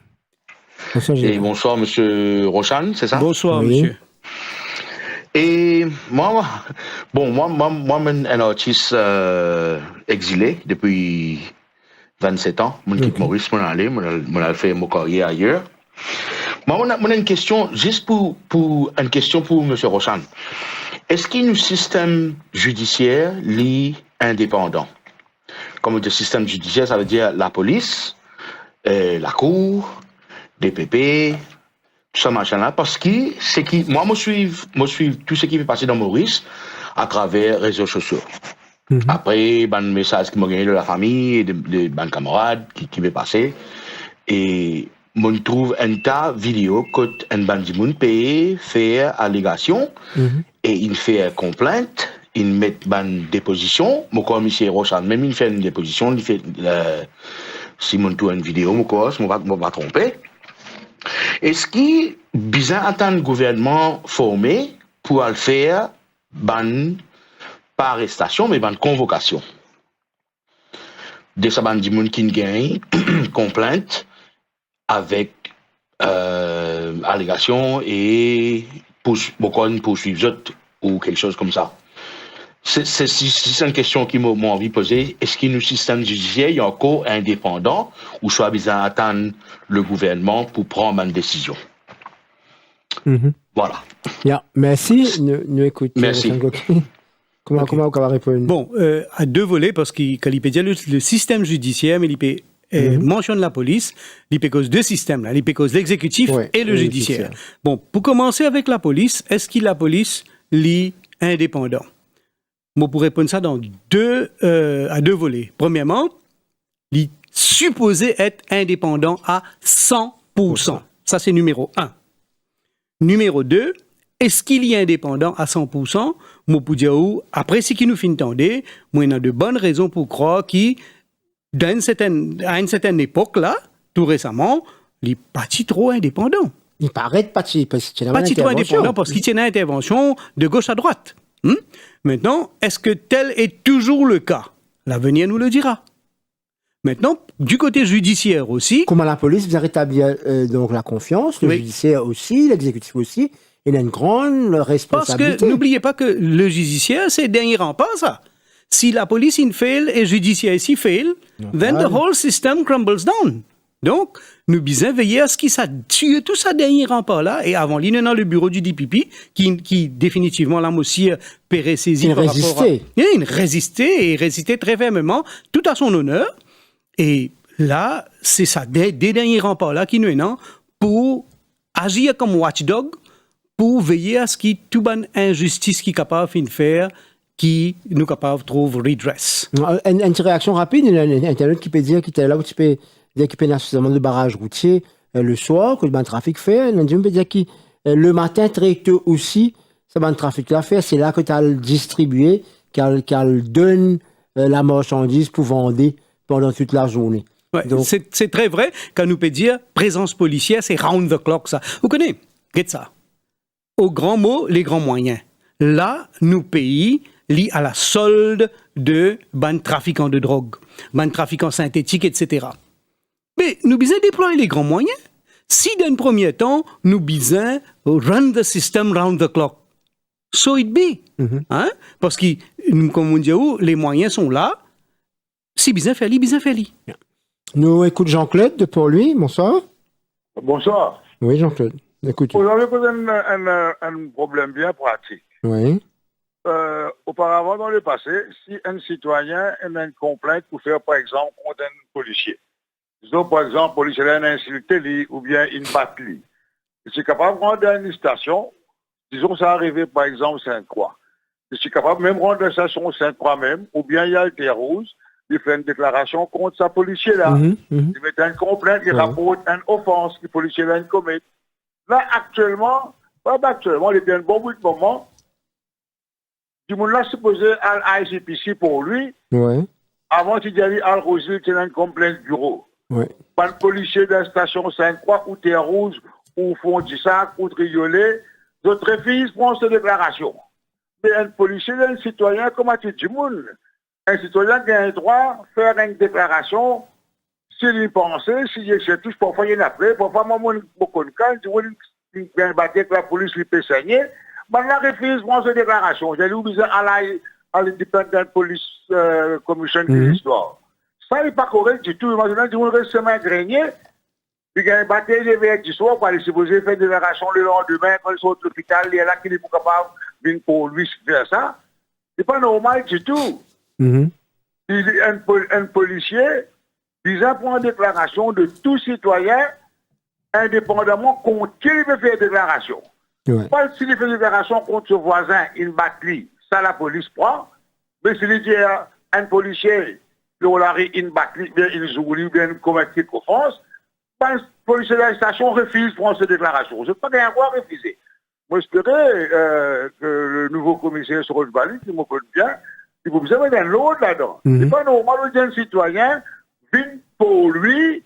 Bonsoir Gilbert. Et bonsoir Monsieur Roshan, c'est ça? Bonsoir monsieur. Et moi, un artiste exilé depuis 27 ans, mon quitte Maurice, mon a fait mon carrière ailleurs. Moi, on a une question, juste pour une question pour M. Roshan. Est-ce qu'il y a un système judiciaire indépendant? Comme le système judiciaire, ça veut dire la police, la cour, DPP, tout ça machin-là, parce que moi, je suis tout ce qui fait passer dans Maurice à travers les réseaux sociaux. Après, un message qui m'a gagné de la famille et de camarades qui m'est passé. Et on trouve un tas de vidéos que un bandit peut faire allégation et il fait complainte, il met une déposition. Mon commissaire Roshan, même il fait une déposition, il fait si on trouve une vidéo, je ne vais pas tromper. Est-ce qu'il est bizarre attendre le gouvernement formé pour le faire pas arrestation, mais ban convocation. De ça, ban di moun qui gagne complainte avec allégation et poursuivre ou quelque chose comme ça. C'est une question qui m'a envie de poser. Est-ce qu'il y a un système judiciaire est encore indépendant ou soit bizarre attendre le gouvernement pour prendre une décision? Voilà. Yeah. Merci. Nous écoutons. Merci. Comment on va répondre? Bon, à 2 volets, parce qu'il peut dire le système judiciaire, mais il peut mentionne la police, il peut cause 2 systèmes, là, il peut cause l'exécutif et le judiciaire. Bon, pour commencer avec la police, est-ce que la police est indépendant? Moi, pour répondre ça à 2 volets. Premièrement, il est supposé être indépendant à 100%. Ça, c'est numéro 1. Numéro 2, est-ce qu'il est indépendant à 100%? Moi, pour dire, après ce qui nous finit d'entendre, moi, il y a de bonnes raisons pour croire qu'à une certaine époque-là, tout récemment, il n'est pas trop indépendant. Il paraît pas trop indépendant parce qu'il tient une intervention de gauche à droite. Maintenant, est-ce que tel est toujours le cas? L'avenir nous le dira. Maintenant, du côté judiciaire aussi... Comment la police vient rétablir donc la confiance, le judiciaire aussi, l'exécutif aussi, il a une grande responsabilité. Parce que n'oubliez pas que le judiciaire, c'est le dernier rempart, ça. Si la police in fail et le judiciaire ici fail, then the whole system crumbles down. Donc, nous bisons veiller à ce qu'il ça tue tout ça dernier rempart là, et avant, il y a dans le bureau du DPP, qui définitivement, là, aussi, paierait saisi par rapport à... Il résistait très fermement, tout à son honneur, et là, c'est ça, des derniers remparts là, qui nous est pour agir comme watchdog, pour veiller à ce qu'il y ait toute bonne injustice qui est capable de faire, qui nous capable de trouver redress. Une réaction rapide, il y a un internet qui peut dire qu'il était là où tu peux dire qu'il y a suffisamment de barrages routiers le soir, que le trafic fait. On peut dire que le matin, très tôt aussi, ce trafic-là fait, c'est là que tu as le distribué, qu'elle donne la marchandise pour vendre pendant toute la journée. Ouais, donc, c'est très vrai quand nous peut dire présence policière, c'est round the clock, ça. Vous connaissez, regarde ça. Au grand mot, les grands moyens. Là, nous pays liés à la solde de ban trafiquants de drogue, ban trafiquants synthétiques, etc. Mais nous bisons déployer les grands moyens. Si dans un premier temps, nous bisons run the system round the clock. So it be. Hein? Parce que, comme on dit, les moyens sont là. Si bisons fait li. Nous écoute Jean-Claude de Port-Louis. Bonsoir. Bonsoir. Oui, Jean-Claude. Écoute. Vous avez posé un problème bien pratique. Oui. Auparavant, dans le passé, si un citoyen a une complainte pour faire, par exemple, contre un policier, disons, par exemple, le policier a insulté ou bien une batte lui, je suis capable de rendre une station, disons, ça arrivé, par exemple, Sainte-Croix. Je suis capable même de rendre la station Sainte-Croix même, ou bien il y a le Terre Rouge, il fait une déclaration contre sa policier-là. Il met une complainte, il rapporte une offense que le policier-là a commis. Là, actuellement, il est bien un bon bout de moment. Du monde là supposé à l'ICPC pour lui. Ouais. Avant qu'il y ait Al Rosil, il y a une complainte bureau. Ouais. Pas de policier de la station Sainte-Croix ou Terre Rouge ou Fontissac ou Triolet, d'autres refusent prendre cette déclaration. Mais un policier, un citoyen, comment tu dis, un citoyen qui a un droit de faire une déclaration s'il y pensait, s'il y se touche, parfois il y en a après, parfois moi, beaucoup de cas, il y a un bâtiment que la police lui peut saigner, mais la refuse prendre cette déclaration. J'ai oublié à l'Independent Police Commission de l'histoire. Ça n'est pas correct du tout. Imaginez que vous restez main grenier, puis il y a un bâtiment de veille du soir, pour aller supposer faire une déclaration le lendemain, quand ils sont à l'hôpital, il y a là qui n'est pas capable de venir pour lui faire ça. C'est pas normal du tout. Un policier, il prend une déclaration de tout citoyen, indépendamment contre qui il veut faire une déclaration. Ouais. Pas s'il fait une déclaration contre son voisin, une batterie, ça la police prend. Mais s'il dit à un policier, il a une batterie, bien il joue, bien commettre quelque offense, le policier de la station refuse de prendre cette déclaration. Je ne sais pas bien quoi refuser. Moi, j'espérais que le nouveau commissaire Soros Bali, qui me connaît bien, il vous avez un lot là-dedans. C'est pas normal qu'un citoyen vienne pour lui,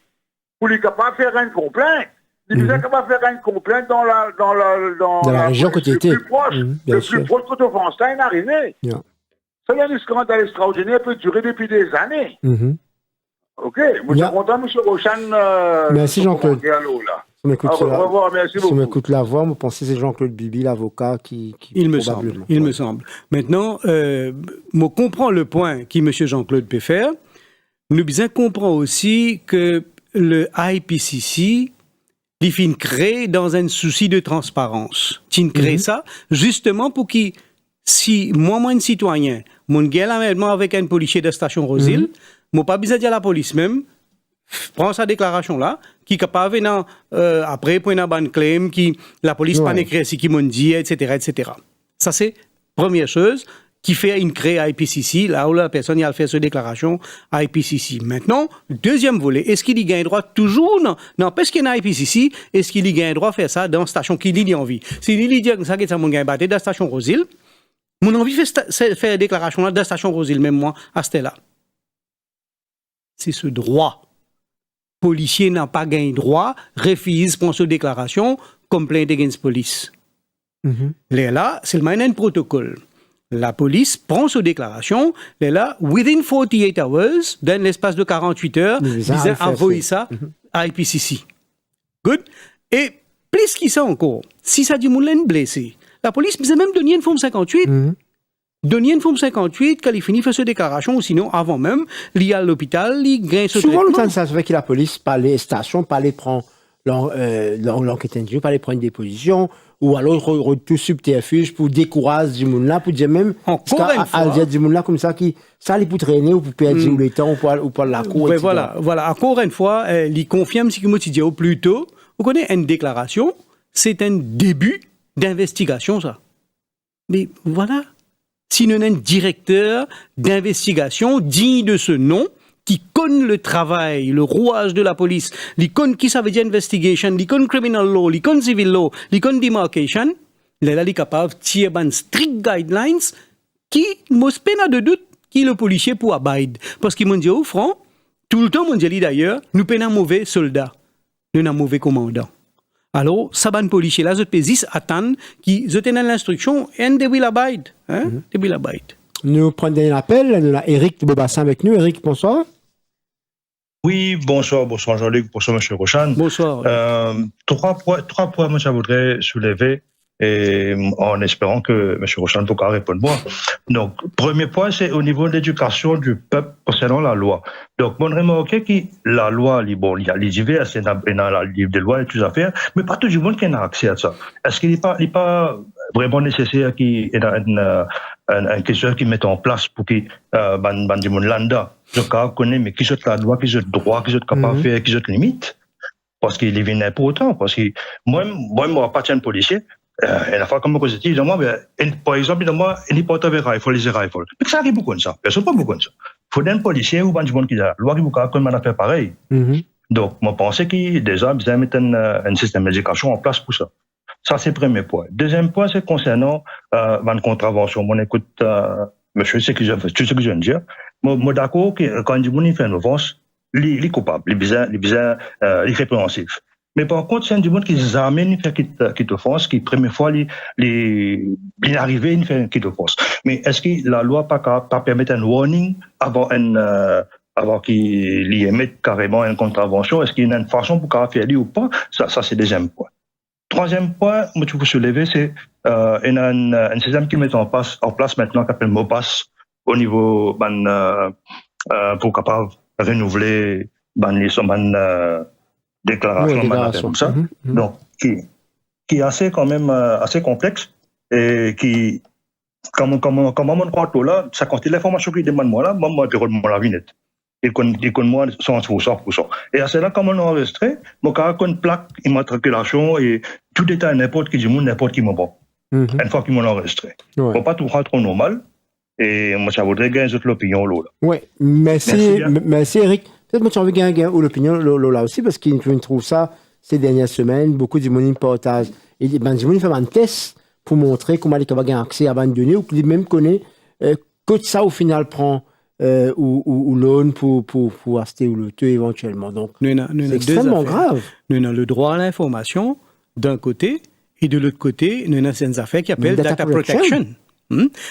pour lui capable de faire une complainte. Il est capable de faire une complainte dans la région que tu étais. Le plus proche que offense, ça est arrivé. Yeah. Ça, il y a un scandale extraordinaire qui peut durer depuis des années. Ok, je suis content, M. Rochan. Merci, Jean-Claude. Au revoir, merci beaucoup. Si on m'écoute la voix, je pense que c'est Jean-Claude Bibi, l'avocat, qui il me semble. Maintenant, je comprends le point que M. Jean-Claude peut faire. Nous bien comprend aussi que le IPCC, il fin crée dans un souci de transparence. Il crée ça justement pour que, si moi, un citoyen, mon gueule avec un policier de station Rosil, moi pas besoin de dire à la police même, prend sa déclaration là, qui est capable après pour une bonne claim, qui la police pas écrit ce qu'ils m'ont dit, etc., etc. Ça c'est première chose qui fait une crée à IPCC, là où la personne a fait sa déclaration à IPCC. Maintenant, deuxième volet, est-ce qu'il y gagne droit toujours? Non, parce qu'il y a un IPCC, est-ce qu'il y gagne droit de faire ça dans la station qu'il y a envie? Si il dit que ça, que ça m'a gagné battu dans la station Rosil, mon envie de faire déclaration là dans la station Rosil, même moi, à Stella. C'est ce droit. Policier n'a pas gagné droit, refuse pour cette déclaration, complaint against police. Là, c'est le un protocole. La police prend cette déclaration, là, within 48 hours, dans l'espace de 48 heures, ils envoient ça à IPCC. Good. Et plus qu'il ça encore, si ça dit moulin blessé, la police peut même donner une forme 58. donner une forme 58, quand il finit faire cette déclaration, ou sinon, avant même, il y a l'hôpital, il gagne ce souvent, le temps de ça, c'est vrai que la police, par les stations, par les prendre l'enquête individuelle, par les prendre des positions, ou alors tout subterfuge pour décourager du monde là, pour dire même, encore une fois, dire du monde là comme ça, qui, ça, il peut traîner, ou pour perdre le temps, ou pour la cour, etc. Voilà, encore une fois, il confirme ce que moi, tu dis au plus tôt, vous connaissez une déclaration, c'est un début d'investigation, ça. Mais voilà, si nous avons un directeur d'investigation digne de ce nom, qui connaît le travail, le rouage de la police, qui connaît qui ça veut dire investigation, qui connaît criminal law, qui connaît civil law, qui connaît demarcation, il est capable de tirer des strict guidelines qui, moi, pas de doute, qui le policier pour abide. Parce qu'il m'a dit au front, tout le temps, m'a dit d'ailleurs, nous pas un mauvais soldat, nous avons un mauvais commandant. Alors, ça ban policier là, je peux attendre qui je tenais l'instruction and they will abide, hein? They will abide. Nous prenons un appel, nous avons Eric de Beaubassin avec nous. Eric, bonsoir. Oui, bonsoir Jean-Luc, bonsoir M. Rochan. Bonsoir. Trois points, moi, je voudrais soulever, et en espérant que M. Rochan pourra répondre moi. Donc, premier point, c'est au niveau de l'éducation du peuple concernant la loi. Donc, on remarque que la loi, il y a les divers, c'est dans le livre des lois et toutes les affaires, mais pas tout le monde qui a accès à ça. Est-ce qu'il n'est pas vraiment nécessaire qu'il y ait un question qui mette en place pour que du monde landa, je connais, mais qui soit la loi, qui soit le droit, qui soit capable de faire, qui soit limite. Parce qu'il est important. Parce que moi, je n'appartiens pas à un policier. Et la fois, comme je dis, par exemple, il n'est pas avec rifle, les rifles. Mais ça arrive beaucoup de ça. Personne pas beaucoup de ça. Il faut un policier ou un monde qui a la loi qui vous a fait pareil. Donc, moi, je pense qu'il déjà besoin de mettre un système d'éducation en place pour ça. Ça, c'est le premier point. Deuxième point, c'est concernant une contravention. Moi, écoute, monsieur, c'est ce que je viens de dire. Moi, d'accord que quand il fait une offense, il est coupable, il est répréhensif. Mais par contre, c'est un du monde qui amène à faire quitte offense, qui, première fois, il est arrivé à faire une quitte offense. Mais est-ce que la loi pas permettre un warning avant qu'il y émette carrément une contravention? Est-ce qu'il y a une façon pour qu'il faire lui ou pas? Ça, c'est le deuxième point. Troisième point, moi, tu peux soulever, c'est un système qui met en place maintenant, qui s'appelle MOPAS, au niveau pour capable renouveler les déclarations comme ça. Donc, qui est assez quand même assez complexe et qui, comme on croit tout là, ça contient l'information qu'il demande moi là, moi, je mon la vinette. Il connaît moi 100%. Et à cela, comme on a enregistré, mon cas a une plaque immatriculation et tout est à n'importe qui m'en bon. Une fois qu'ils m'ont enregistré. Faut pas tout rendre trop normal. Et moi, ça voudrait gagner l'opinion là. Oui, merci Eric. Peut-être que tu as envie de gagner l'opinion là aussi, parce qu'il trouve ça ces dernières semaines, beaucoup de monde partage. Et du monde fait un test pour montrer comment il va gagner accès à une donnée, ou qu'il même connaît que ça au final prend ou l'aune pour acheter ou le tuer éventuellement. Donc, c'est extrêmement grave. Nous avons le droit à l'information d'un côté, et de l'autre côté, nous avons certaines affaires qui appellent data protection.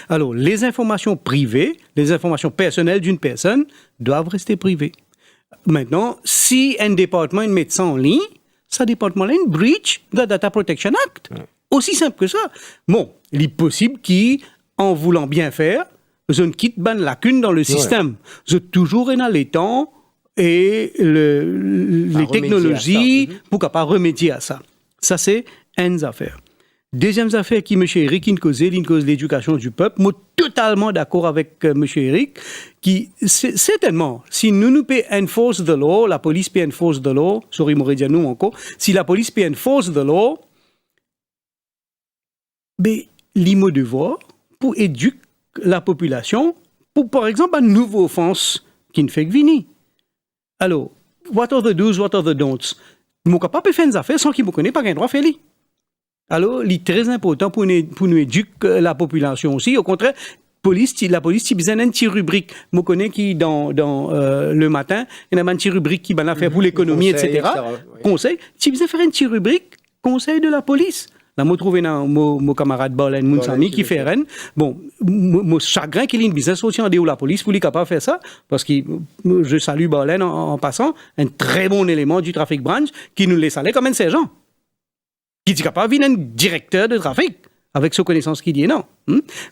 Alors, les informations privées, les informations personnelles d'une personne doivent rester privées. Maintenant, si un département met ça en ligne, ce département-là une breach de la Data Protection Act. Aussi simple que ça. Bon, il est possible qu'en voulant bien faire, je ne quitte pas une lacune dans le système. Je toujours dans les temps et les technologies pour capable remédier à ça. Ça, c'est une affaire. Deuxième affaire qui, M. Eric, il cause l'éducation du peuple. Moi, totalement d'accord avec M. Eric, qui, certainement, si nous peut enforce the law, la police peut enforce the law, sorry, m'aurait dit nous encore, si la police peut enforce the law, ben, l'imo devoir pour éduquer la population pour, par exemple, une nouvelle offense qui ne fait que venir. Alors, what are the do's, what are the don'ts? Mon capable de faire des affaires sans qu'il me connaisse pas un droit à faire. Alors, il est très important pour nous éduquer la population aussi. Au contraire, la police, il besoin d'une petite rubrique. Je connais qui, dans le matin, il y a une petite rubrique qui va faire pour l'économie, etc. Conseil. Tu besoin faire une petite rubrique, conseil de la police. Là, je trouve mon camarade Barlen Mounsami qui fait rien. Bon, mon chagrin qu'il ait une business aussi en déo la police pour lui capable de faire ça. Parce que je salue Barlen en passant, un très bon élément du trafic branch qui nous laisse aller comme un sergent. Qui dit capable de un directeur de trafic avec sa connaissance qu'il dit non.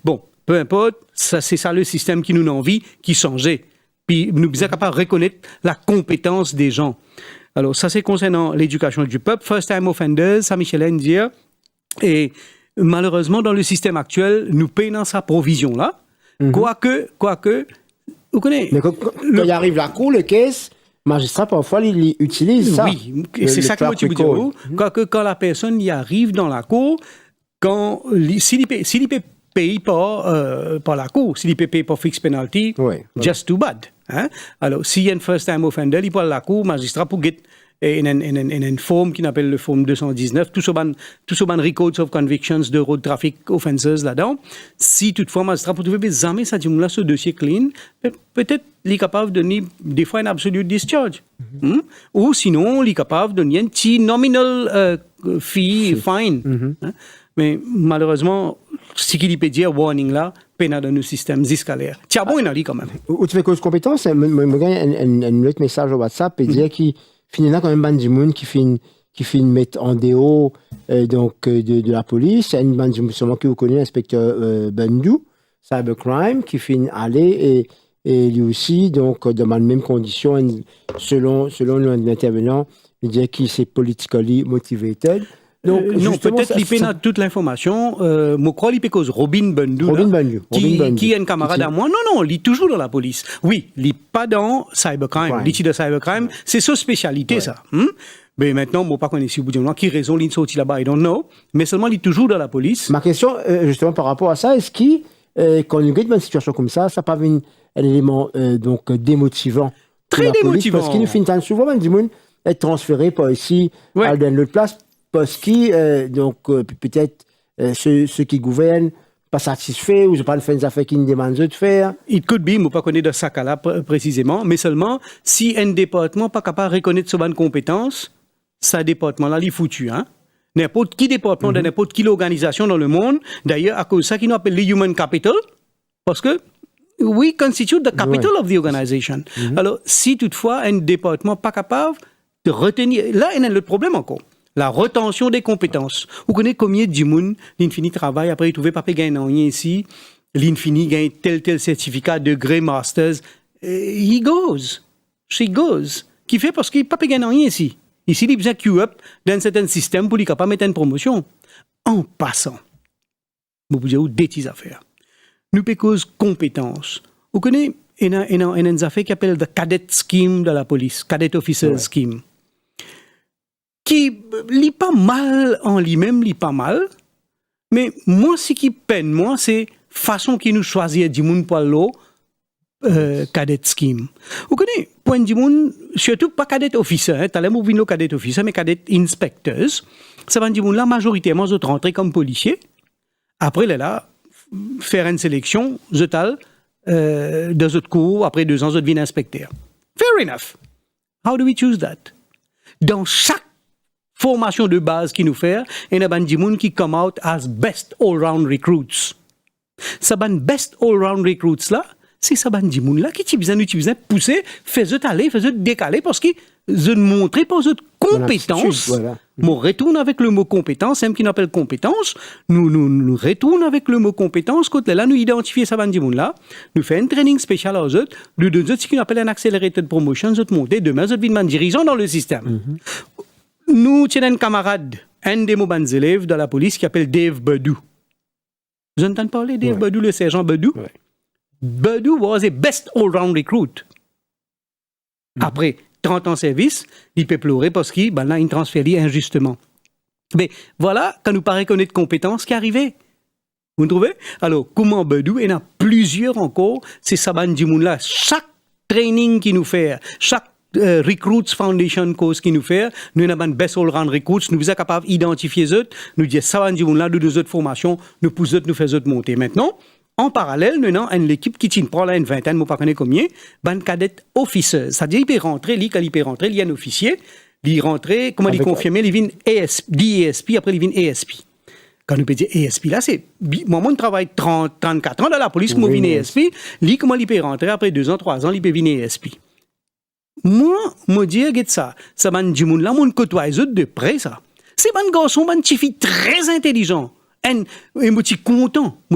Bon, peu importe, ça, c'est ça le système qui nous a envie, qui changeait. Puis nous sommes capables de reconnaître la compétence des gens. Alors, ça, c'est concernant l'éducation du peuple. First time offenders, ça, Michel Ndiaye. Et malheureusement, dans le système actuel, nous payons sa provision-là. Quoique, vous connaissez... Mais quand il arrive la cour, le caisse, magistrat, parfois, il utilise ça. Oui, et c'est ça que moi, tu veux dire. Quoique, quand la personne y arrive dans la cour, s'il ne paye pas par la cour, s'il ne paye pas fixed penalty, just too bad. Hein? Alors, s'il y a un first time offender, il parle à la cour, magistrat pour get une forme qui s'appelle le forme 219, tout ce ban records of convictions de road traffic offenses là-dedans. Si toutefois, magistrat pour trouver jamais ça dit là ce dossier clean, peut-être il est capable de donner des fois un absolute discharge. Ou sinon, il est capable de donner un petit nominal fee, fine. Hein? Mais malheureusement, ce qu'il peut dire, warning là, peine dans nos systèmes escalaires. Tiens, bon, il a dit quand même. Ou tu fais cause compétence, je gagne un autre message au WhatsApp et dire qu'il finit là quand même bande du monde qui finit mettre en déo de la police. Une bande du monde sûrement que vous connaissez, l'inspecteur Bandou, cybercrime, qui finit aller et lui aussi, donc, dans les mêmes conditions, selon l'intervenant, il dit qu'il s'est politically motivated. Donc, non, peut-être qu'il peut toute l'information. Je crois qu'il peut cause Robin Bandou, qui est un camarade à moi. Non, il est toujours dans la police. Oui, il n'est pas dans cybercrime. Il est de cybercrime. C'est sa spécialité, ça. Mais maintenant, je ne sais pas si vous dites qui raison il est sorti là-bas, I don't know. Mais seulement, il est toujours dans la police. Ma question, justement, par rapport à ça, est-ce que, quand il y a une situation comme ça n'a pas un élément démotivant? Très démotivant. Parce qu'il nous finit souvent, du monde être transféré par ici, à l'autre place. Parce que, peut-être, ceux qui gouvernent, pas satisfaits, ou je pas fait des affaires qui nous demandent de faire. It could be, je ne pas connaître de ça là précisément, mais seulement, si un département n'est pas capable de reconnaître ses bonnes compétences, ce département-là, il est foutu, hein. N'importe qui département de n'importe quelle organisation dans le monde, d'ailleurs, à cause de ça qu'ils nous appellent les human capital, parce que we constitute the capital of the organization. Alors, si toutefois, un département n'est pas capable de retenir, là, il y a un autre problème encore. La retention des compétences. Vous connaissez combien de monde l'infini travail après il trouvait pas gagner rien ici, l'infini gagne tel certificat degré masters, he goes, she goes. Qui fait parce qu'il pas gagner rien ici. Ici il besoin queue up dans un certain système pour lui capable mettre une promotion. En passant, vous pouvez dire des petites affaires. Nous peut cause compétences. Vous connaissez une affaire qui appelle the cadet scheme de la police, cadet officer scheme. Qui lit pas mal en lui-même, lit pas mal, mais moi, ce qui peine, moi, c'est façon qui nous choisit du monde pour l'eau, cadet scheme. Vous connaissez, point du monde, surtout pas cadet officer, hein, t'as l'air de cadet officer, mais cadet inspectors, ça va dire là, majoritairement, ils rentrent comme policiers, après, là, faire une sélection, dans autres cours, après 2 ans, ils deviennent inspecteurs. Fair enough. How do we choose that? Dans chaque formation de base qui nous fait, il y a des gens qui come out as best all-round recruits. Ces best all-round recruits là, c'est ces gens là qui utilisent pousser, faisant aller, faisant décaler parce qu'ils montrent pas de compétences. Voilà. On retourne avec le mot compétence, même qui n'appelle compétence, nous retournons avec le mot compétence, quand là nous identifions ces gens là, nous faisons un training spécial aux autres, nous donnons ce qu'on appelle un accelerated promotion, nous montons demain, nous devenons dirigeants dans le système. Nous avons un camarade, un des bons élèves de la police qui s'appelle Dave Badou. Vous entendez parler de Dave Badou, le sergent Badou? Badou was a best all-round recruit. Après 30 ans de service, il peut pleurer parce qu'il a une transféré injustement. Mais voilà, quand nous paraît connaître compétences qui arrivaient. Vous trouvez? Alors, comment Badou, il y en a plusieurs encore, c'est Saban Djimoun-là. Chaque training qu'il nous fait, chaque Recruits Foundation course qui nous fait, nous avons un best all-round recruits, nous sommes capables d'identifier eux, nous disons ça va là de 2 autres formations, nous poussons nous faisons monter. Maintenant, en parallèle, nous avons une équipe qui tient prend là une vingtaine, je ne sais pas combien, ban cadet officer, c'est-à-dire il peut rentrer, quand il peut rentrer, il y a un officier, il rentre, comment il confirmer, il vient DESP, après il vient ESP. Quand nous peut dire ESP là, c'est moi je travaille 34 ans dans la police, moi je viens ESP, lui comment il peut rentrer après 2 ans, 3 ans, il peut venir ESP. Moi, je dis, ça va dire, là, mon côtoie de près, ça. C'est un garçon, un petit fille très intelligent. Et moi, je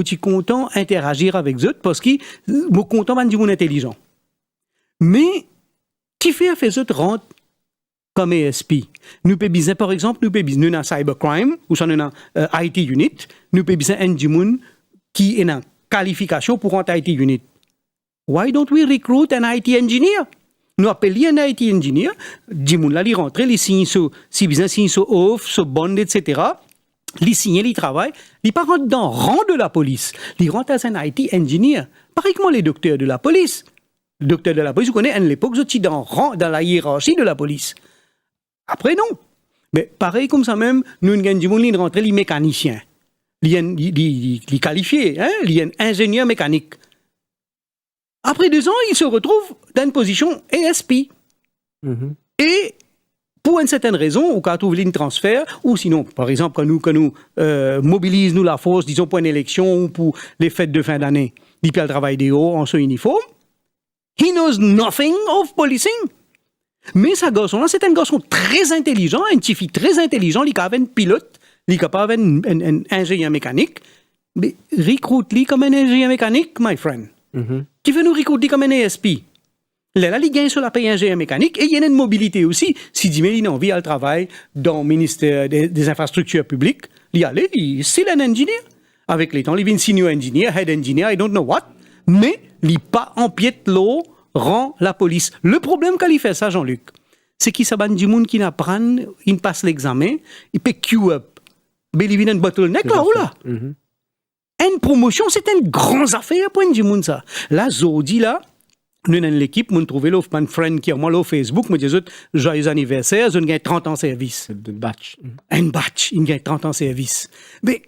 suis content d'interagir avec eux parce que je suis content de monde intelligent. Mais, qui fait eux rentrent comme ASP? Nous pouvons besoin, par exemple, nous avons cybercrime, ou nous avons IT unit, nous pouvons besoin d'un monde qui est en qualification pour un IT unit. Why don't we recruit an IT engineer? Nous appelons un IT engineer, du monde là, il rentre, il signe si besoin, signe sur off, sur bond, etc. Il signe, il travaille, il pas rentre dans le rang de la police, il rentre as un IT engineer. Pareil que les docteurs de la police. Le docteur de la police, vous connaissez, à l'époque, j'étais dans la hiérarchie de la police. Après, non. Mais pareil comme ça même, nous avons du monde qui rentre, les mécaniciens. Les qualifiés, hein? Les ingénieurs mécaniques. Après 2 ans, ils se retrouvent dans une position ASP. Et pour une certaine raison, ou quand on trouve une transfert, ou sinon, par exemple, quand nous mobilisons la force, disons pour une élection ou pour les fêtes de fin d'année, il peut le travail des hauts en son uniforme. He knows nothing of policing. Mais ce garçon-là, c'est un garçon très intelligent, un petit fille très intelligent, il est capable un pilote, il est capable un ingénieur mécanique. Mais recrute-lui comme un ingénieur mécanique, my friend. Qui veut nous recruter comme un ASP? Là, il gagne sur la paye ingénieur mécanique et il y a une mobilité aussi. Si il a envie à travailler dans le ministère des infrastructures publiques, il y allait, c'est un ingénieur. Avec les temps, il devient senior engineer, head engineer, I don't know what. Mais il n'est pas empiète l'eau, rend la police. Le problème quand il fait ça, Jean-Luc, c'est qu'il s'abonne du monde qui n'apprend, il passe l'examen, il peut queue up. Mais il vient un bottleneck là ou là. Une promotion, c'est une grande affaire pour du monde ça. Là, Zodi, là, nous dans l'équipe, nous trouvons un friend qui est moi là au Facebook, me dit joyeux anniversaire, je gagne 30 ans de service. Un batch, il gagne 30 ans de service. Mais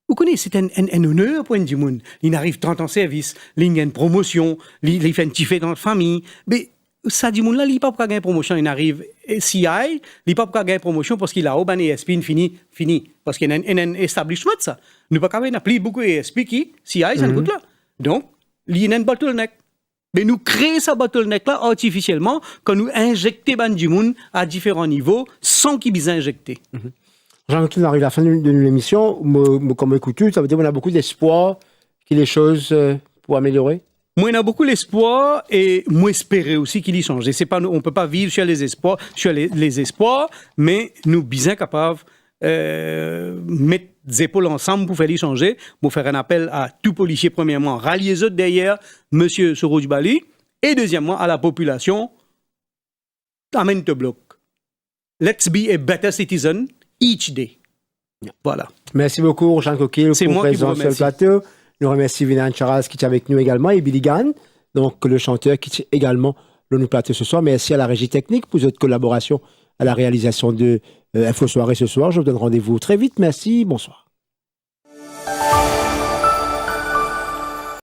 vous connaissez, c'est un honneur pour du monde. Il arrive 30 ans de service, il gagne une promotion, il fait un petit fait dans la famille. Mais ça, du monde là, il n'est pas pour gagner une promotion. Il arrive CI, il n'est pas pour gagner une promotion parce qu'il a au ban ESP, fini. Parce qu'il y a un establishment, ça. Nous pas quand même appeler beaucoup ESP qui, CI, ça ne coûte là. Donc, il y a un bottleneck. Mais nous créons ce bottleneck-là artificiellement quand nous injectons ban du monde à différents niveaux sans qu'ils puissent injecter. Jean-Luc, on arrive à la fin de l'émission. Comme écoute, ça veut dire qu'on a beaucoup d'espoir que les choses pour améliorer. Moi, on a beaucoup d'espoir et moi, espérer aussi qu'il y change. C'est pas, on ne peut pas vivre sur les espoirs, mais nous bien capables mettre les épaules ensemble pour faire les changer, pour faire un appel à tout policier, premièrement, rallier les autres derrière M. Soro Djibali, et deuxièmement, à la population, amène te bloc. Let's be a better citizen each day. Voilà. Merci beaucoup, Jean Coquille, pour présence sur le plateau. Nous remercions Vinan Charas qui est avec nous également et Billy Gann, donc le chanteur qui est également le nous plateau ce soir. Merci à la régie technique pour votre collaboration à la réalisation de Info Soirée ce soir. Je vous donne rendez-vous très vite. Merci. Bonsoir.